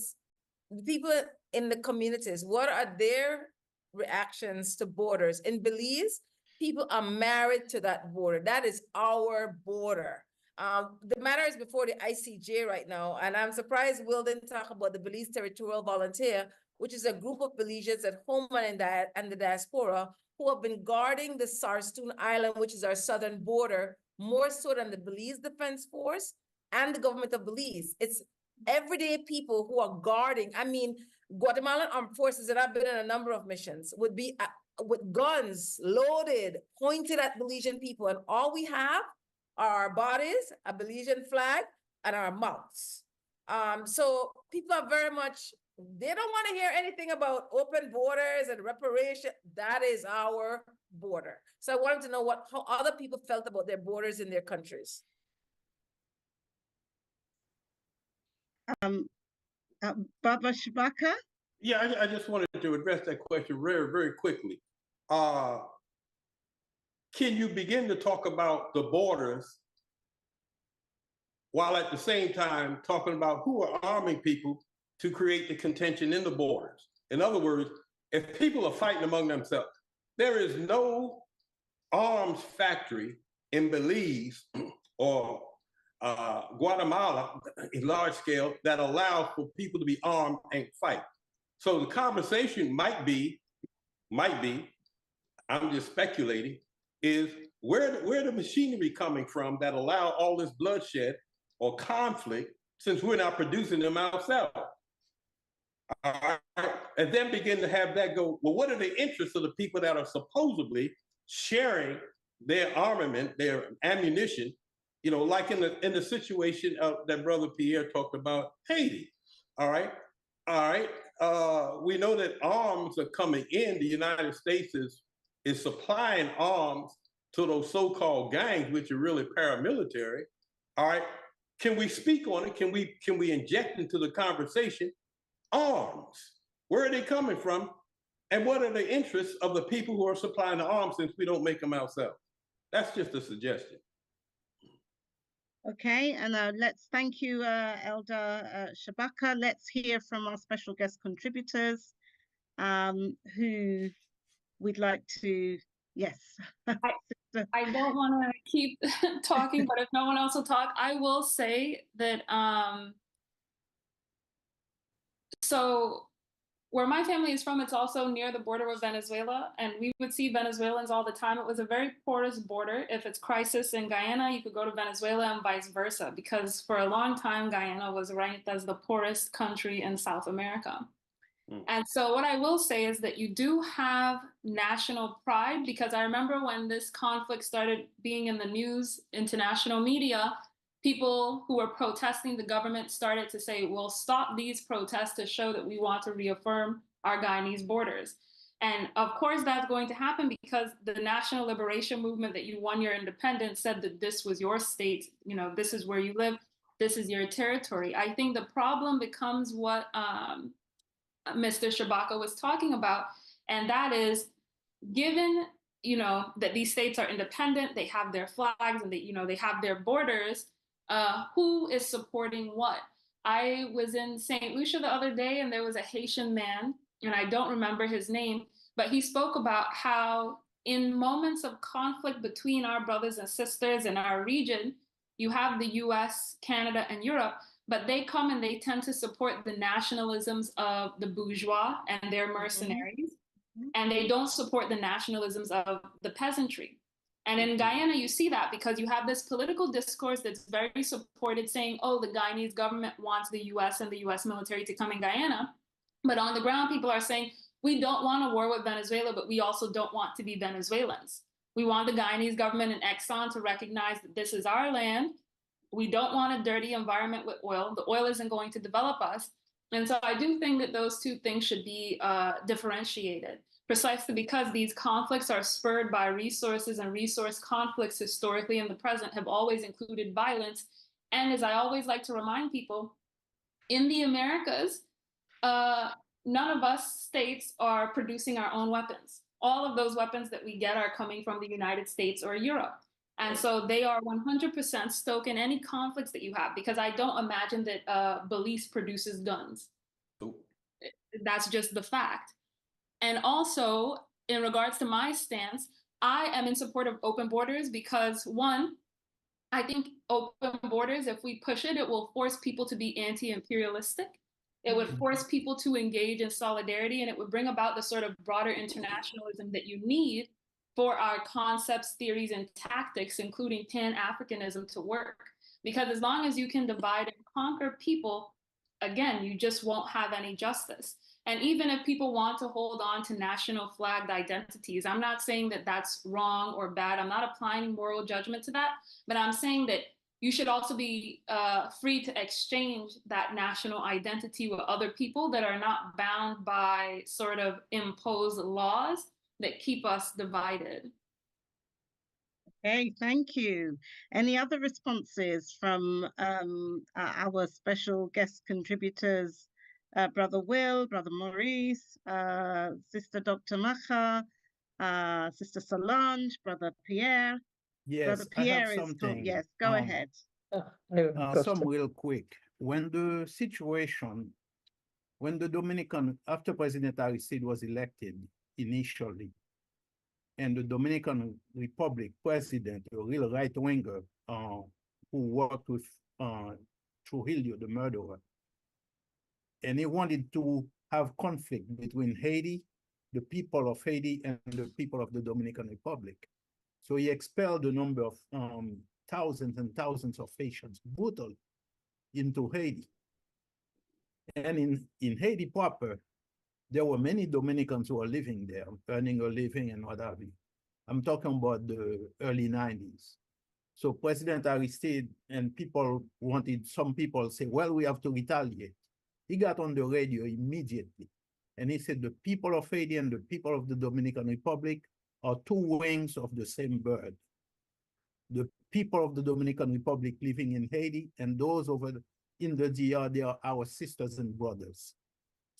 in the communities, what are their reactions to borders? In Belize, people are married to that border. That is our border. The matter is before the ICJ right now, and I'm surprised Will didn't talk about the Belize Territorial Volunteer, which is a group of Belizeans at home and the diaspora who have been guarding the Sarstoon Island, which is our southern border, more so than the Belize Defense Force and the government of Belize. It's everyday people who are guarding. I mean, Guatemalan armed forces that have been in a number of missions would be with guns loaded, pointed at Belizean people. And all we have are our bodies, a Belizean flag, and our mouths. So people are very much, they don't want to hear anything about open borders and reparation. That is our border. So I wanted to know how other people felt about their borders in their countries. Baba Shabaka? Yeah, I just wanted to address that question very, very quickly. Can you begin to talk about the borders while at the same time talking about who are arming people to create the contention in the borders? In other words, if people are fighting among themselves, there is no arms factory in Belize or Guatemala in large scale that allows for people to be armed and fight. So the conversation might be, I'm just speculating, is where the machinery coming from that allow all this bloodshed or conflict since we're not producing them ourselves? All right. And then begin to have that go, well, what are the interests of the people that are supposedly sharing their armament, their ammunition, you know, like in the situation that Brother Pierre talked about Haiti. All right. We know that arms are coming in. The United States is supplying arms to those so-called gangs, which are really paramilitary. All right. Can we speak on it? Can we inject into the conversation arms? Where are they coming from? And what are the interests of the people who are supplying the arms since we don't make them ourselves? That's just a suggestion. Okay, and let's thank you, Elder Shabaka. Let's hear from our special guest contributors. who we'd like to, yes. I don't want to keep talking, but if no one else will talk, I will say that so where my family is from, it's also near the border with Venezuela, and we would see Venezuelans all the time. It was a very porous border. If it's crisis in Guyana, you could go to Venezuela and vice versa, because for a long time, Guyana was ranked as the poorest country in South America. And so what I will say is that you do have national pride, because I remember when this conflict started being in the news, international media, people who were protesting the government started to say, we'll stop these protests to show that we want to reaffirm our Guyanese borders. And of course that's going to happen because the national liberation movement that you won your independence said that this was your state, you know, this is where you live, this is your territory. I think the problem becomes what Mr. Shabaka was talking about, and that is, given, you know, that these states are independent, they have their flags and they, you know, they have their borders, who is supporting what? I was in St. Lucia the other day and there was a Haitian man, and I don't remember his name, but he spoke about how in moments of conflict between our brothers and sisters in our region, you have the US, Canada, and Europe, but they come and they tend to support the nationalisms of the bourgeois and their mercenaries, and they don't support the nationalisms of the peasantry. And in Guyana, you see that because you have this political discourse that's very supported, saying, oh, the Guyanese government wants the US and the US military to come in Guyana. But on the ground, people are saying, we don't want a war with Venezuela, but we also don't want to be Venezuelans. We want the Guyanese government and Exxon to recognize that this is our land. We don't want a dirty environment with oil. The oil isn't going to develop us. And so I do think that those two things should be differentiated, precisely because these conflicts are spurred by resources, and resource conflicts historically in the present have always included violence. And as I always like to remind people, in the Americas, none of us states are producing our own weapons. All of those weapons that we get are coming from the United States or Europe. And so they are 100% stoking any conflicts that you have, because I don't imagine that Belize produces guns. That's just the fact. And also, in regards to my stance, I am in support of open borders because, one, I think open borders, if we push it, it will force people to be anti-imperialistic. It would force people to engage in solidarity, and it would bring about the sort of broader internationalism that you need for our concepts, theories, and tactics, including Pan-Africanism, to work. Because as long as you can divide and conquer people, again, you just won't have any justice. And even if people want to hold on to national flagged identities, I'm not saying that that's wrong or bad. I'm not applying moral judgment to that, but I'm saying that you should also be free to exchange that national identity with other people that are not bound by sort of imposed laws that keep us divided. Okay, thank you. Any other responses from our special guest contributors, Brother Will, Brother Maurice, Sister Dr. Macha, Sister Solange, Brother Pierre? Yes, Brother I have Pierre is, something. yes, go ahead. Some real quick. When the situation, when the Dominican, after President Aristide was elected initially, and the Dominican Republic president, a real right-winger, who worked with Trujillo, the murderer, and he wanted to have conflict between Haiti, the people of Haiti, and the people of the Dominican Republic. So he expelled a number of thousands and thousands of Haitians, brutal, into Haiti. And in Haiti proper, there were many Dominicans who were living there, earning a living and what have you. I'm talking about the early 90s. So President Aristide and people wanted, some people say, well, we have to retaliate. He got on the radio immediately. And he said, the people of Haiti and the people of the Dominican Republic are two wings of the same bird. The people of the Dominican Republic living in Haiti and those over in the DR, they are our sisters and brothers.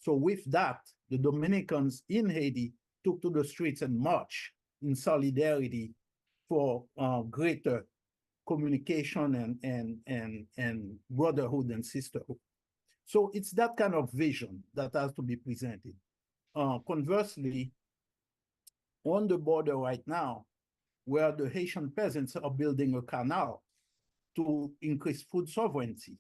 So with that, the Dominicans in Haiti took to the streets and marched in solidarity for greater communication and brotherhood and sisterhood. So it's that kind of vision that has to be presented. Conversely, on the border right now, where the Haitian peasants are building a canal to increase food sovereignty.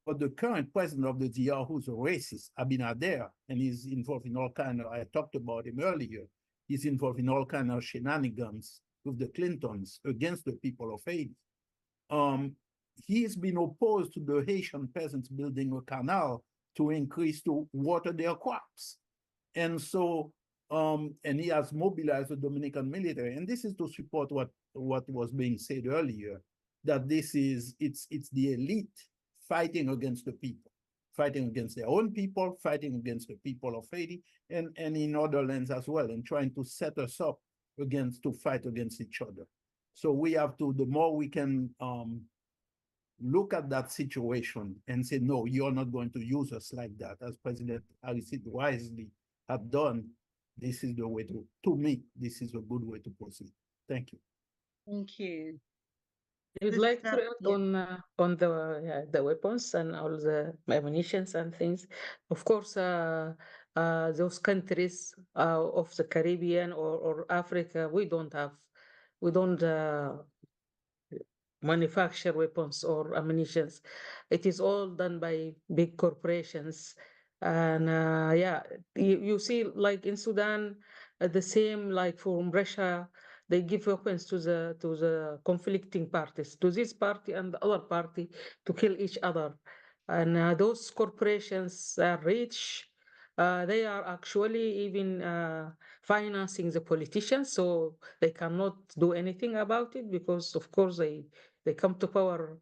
But the current president of the DR, who's a racist, Abinader, and he's involved in all kind of, I talked about him earlier, he's involved in all kind of shenanigans with the Clintons against the people of Haiti. He's been opposed to the Haitian peasants building a canal to increase to water their crops. And so, and he has mobilized the Dominican military. And this is to support what was being said earlier, that it's the elite fighting against the people, fighting against their own people, fighting against the people of Haiti, and in other lands as well, and trying to set us up to fight against each other. So we have to, the more we can look at that situation and say, no, you're not going to use us like that, as President Aristide wisely had done, this is the way to me, this is a good way to proceed. Thank you. Thank you. You'd like to react on the weapons and all the ammunitions and things. Of course, those countries of the Caribbean or Africa, we don't manufacture weapons or ammunitions. It is all done by big corporations. And you see, like in Sudan, the same, like from Russia, they give weapons to the conflicting parties, to this party and the other party, to kill each other. And those corporations are rich. They are actually even financing the politicians, so they cannot do anything about it because, of course, they come to power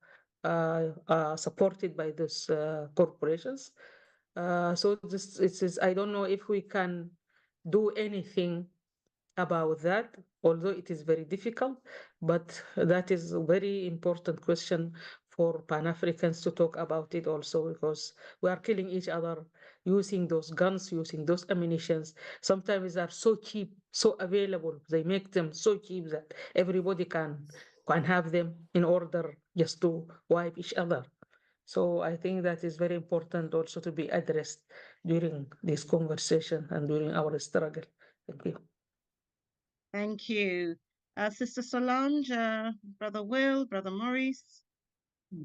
supported by those corporations. So it is, I don't know if we can do anything about that, although it is very difficult, but that is a very important question for Pan-Africans to talk about it also, because we are killing each other using those guns, using those ammunitions. Sometimes they are so cheap, so available. They make them so cheap that everybody can have them in order just to wipe each other. So I think that is very important also to be addressed during this conversation and during our struggle. Thank you. Thank you. Sister Solange, Brother Will, Brother Maurice.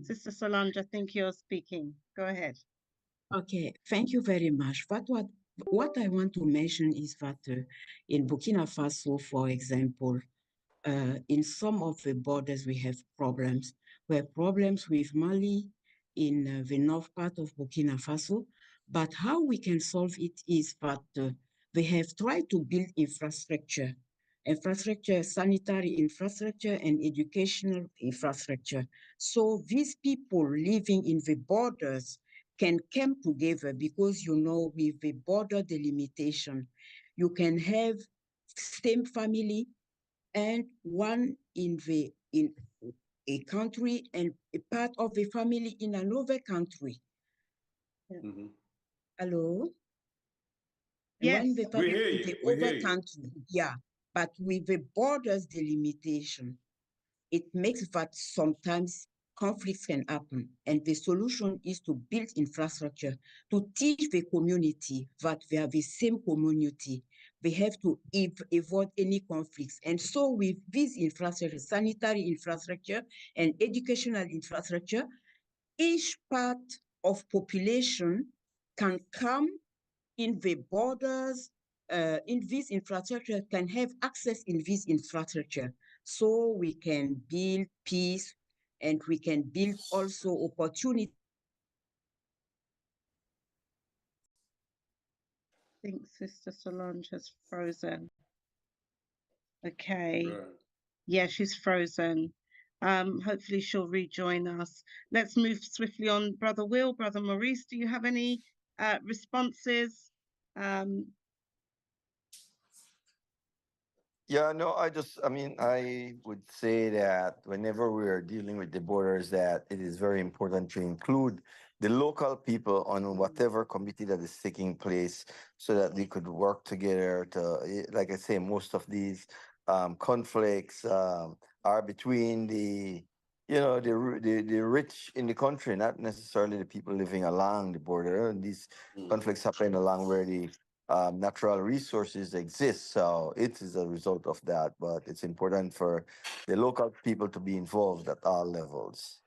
Sister Solange, I think you're speaking. Go ahead. Okay, thank you very much. What I want to mention is that in Burkina Faso, for example, in some of the borders we have problems. We have problems with Mali in the north part of Burkina Faso, but how we can solve it is that they have tried to build infrastructure, sanitary infrastructure and educational infrastructure. So these people living in the borders can come together because, you know, with the border delimitation, you can have same family and one in a country and a part of the family in another country. Mm-hmm. Hello? Yes, when the family we hear in you. the We other hear you. country, yeah. But with the borders delimitation, it makes that sometimes conflicts can happen. And the solution is to build infrastructure, to teach the community that they are the same community. They have to avoid any conflicts. And so with this infrastructure, sanitary infrastructure and educational infrastructure, each part of population can come in the borders, in this infrastructure, can have access in this infrastructure. So we can build peace and we can build also opportunity. I think Sister Solange has frozen. Okay. Right. Yeah, she's frozen. Hopefully she'll rejoin us. Let's move swiftly on. Brother Will, Brother Maurice, do you have any responses? Yeah, no, I mean, I would say that whenever we are dealing with the borders, that it is very important to include the local people on whatever committee that is taking place so that they could work together to, like I say, most of these conflicts are between the rich in the country, not necessarily the people living along the border. And these conflicts happen along where the natural resources exist. So it is a result of that, but it's important for the local people to be involved at all levels.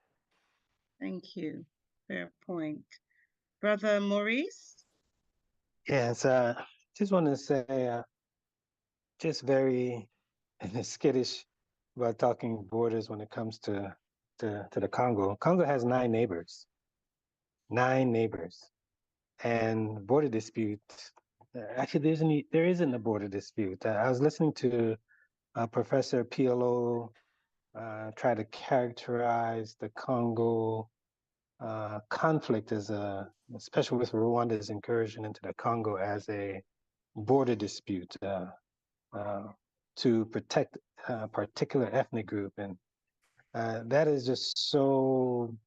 Thank you. Fair point. Brother Maurice? Yes, just want to say, just very skittish about talking borders when it comes to the Congo. Congo has 9 neighbors, and border dispute. Actually, there isn't a border dispute. I was listening to Professor PLO try to characterize the Congo conflict as especially with Rwanda's incursion into the Congo, as a border dispute to protect a particular ethnic group. And that is just so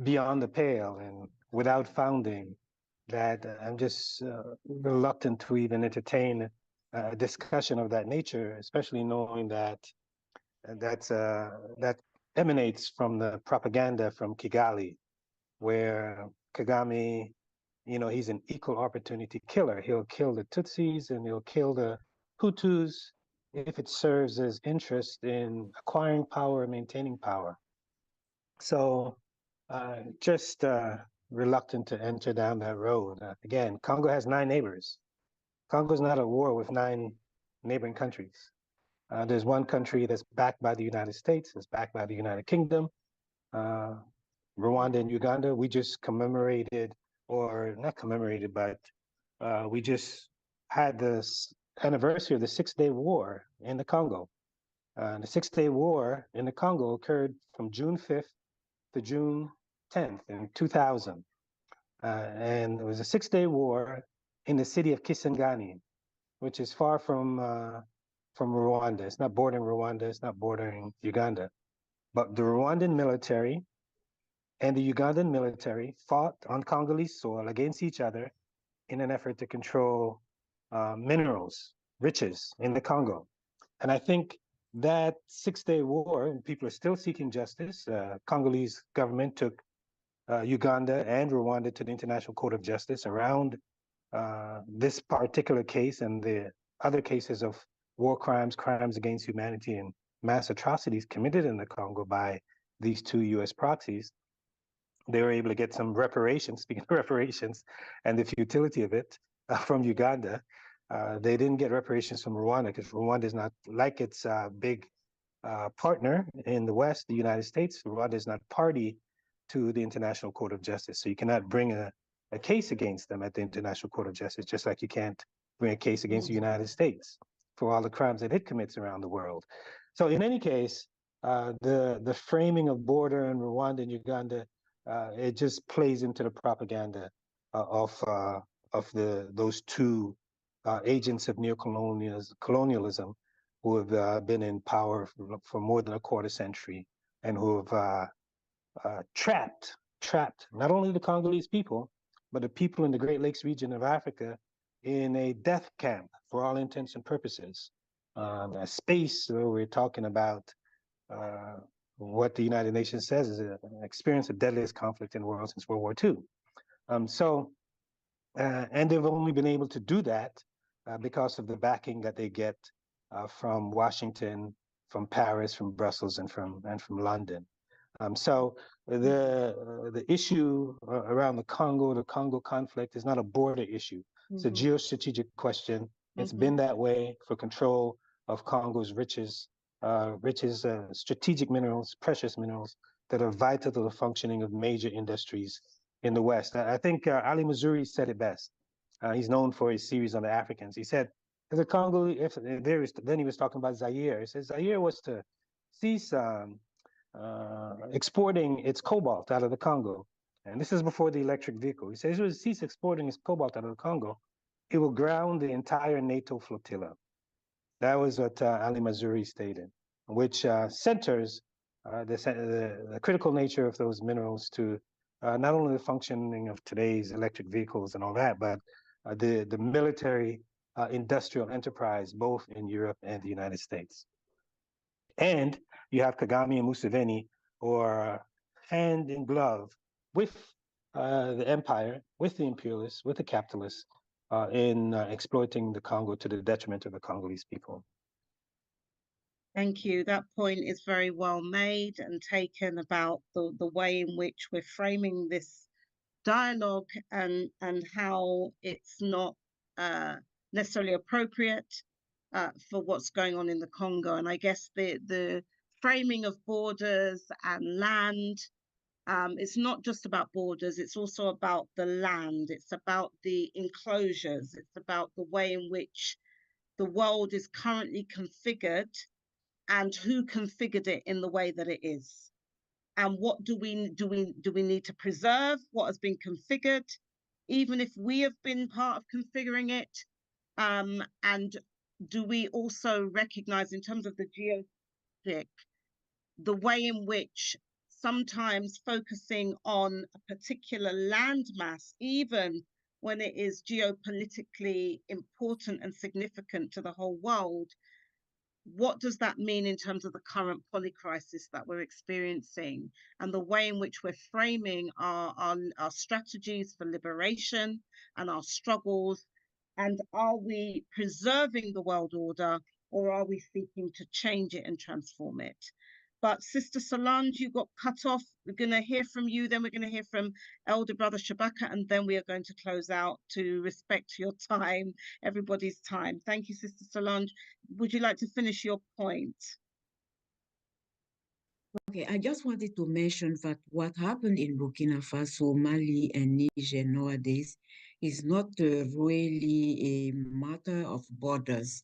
beyond the pale and without founding that I'm just reluctant to even entertain a discussion of that nature, especially knowing that that emanates from the propaganda from Kigali, where Kagame, he's an equal opportunity killer. He'll kill the Tutsis and he'll kill the Hutus if it serves his interest in acquiring power, maintaining power. So just reluctant to enter down that road. Again, Congo has 9 neighbors. Congo is not at war with 9 neighboring countries. There's one country that's backed by the United States, that's backed by the United Kingdom, Rwanda and Uganda. We just commemorated, or not commemorated, but we just had this anniversary of the 6-Day War in the Congo. The 6-Day War in the Congo occurred from June 5th to June 10th in 2000. And it was a 6-day war in the city of Kisangani, which is far from Rwanda. It's not bordering Rwanda, it's not bordering Uganda. But the Rwandan military and the Ugandan military fought on Congolese soil against each other in an effort to control minerals, riches in the Congo. And I think that 6-day war, and people are still seeking justice. Congolese government took Uganda and Rwanda to the International Court of Justice around this particular case and the other cases of war crimes, crimes against humanity, and mass atrocities committed in the Congo by these 2 U.S. proxies. They were able to get some reparations, speaking of reparations and the futility of it, from Uganda. They didn't get reparations from Rwanda because Rwanda is not, like its big partner in the West, the United States. Rwanda is not party to the International Court of Justice. So you cannot bring a case against them at the International Court of Justice, just like you can't bring a case against the United States for all the crimes that it commits around the world. So in any case, the framing of border in Rwanda and Uganda, it just plays into the propaganda of those 2 agents of neocolonialism who have been in power for more than a quarter century and who have trapped not only the Congolese people, but the people in the Great Lakes region of Africa in a death camp for all intents and purposes. A space where we're talking about what the United Nations says is an experience of deadliest conflict in the world since World War II. And they've only been able to do that because of the backing that they get from Washington, from Paris, from Brussels, and from London. So the issue around the Congo conflict is not a border issue. It's a geostrategic question. It's been that way for control of Congo's riches, strategic minerals, precious minerals that are vital to the functioning of major industries in the West. I think Ali Mazrui said it best. He's known for his series on the Africans. He said, "If the Congo, then he was talking about Zaire. He says Zaire was to cease exporting its cobalt out of the Congo, and this is before the electric vehicle. He says it was cease exporting its cobalt out of the Congo, it will ground the entire NATO flotilla." That was what Ali Mazrui stated, which centers the critical nature of those minerals to not only the functioning of today's electric vehicles and all that, but the military industrial enterprise, both in Europe and the United States. And you have Kagame and Museveni, who are hand in glove with the empire, with the imperialists, with the capitalists, in exploiting the Congo to the detriment of the Congolese people. Thank you. That point is very well made and taken about the way in which we're framing this dialogue and how it's not necessarily appropriate for what's going on in the Congo. And I guess the framing of borders and land, it's not just about borders, it's also about the land, it's about the enclosures, it's about the way in which the world is currently configured and who configured it in the way that it is. And what do we need to preserve what has been configured, even if we have been part of configuring it? And do we also recognize, in terms of the geopolitics, the way in which sometimes focusing on a particular landmass, even when it is geopolitically important and significant to the whole world, what does that mean in terms of the current polycrisis that we're experiencing and the way in which we're framing our strategies for liberation and our struggles? And are we preserving the world order, or are we seeking to change it and transform it? But Sister Solange, you got cut off. We're going to hear from you, then we're going to hear from Elder Brother Shabaka, and then we are going to close out to respect your time, everybody's time. Thank you, Sister Solange. Would you like to finish your point? Okay, I just wanted to mention that what happened in Burkina Faso, Mali, and Niger nowadays is not really a matter of borders.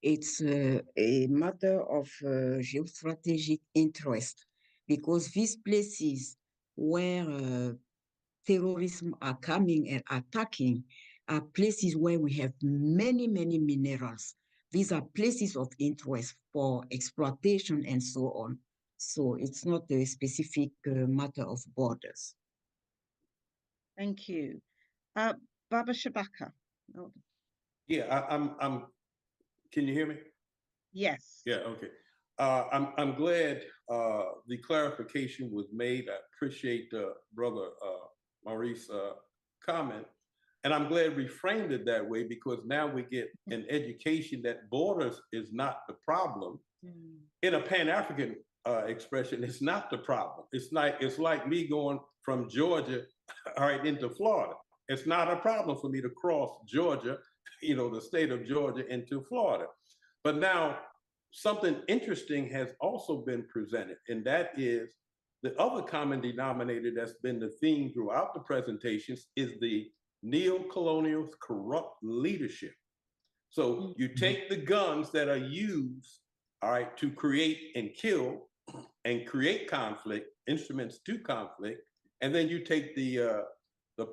It's a matter of geostrategic interest, because these places where terrorism are coming and attacking are places where we have many, many minerals. These are places of interest for exploitation and so on. So it's not a specific matter of borders. Thank you. Baba Shabaka. Oh. Yeah, I'm. Can you hear me? Yes. Yeah. Okay. I'm glad the clarification was made. I appreciate Brother Maurice's comment, and I'm glad we framed it that way, because now we get an education that borders is not the problem. In a Pan-African expression, it's not the problem. It's like me going from Georgia, all right, into Florida. It's not a problem for me to cross Georgia, the state of Georgia, into Florida. But now something interesting has also been presented, and that is the other common denominator that's been the theme throughout the presentations is the neo-colonial corrupt leadership. So you take the guns that are used, all right, to create and kill and create conflict, instruments to conflict, and then you take the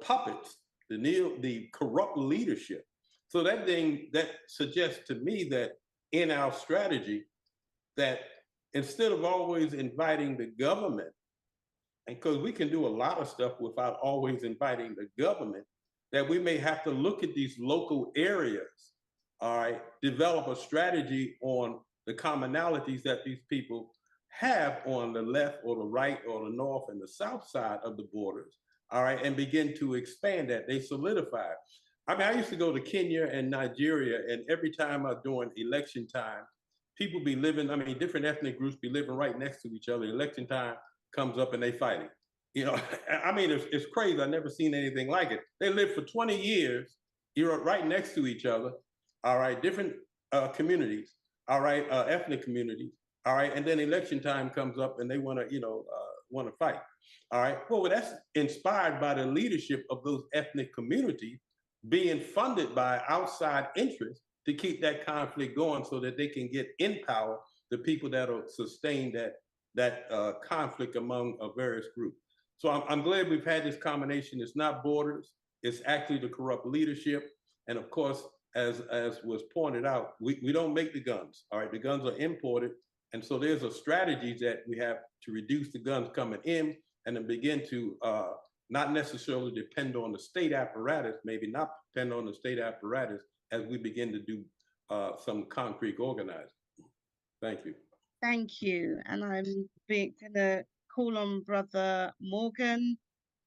puppets, the corrupt leadership. So that suggests to me that in our strategy, that instead of always inviting the government, and because we can do a lot of stuff without always inviting the government, that we may have to look at these local areas, all right, develop a strategy on the commonalities that these people have on the left or the right or the north and the south side of the borders, all right, and begin to expand that. They solidify. I mean, I used to go to Kenya and Nigeria, and every time during election time, people be living, different ethnic groups be living right next to each other. Election time comes up and they fighting. It's crazy. I've never seen anything like it. They live for 20 years, right next to each other, all right, different communities, all right, ethnic communities, all right, and then election time comes up and they want to fight, all right. Well, that's inspired by the leadership of those ethnic communities being funded by outside interests to keep that conflict going, so that they can get in power the people that'll sustain that conflict among various groups. So I'm glad we've had this combination. It's not borders, it's actually the corrupt leadership. And of course, as was pointed out, we don't make the guns, all right? The guns are imported. And so there's a strategy that we have to reduce the guns coming in and then begin to not necessarily depend on the state apparatus, maybe not depend on the state apparatus as we begin to do some concrete organizing. Thank you. Thank you. And I'm going to call on Brother Morgan,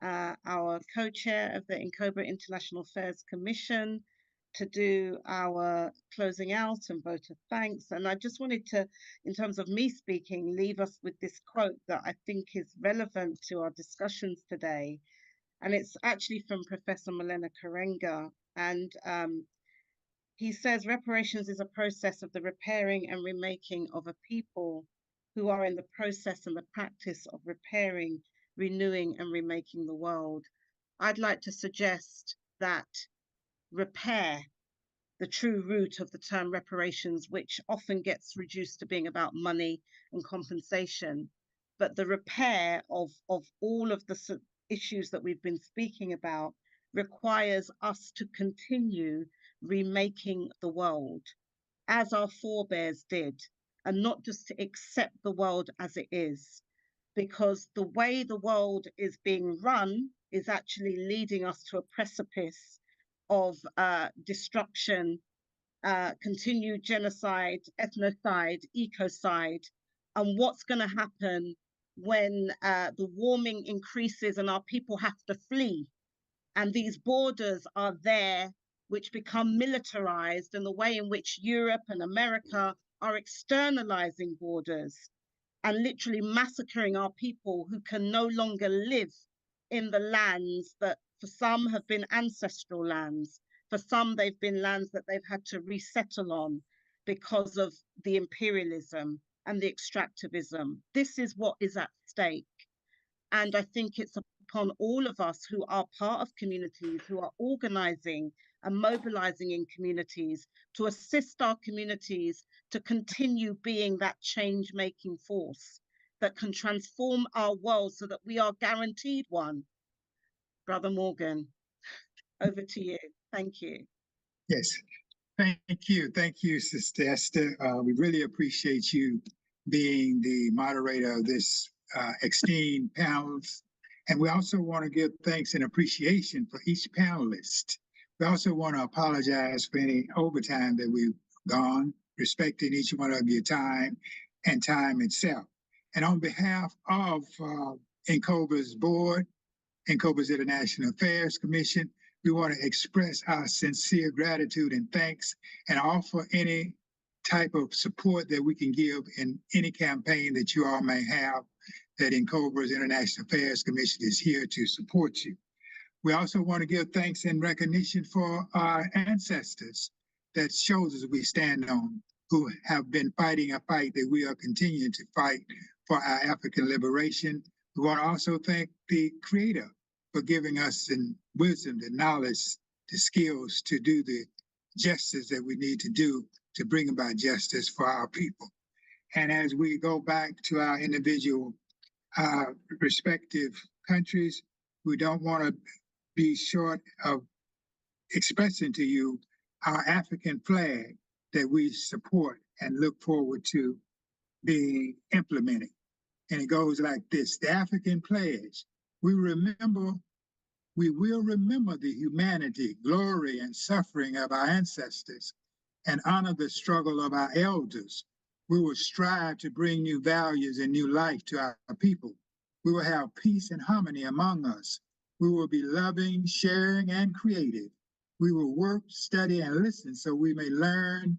our co-chair of the INCOBRA International Affairs Commission, to do our closing out and vote of thanks. And I just wanted to, in terms of me speaking, leave us with this quote that I think is relevant to our discussions today. And it's actually from Professor Molena Karenga. And he says, reparations is a process of the repairing and remaking of a people who are in the process and the practice of repairing, renewing and remaking the world. I'd like to suggest that repair, the true root of the term reparations, which often gets reduced to being about money and compensation, but the repair of all of the issues that we've been speaking about requires us to continue remaking the world as our forebears did, and not just to accept the world as it is, because the way the world is being run is actually leading us to a precipice of destruction, continued genocide, ethnocide, ecocide. And what's going to happen when the warming increases and our people have to flee, and these borders are there, which become militarized, and the way in which Europe and America are externalizing borders and literally massacring our people who can no longer live in the lands that for some have been ancestral lands. For some, they've been lands that they've had to resettle on because of the imperialism and the extractivism. This is what is at stake. And I think it's upon all of us who are part of communities, who are organizing and mobilizing in communities, to assist our communities to continue being that change-making force that can transform our world so that we are guaranteed one. Brother Morgan, over to you. Thank you. Yes, thank you. Thank you, Sister Esther. We really appreciate you being the moderator of this esteemed panels. And we also want to give thanks and appreciation for each panelist. We also want to apologize for any overtime that we've gone, respecting each one of your time and time itself. And on behalf of NCOBA's board, NCOBA's International Affairs Commission, we want to express our sincere gratitude and thanks and offer any type of support that we can give in any campaign that you all may have, that NCOBA's International Affairs Commission is here to support you. We also want to give thanks and recognition for our ancestors that shoulders we stand on, who have been fighting a fight that we are continuing to fight for our African liberation. We want to also thank the Creator for giving us the wisdom, the knowledge, the skills to do the justice that we need to do to bring about justice for our people. And as we go back to our individual respective countries, we don't want to be short of expressing to you our African flag that we support and look forward to being implemented. And it goes like this: the African pledge. We will remember the humanity, glory, and suffering of our ancestors and honor the struggle of our elders. We will strive to bring new values and new life to our people. We will have peace and harmony among us. We will be loving, sharing, and creative. We will work, study, and listen so we may learn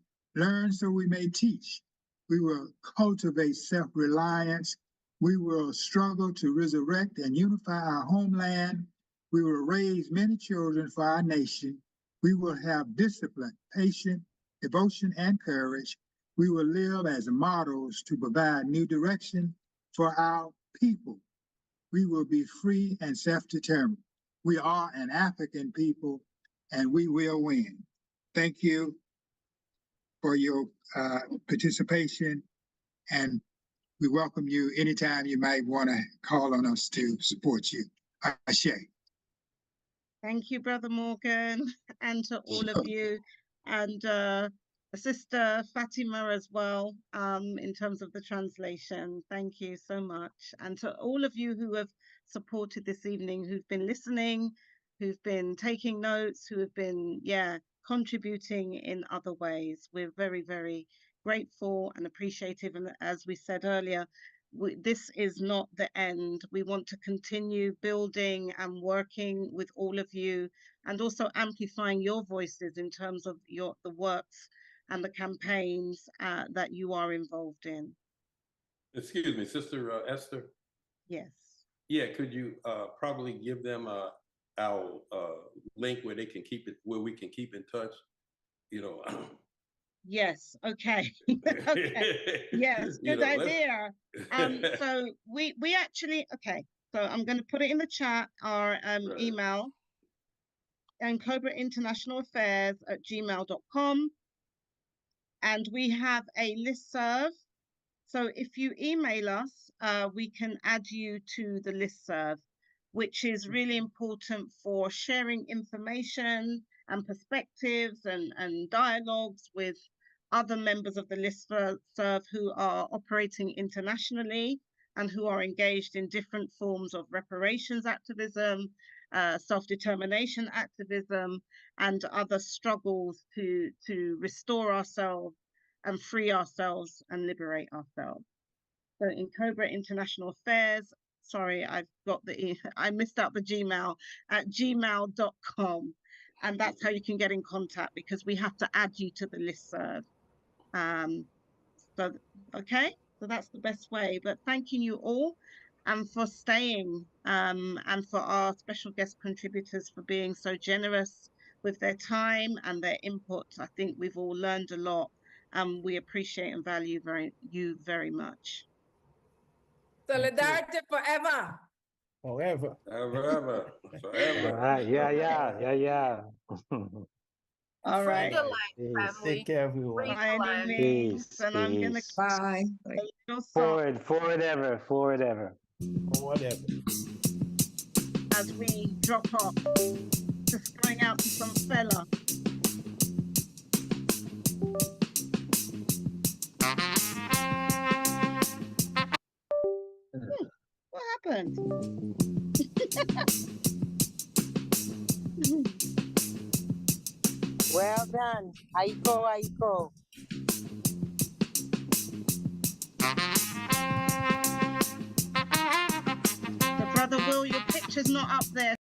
so we may teach. We will cultivate self-reliance. We will struggle to resurrect and unify our homeland. We will raise many children for our nation. We will have discipline, patience, devotion, and courage. We will live as models to provide new direction for our people. We will be free and self-determined. We are an African people, and we will win. Thank you for your participation, and we welcome you anytime you might want to call on us to support you. Ashe. Thank you, Brother Morgan, and to all of you, and Sister Fatima as well, in terms of the translation. Thank you so much. And to all of you who have supported this evening, who've been listening, who've been taking notes, who have been, contributing in other ways. We're very, very grateful and appreciative. And as we said earlier, this is not the end. We want to continue building and working with all of you, and also amplifying your voices in terms of the works and the campaigns that you are involved in. Excuse me, Sister Esther. Yes. Yeah, could you probably give them our link where they can keep it, where we can keep in touch? You know. Yes. Okay. Okay. Yes. Good idea. So we actually, okay. So I'm going to put it in the chat, our email, and cobrainternationalaffairs@gmail.com. And we have a listserv. So if you email us, we can add you to the listserv, which is really important for sharing information and perspectives and dialogues with other members of the listserv who are operating internationally and who are engaged in different forms of reparations activism, self-determination activism, and other struggles to restore ourselves and free ourselves and liberate ourselves. So in Cobra International Affairs, sorry, I missed out the Gmail, at gmail.com. And that's how you can get in contact, because we have to add you to the listserv. Okay, so that's the best way. But thanking you all and for staying, and for our special guest contributors for being so generous with their time and their input. I think we've all learned a lot, and we appreciate and value you very much. Solidarity forever. Forever. Forever. Forever. All right. Yeah. All Free right. the line, family. Take care, everyone. Free Bye, the line. enemies. And I'm going to Bye. Forward ever. Or whatever. as we drop off, just going out to some fella. What happened? Well done. Aiko, Aiko. So Brother Will, your picture's not up there.